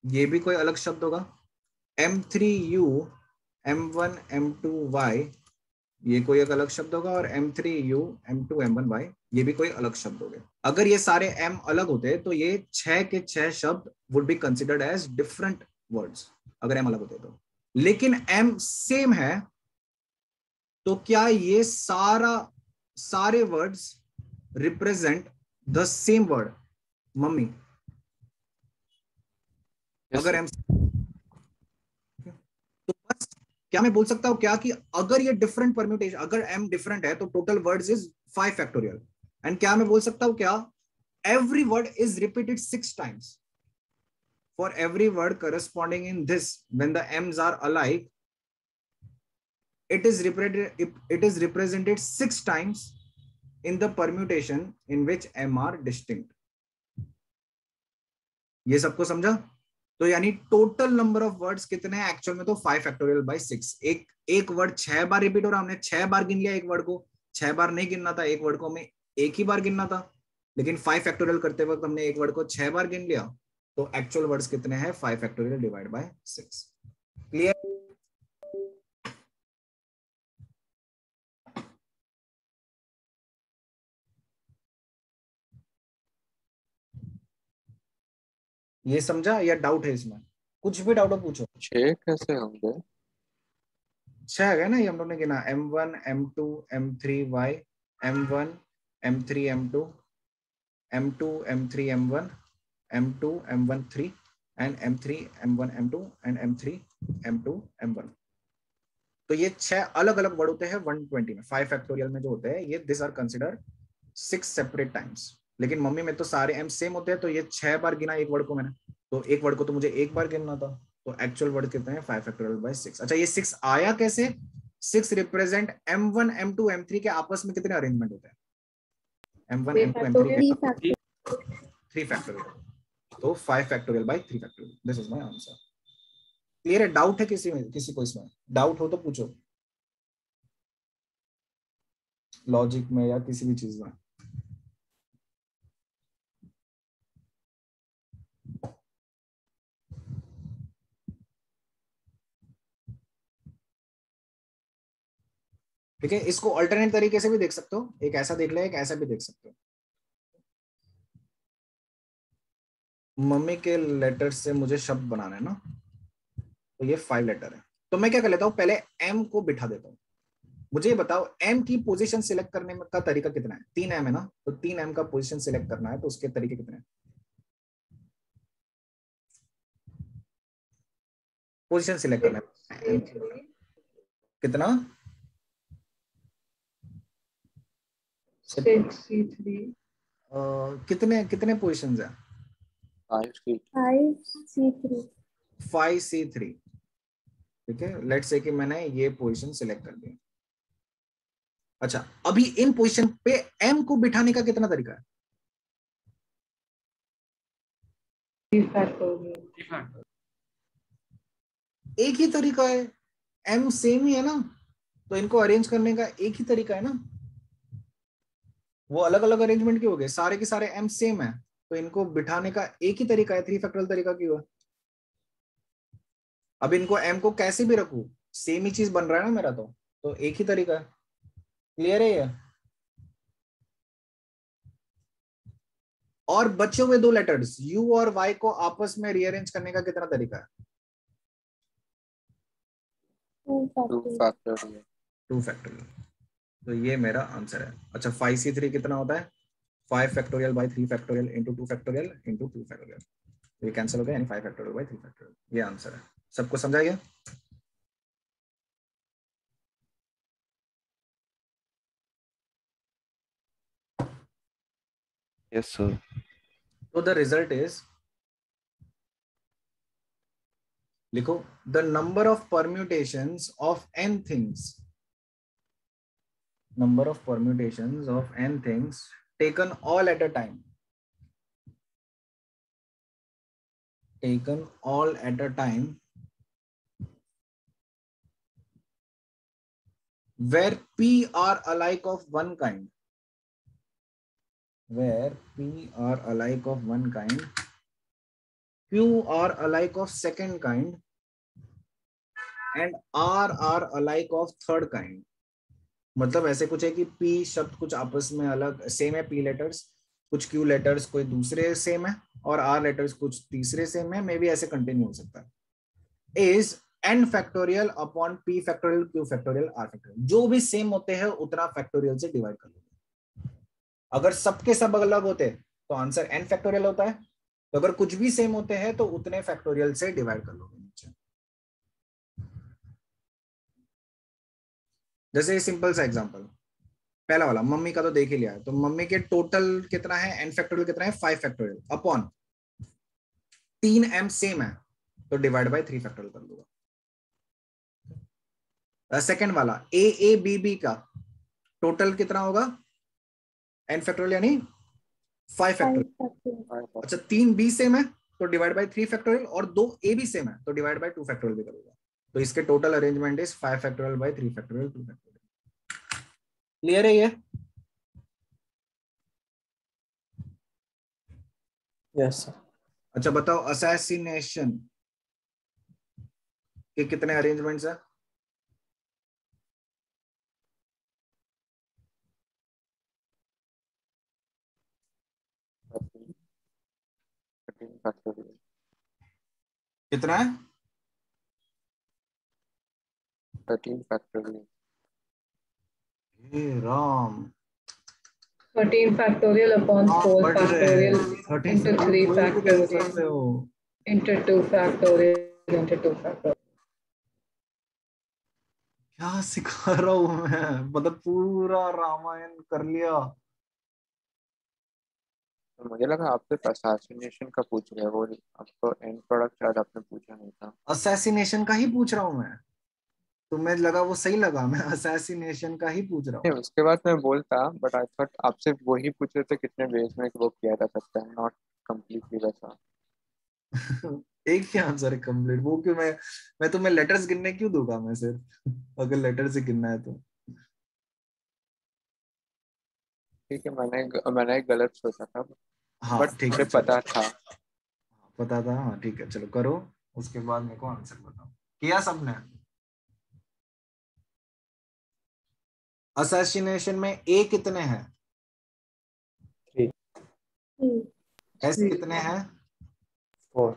[SPEAKER 2] ये भी कोई अलग शब्द होगा? M3U M1 M2 Y, ये कोई एक अलग शब्द होगा, और M3U M2 M1 Y, ये भी कोई अलग शब्द हो गए। अगर ये सारे M अलग होते तो ये 6 के 6 शब्द would be considered as different words, अगर M अलग होते तो। लेकिन M सेम है, तो क्या ये सारे words represent the same word? Mummy, अगर M, तो बस क्या मैं बोल सकता हूं क्या कि अगर ये डिफरेंट परम्यूटेशन, अगर M डिफरेंट है तो total words is 5 factorial. And क्या मैं बोल सकता हूं क्या every word is repeated 6 times? For every word corresponding in this, when the M's are alike, it is represented 6 times in the permutation in which M are distinct. ये सबको समझा? तो यानी टोटल नंबर ऑफ वर्ड्स कितने हैं actual में? तो 5 factorial bye 6। एक वर्ड 6 बार रिपीट हो रहा, हमने 6 बार गिन लिया, एक वर्ड को 6 बार नहीं गिनना था, एक वर्ड को हमें एक ही बार गिनना था, लेकिन 5 फैक्टोरियल करते वक्त हमने एक वर्ड को 6 बार गिन लिया। तो एक्चुअल वर्ड्स कितने हैं? 5 फैक्टोरियल डिवाइड बाय 6। क्लियर? ये समझा या डाउट है इसमें? कुछ भी डाउट हो पूछो।
[SPEAKER 1] 6 कैसे होंगे?
[SPEAKER 2] 6 है ना, ये हम लोग ने गिना, M1 M2 M3 Y, M1 M3 M2 M2 M3 M1 M2 M1 3 and M3 M1 M2 and M3 M2 M1। तो ये 6 अलग अलग वर्ड होते हैं 120 में। 5 फैक्टोरियल में जो होते हैं ये this are consider 6 separate times. लेकिन मम्मी में तो सारे M सेम होते हैं, तो ये 6 बार गिना एक वर्ड को मैंने, तो एक वर्ड को तो मुझे एक बार गिनना था। तो एक्चुअल वर्ड कितने हैं? 5 फैक्टोरियल बाय 6। अच्छा, ये 6 आया कैसे? 6 रिप्रेजेंट M1 M2 M3 के आपस में कितने अरेंजमेंट होते हैं? M1 M2 M3 के 3 फैक्टोरियल। तो 5 factorial by 3 factorial. This is my answer. Clear है? डाउट है किसी को इसमें? डाउट हो तो पूछो, लॉजिक में या किसी भी चीज में। ठीक है, इसको अल्टरनेट तरीके से भी देख सकते हो, एक ऐसा देख ले, एक ऐसा भी देख सकते हो। मम्मी के लेटर से मुझे शब्द बनाना है ना, तो ये 5 लेटर है। तो मैं क्या कर लेता हूँ, पहले M को बिठा देता हूँ। मुझे ये बताओ M की पोजीशन सिलेक्ट करने का तरीका कितना है? 3 M है ना, तो 3 M का पोजीशन सिलेक्ट करना है, तो उसके तरीके कितने हैं? पोजीशन सिलेक्ट करना है कितना?
[SPEAKER 3] 6C3।
[SPEAKER 2] कितने कितने पोजीशंस हैं?
[SPEAKER 4] 5C3।
[SPEAKER 2] 5C3। ठीक है, लेट्स से कि मैंने ये पोजीशन सिलेक्ट कर दिया। अच्छा, अभी इन पोजीशन पे M को बिठाने का कितना तरीका है?
[SPEAKER 3] 3 फैक्टोरियल।
[SPEAKER 2] एक ही तरीका है, M सेम ही है ना, तो इनको अरेंज करने का एक ही तरीका है ना। वो अलग अलग अरेंजमेंट क्यों हो गए? सारे के सारे M सेम है, तो इनको बिठाने का एक ही तरीका है, 3 फैक्टोरियल तरीका क्यों है? अब इनको M को कैसे भी रखूं, सेम ही चीज बन रहा है ना मेरा, तो एक ही तरीका है। क्लियर है ये? और बचे हुए 2 लेटर्स U और Y को आपस में रीअरेंज करने का कितना तरीका है? 2 फैक्टोरियल। तो ये मेरा आंसर है। अच्छा, 5C3 कितना होता है? 5 factorial by 3 factorial into 2 factorial into 2 factorial. तो ये कैंसिल हो गया, यानी 5 फैक्टोरियल बाय 3 फैक्टोरियल। ये आंसर है। सबको समझा गया?
[SPEAKER 6] Yes, sir.
[SPEAKER 2] So the result is, लिखो, the number of permutations of n things, number of permutations of n things taken all at a time, taken all at a time where P are alike of one kind, where P are alike of one kind, Q are alike of second kind, and R are alike of third kind. मतलब ऐसे कुछ है कि P शब्द कुछ आपस में अलग सेम है, P लेटर्स, कुछ Q लेटर्स कोई दूसरे सेम है, और R लेटर्स कुछ तीसरे सेम है, मे भी ऐसे कंटिन्यू हो सकता है। Is n factorial upon P factorial, Q factorial, R factorial, जो भी सेम होते हैं उतना फैक्टोरियल से डिवाइड कर लो। अगर सबके सब अलग होते तो आंसर n फैक्टोरियल होता है, तो अगर कुछ भी सेम होते हैं तो उतने फैक्टोरियल से डिवाइड कर लोगे नीचे। जैसे सिंपल सा एग्जांपल, पहला वाला मम्मी का तो देख ही लिया है, तो मम्मी के टोटल कितना है, n फैक्टोरियल कितना है, 5 फैक्टोरियल अपॉन 3m सेम है तो डिवाइड बाय 3 फैक्टोरियल कर दूंगा। सेकंड वाला a का टोटल कितना होगा, n फैक्टोरियल यानी 5 फैक्टोरियल। अच्छा 3 b सेम है तो डिवाइड बाय 3 फैक्टोरियल, और 2 a भी सेम है तो डिवाइड बाय 2 फैक्टोरियल भी करूंगा। तो इसके total arrangement is 5 factorial by 3 factorial 2 factorial. Clear है ये?
[SPEAKER 6] Yes sir.
[SPEAKER 2] अच्छा बताओ असैसिनेशन के कितने अरेंजमेंट्स है? कितना है?
[SPEAKER 1] 13 फैक्टोरियल।
[SPEAKER 2] हे Ram,
[SPEAKER 3] 13 factorial upon 4 factorial into 3 factorial into 2 factorial into 2 factorial.
[SPEAKER 2] क्या सिखा रहा हूं मैं, मतलब पूरा रामायण कर लिया।
[SPEAKER 1] तो मुझे लगा आप सिर्फ असैसिनेशन का पूछ रहे हैं, वो आपको एंड प्रोडक्ट शायद आपने पूछा नहीं था।
[SPEAKER 2] असैसिनेशन का ही पूछ रहा हूं मैं, तुम्हें लगा वो सही लगा, मैं असैसिनेशन का ही पूछ रहा हूँ।
[SPEAKER 1] नहीं, उसके बाद मैं बोलता, बट आई थॉट आपसे वही पूछ रहे थे कितने वेज में वो किया जा सकता है, नॉट कंप्लीटली वैसा।
[SPEAKER 2] एक ही आंसर है कंप्लीट, वो क्यों मैं तुम्हें लेटर्स गिनने क्यों दूंगा मैं सिर्फ, अगर लेटर से गिनना है तो।
[SPEAKER 1] ठीक है, मैंने एक गलत सोचा था,
[SPEAKER 2] हाँ
[SPEAKER 1] बट
[SPEAKER 2] ठीक
[SPEAKER 1] मुझे
[SPEAKER 2] है,
[SPEAKER 1] पता था।
[SPEAKER 2] पता था, हाँ ठीक है चलो करो, उसके बाद मेरे को आंसर बताओ। किया सबने? असैसिनेशन में ए कितने हैं,
[SPEAKER 6] 3
[SPEAKER 2] एस कितने हैं,
[SPEAKER 6] 4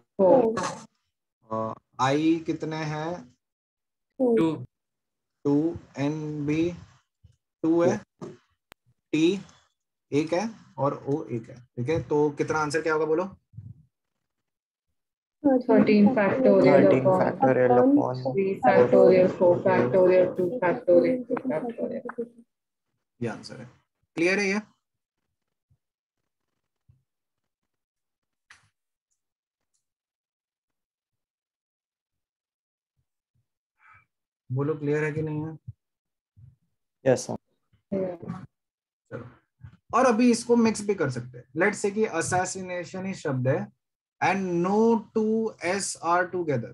[SPEAKER 2] आई कितने हैं,
[SPEAKER 5] 2
[SPEAKER 2] 2, एन भी 2 है, टी एक है, और ओ एक है। ठीक है, तो कितना आंसर क्या होगा बोलो?
[SPEAKER 3] 13 factorial
[SPEAKER 6] 13
[SPEAKER 3] upon
[SPEAKER 6] factorial upon
[SPEAKER 3] 3 factorial 4 factorial 2 factorial 2 factorial.
[SPEAKER 2] ये आंसर है। क्लियर है ये? बोलो क्लियर है कि नहीं है?
[SPEAKER 6] Yes sir.
[SPEAKER 2] चलो, और अभी इसको मिक्स भी कर सकते हैं। लेट्स से कि असैसिनेशन ही शब्द है and no two S are together.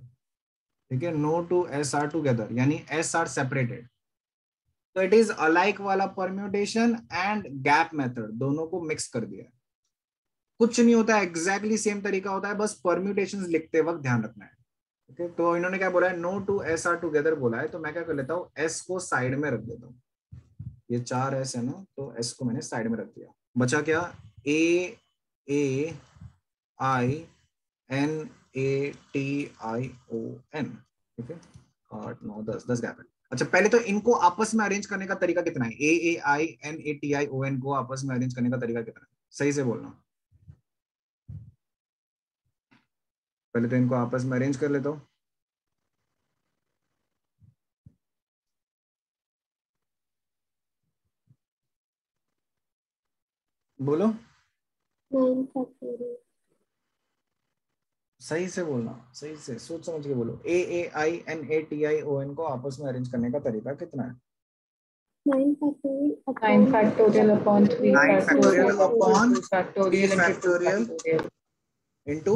[SPEAKER 2] ठीक है, no two S are together यानी एस आर सेपरेटेड, तो इट इज अलाइक वाला परम्यूटेशन एंड गैप मेथड दोनों को मिक्स कर दिया। कुछ नहीं होता है, एग्जैक्टली सेम तरीका होता है, बस परम्यूटेशंस लिखते वक्त ध्यान रखना है। ओके, तो इन्होंने क्या बोला है, no two S are together बोला है, तो मैं क्या कर लेता हूँ, एस को साइड में रख देता हूँ। ये 4 एस है ना, तो एस को मैंने साइड में रख दिया। बचा क्या, A I N A T I O N. ठीक है, 8 9 10 गैप है। अच्छा पहले तो इनको आपस में अरेंज करने का तरीका कितना है, A I N A T I O N को आपस में अरेंज करने का तरीका कितना है, सही से बोलना। पहले तो इनको आपस में अरेंज कर लेता हूँ। बोलो
[SPEAKER 4] 9 factorial
[SPEAKER 2] सही से बोलना, सही से सोच समझ के बोलो। A I N A T I O N को आपस में अरेंज करने का तरीका कितना है?
[SPEAKER 4] 9
[SPEAKER 3] 9 factorial upon 3
[SPEAKER 2] 9
[SPEAKER 3] factorial
[SPEAKER 2] factorial
[SPEAKER 3] upon
[SPEAKER 2] upon
[SPEAKER 3] 2 factorial
[SPEAKER 2] 3
[SPEAKER 3] into 2
[SPEAKER 2] factorial
[SPEAKER 3] factorial
[SPEAKER 2] into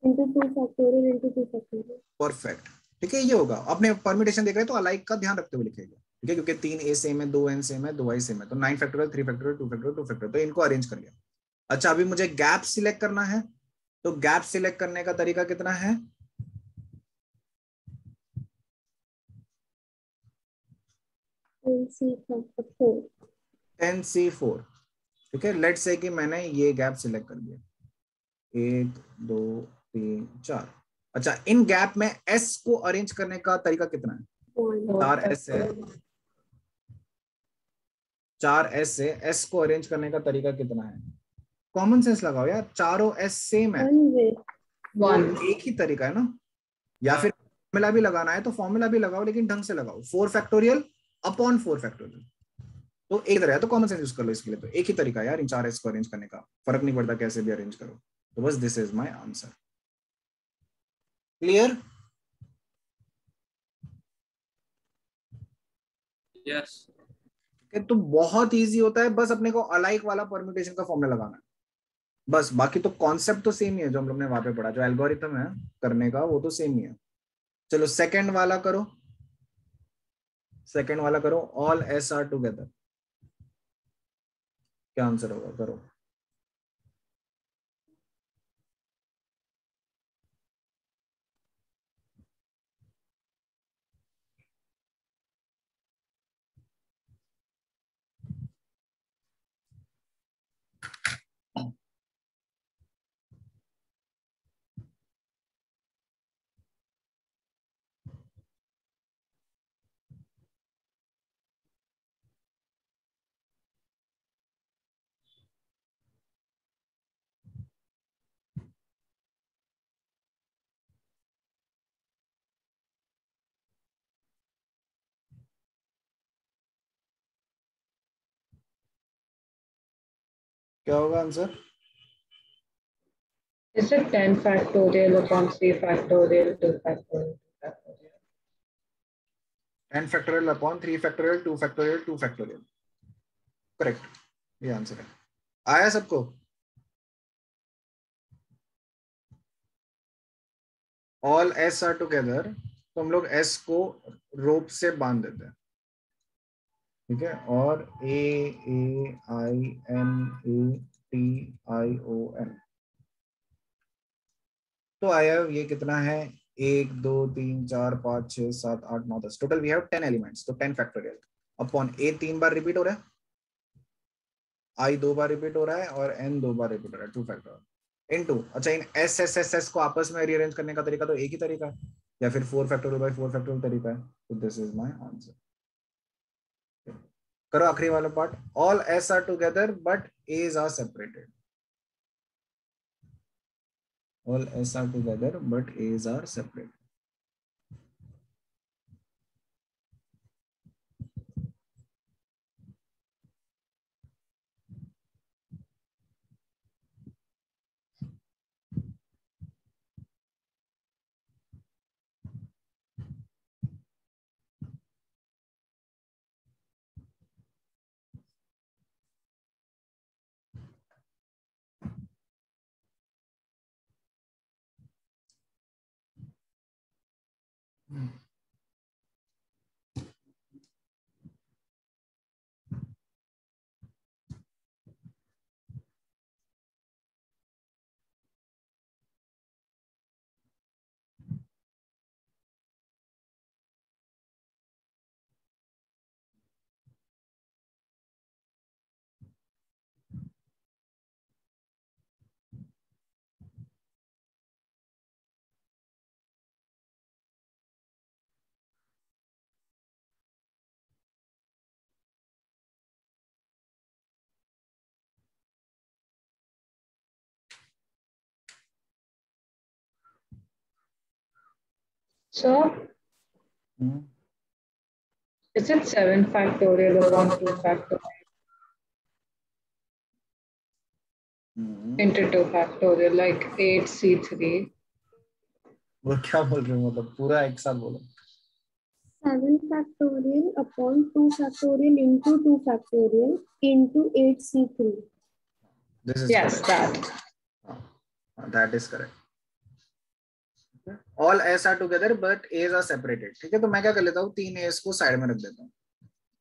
[SPEAKER 4] into 2 factorial into 2 factorial.
[SPEAKER 2] Perfect, ठीक है, ये होगा। अपने परम्यूटेशन देख रहे हैं तो अलाइक का ध्यान रखते हुए लिखेगा, ठीक है, क्योंकि 3a सेम है, 2n सेम है, 2i सेम है, तो 9 फैक्टोरियल, 3 फैक्टोरियल, 2 फैक्टोरियल, 2 फैक्टोरियल, तो इनको अरेंज कर लिया। अच्छा, अभी मुझे गैप सिलेक्ट करना है, तो गैप सिलेक्ट करने का तरीका कितना है? NC4, ठीक है। लेट्स से कि मैंने ये गैप सिलेक्ट कर लिया, 1 2 3 4। अच्छा, इन गैप में S को अरेंज करने का तरीका कितना है? 4S है, 4S से S को अरेंज करने का तरीका कितना है? कॉमन सेंस लगाओ यार, चारों S सेम है, तो एक ही तरीका है ना। या फिर फॉर्मूला भी लगाना है तो फॉर्मूला भी लगाओ, लेकिन ढंग से लगाओ, 4 फैक्टोरियल अपॉन 4 फैक्टोरियल, तो एक तरह है, तो कॉमन सेंस यूज कर लो इसके लिए। तो एक ही तरीका है यार इन 4S को अरेंज करने का, फर्क नहीं पड़ता कैसे भी अरेंज करो। तो बस this is my answer. Clear?
[SPEAKER 5] Yes.
[SPEAKER 2] तो बहुत इजी होता है, बस अपने को अलाइक वाला परम्यूटेशन का फॉर्मूला लगाना है बस। बाकी तो कॉन्सेप्ट तो सेम ही है जो हम लोग ने वहां पे पढ़ा, जो एल्गोरिथम है करने का वो तो सेम ही है। चलो सेकंड वाला करो, सेकंड वाला करो, ऑल एस आर टुगेदर, क्या आंसर होगा? करो। क्या होगा answer?
[SPEAKER 3] Is it 10 factorial upon 3 factorial, 2 factorial, 2 factorial?
[SPEAKER 2] 10 factorial upon 3 factorial, 2 factorial, 2 factorial, correct, ये आंसर है। आया सबको? ऑल एस आर टुगेदर, तो हम लोग एस को रोप से बांध देते हैं, ठीक है, और AAINATION, तो आया ये कितना है? 1 2 3 4 5 6 7 8 9 10, टोटल वी हैव 10 एलिमेंट्स, तो 10 factorial upon A 3 bar repeat हो रहा है, I 2 बार रिपीट हो रहा है, और N 2 बार रिपीट हो रहा है, 2 फैक्टोरियल इनटू। अच्छा, इन S S S S को आपस में रीअरेंज करने का तरीका तो एक ही तरीका है, या फिर 4 फैक्टोरियल बाय 4 फैक्टोरियल तरीका है। तो दिस इज माय आंसर। करो आखिरी वाला part, all S are together but A's are separated, all S are together but A's are separated.
[SPEAKER 3] So, is it 7 factorial upon 2 factorial into 2 factorial, like 8C3?
[SPEAKER 2] वो क्या बोल रहे हो, मतलब पूरा एक साथ बोलो।
[SPEAKER 4] 7 factorial upon 2 factorial into 2 factorial into 8C3.
[SPEAKER 2] This is
[SPEAKER 3] Yes,
[SPEAKER 2] correct.
[SPEAKER 3] that.
[SPEAKER 2] That is correct. All S are together but A's are separated. ठीक है, तो मैं क्या कर लेता हूँ, 3 एस को साइड में रख देता हूँ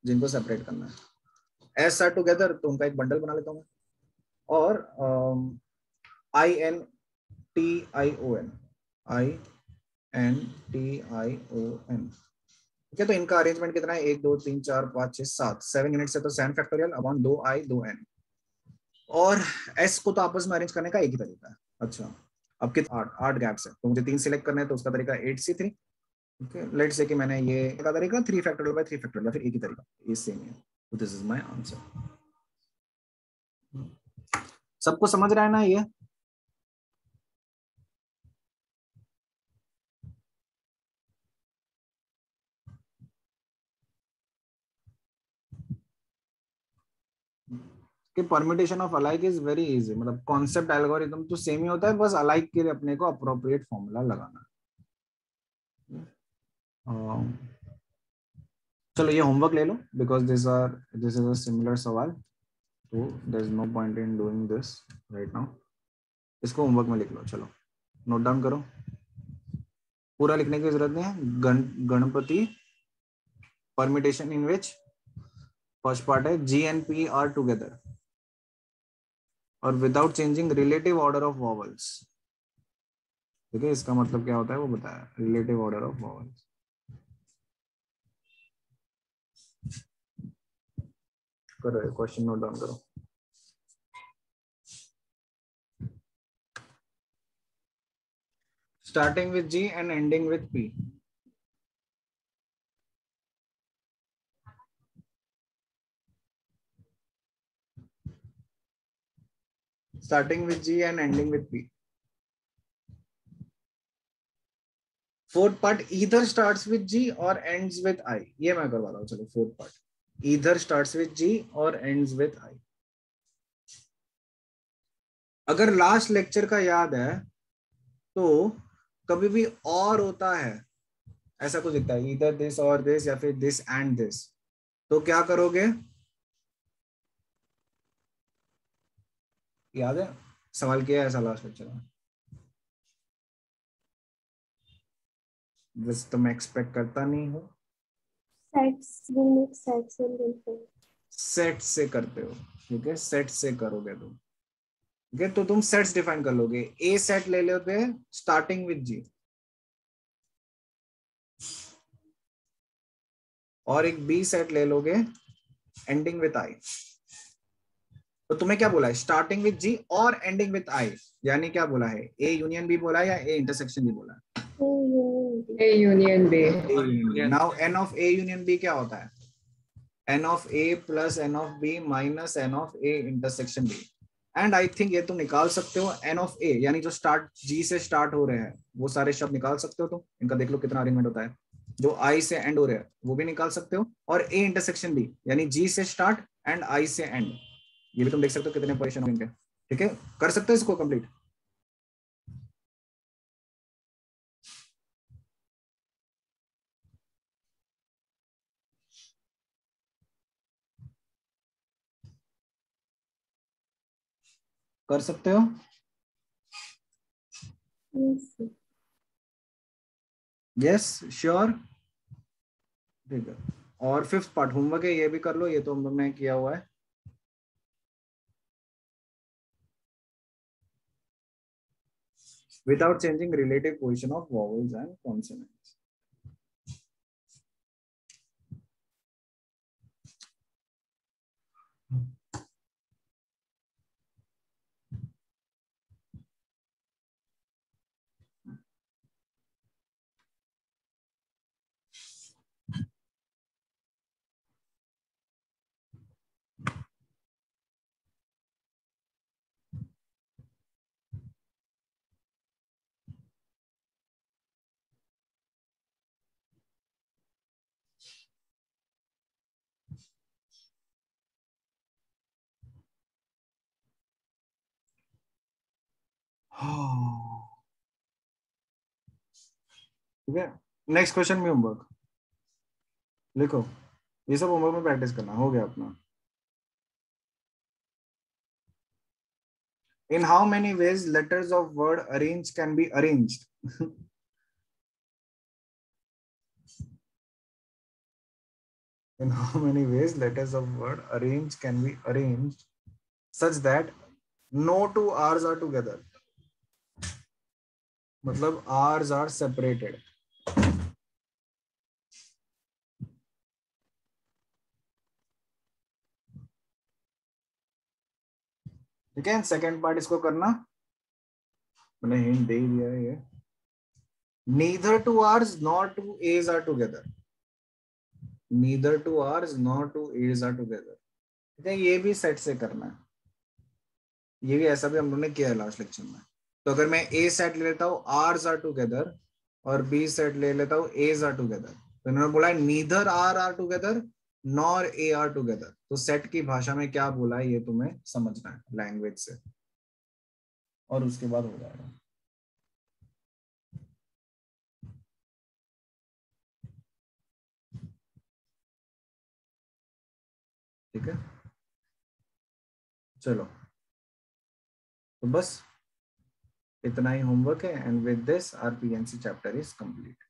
[SPEAKER 2] जिनको सेपरेट करना है। एस आर टुगेदर तो उनका एक बंडल बना लेता हूँ, और INTION INTION। ठीक है, तो इनका अरेंजमेंट कितना है, 1 2 3 4 5 6 7, 7 यूनिट से, तो 7 फैक्टोरियल अपॉन 2I 2N। और S को तो आपस में अरेंज करने का एक ही तरीका है। अच्छा, अब कितना, 8 गैप्स है, तो मुझे 3 सिलेक्ट करना है, तो उसका तरीका 8C3। ओके, लेट्स से कि मैंने ये का तरीका 3 फैक्टोरियल बाय 3 फैक्टोरियल, या फिर एक ही तरीका, ये सेम है। तो दिस इज माय आंसर। सबको समझ रहा है ना ये? कि permutation of alike is very easy, मतलब कॉन्सेप्ट एल्गोरिथम तो सेम ही होता है, बस अलाइक के लिए अपने को अप्रोप्रिएट फॉर्मूला लगाना है। चलो ये होमवर्क ले लो, because this is a similar सवाल, तो there is no point in doing this right now. इसको होमवर्क में लिख लो, चलो नोट डाउन करो, पूरा लिखने की जरूरत नहीं है। Ganpati permutation in which first part है G and P are together और without changing relative order of vowels. ठीक है, इसका मतलब क्या होता है वो बताया, रिलेटिव ऑर्डर ऑफ वॉवल्स। करो क्वेश्चन नोट डाउन करो। Starting with G and ending with P. Starting with G and ending with P. Fourth part either starts with G or ends with I. ये मैं करवा रहा हूँ, चलो fourth part. Either starts with G or ends with I. अगर last lecture का याद है तो कभी भी और होता है, ऐसा कुछ दिखता है, इधर दिस और दिस या फिर दिस एंड दिस, तो क्या करोगे, याद है सवाल किया है ऐसा लास्ट लेक्चर में? बस तो मैं एक्सपेक्ट करता नहीं हूँ। सेट से करते हो, ठीक है, सेट से करोगे तुम, ठीक है, तो तुम सेट्स डिफाइन कर लोगे। ए सेट ले लोगे स्टार्टिंग विद जी, और एक बी सेट ले लोगे एंडिंग विद आई। तो तुम्हें क्या बोला है, स्टार्टिंग विद जी और एंडिंग विद आई, यानी क्या बोला है, ए यूनियन बी बोला है या ए इंटरसेक्शन बी बोला है?
[SPEAKER 3] A union B.
[SPEAKER 2] Now N of A union B क्या होता है, N of A plus N of B minus N of A intersection B. And I think ये तुम निकाल सकते हो, एन ऑफ ए यानी जो स्टार्ट जी से स्टार्ट हो रहे हैं वो सारे शब्द निकाल सकते हो तुम, इनका देख लो कितना अरेंजमेंट होता है। जो आई से एंड हो रहे हैं वो भी निकाल सकते हो, और ए इंटरसेक्शन बी यानी जी से स्टार्ट एंड आई से एंड, ये भी तुम देख सकते हो कितने पोजीशन होंगे। ठीक है, कर सकते हो इसको कंप्लीट। कर सकते हो? यस श्योर, ठीक है। और फिफ्थ पार्ट होमवर्क है, ये भी कर लो, ये तो हम लोग ने किया हुआ है। Without changing relative position of vowels and consonants. ठीक है, नेक्स्ट क्वेश्चन में होमवर्क लिखो, ये सब होमवर्क में प्रैक्टिस करना, हो गया अपना। In how many ways letters of word arrange can be arranged? In how many ways letters of word arrange can be arranged such that no two R's are together? मतलब R's are separated. ठीक है, second part इसको करना, मैंने hint दे ही दिया है ये. Neither two R's nor two A's are together. Neither two R's nor two A's are together. ठीक है, ये भी सेट से करना है. ये भी ऐसा भी हम लोगों ने किया है लास्ट लेक्चर में. तो अगर मैं A सेट ले लेता हूँ R's are together और B सेट ले लेता हूँ A's are together, तो इन्होंने बोला है neither R are together nor A are together. तो सेट की भाषा में क्या बोला है ये तुम्हें समझना है लैंग्वेज से, और उसके बाद हो जाएगा. ठीक है, चलो तो बस इतना ही होमवर्क है, and with this our PNC chapter is complete.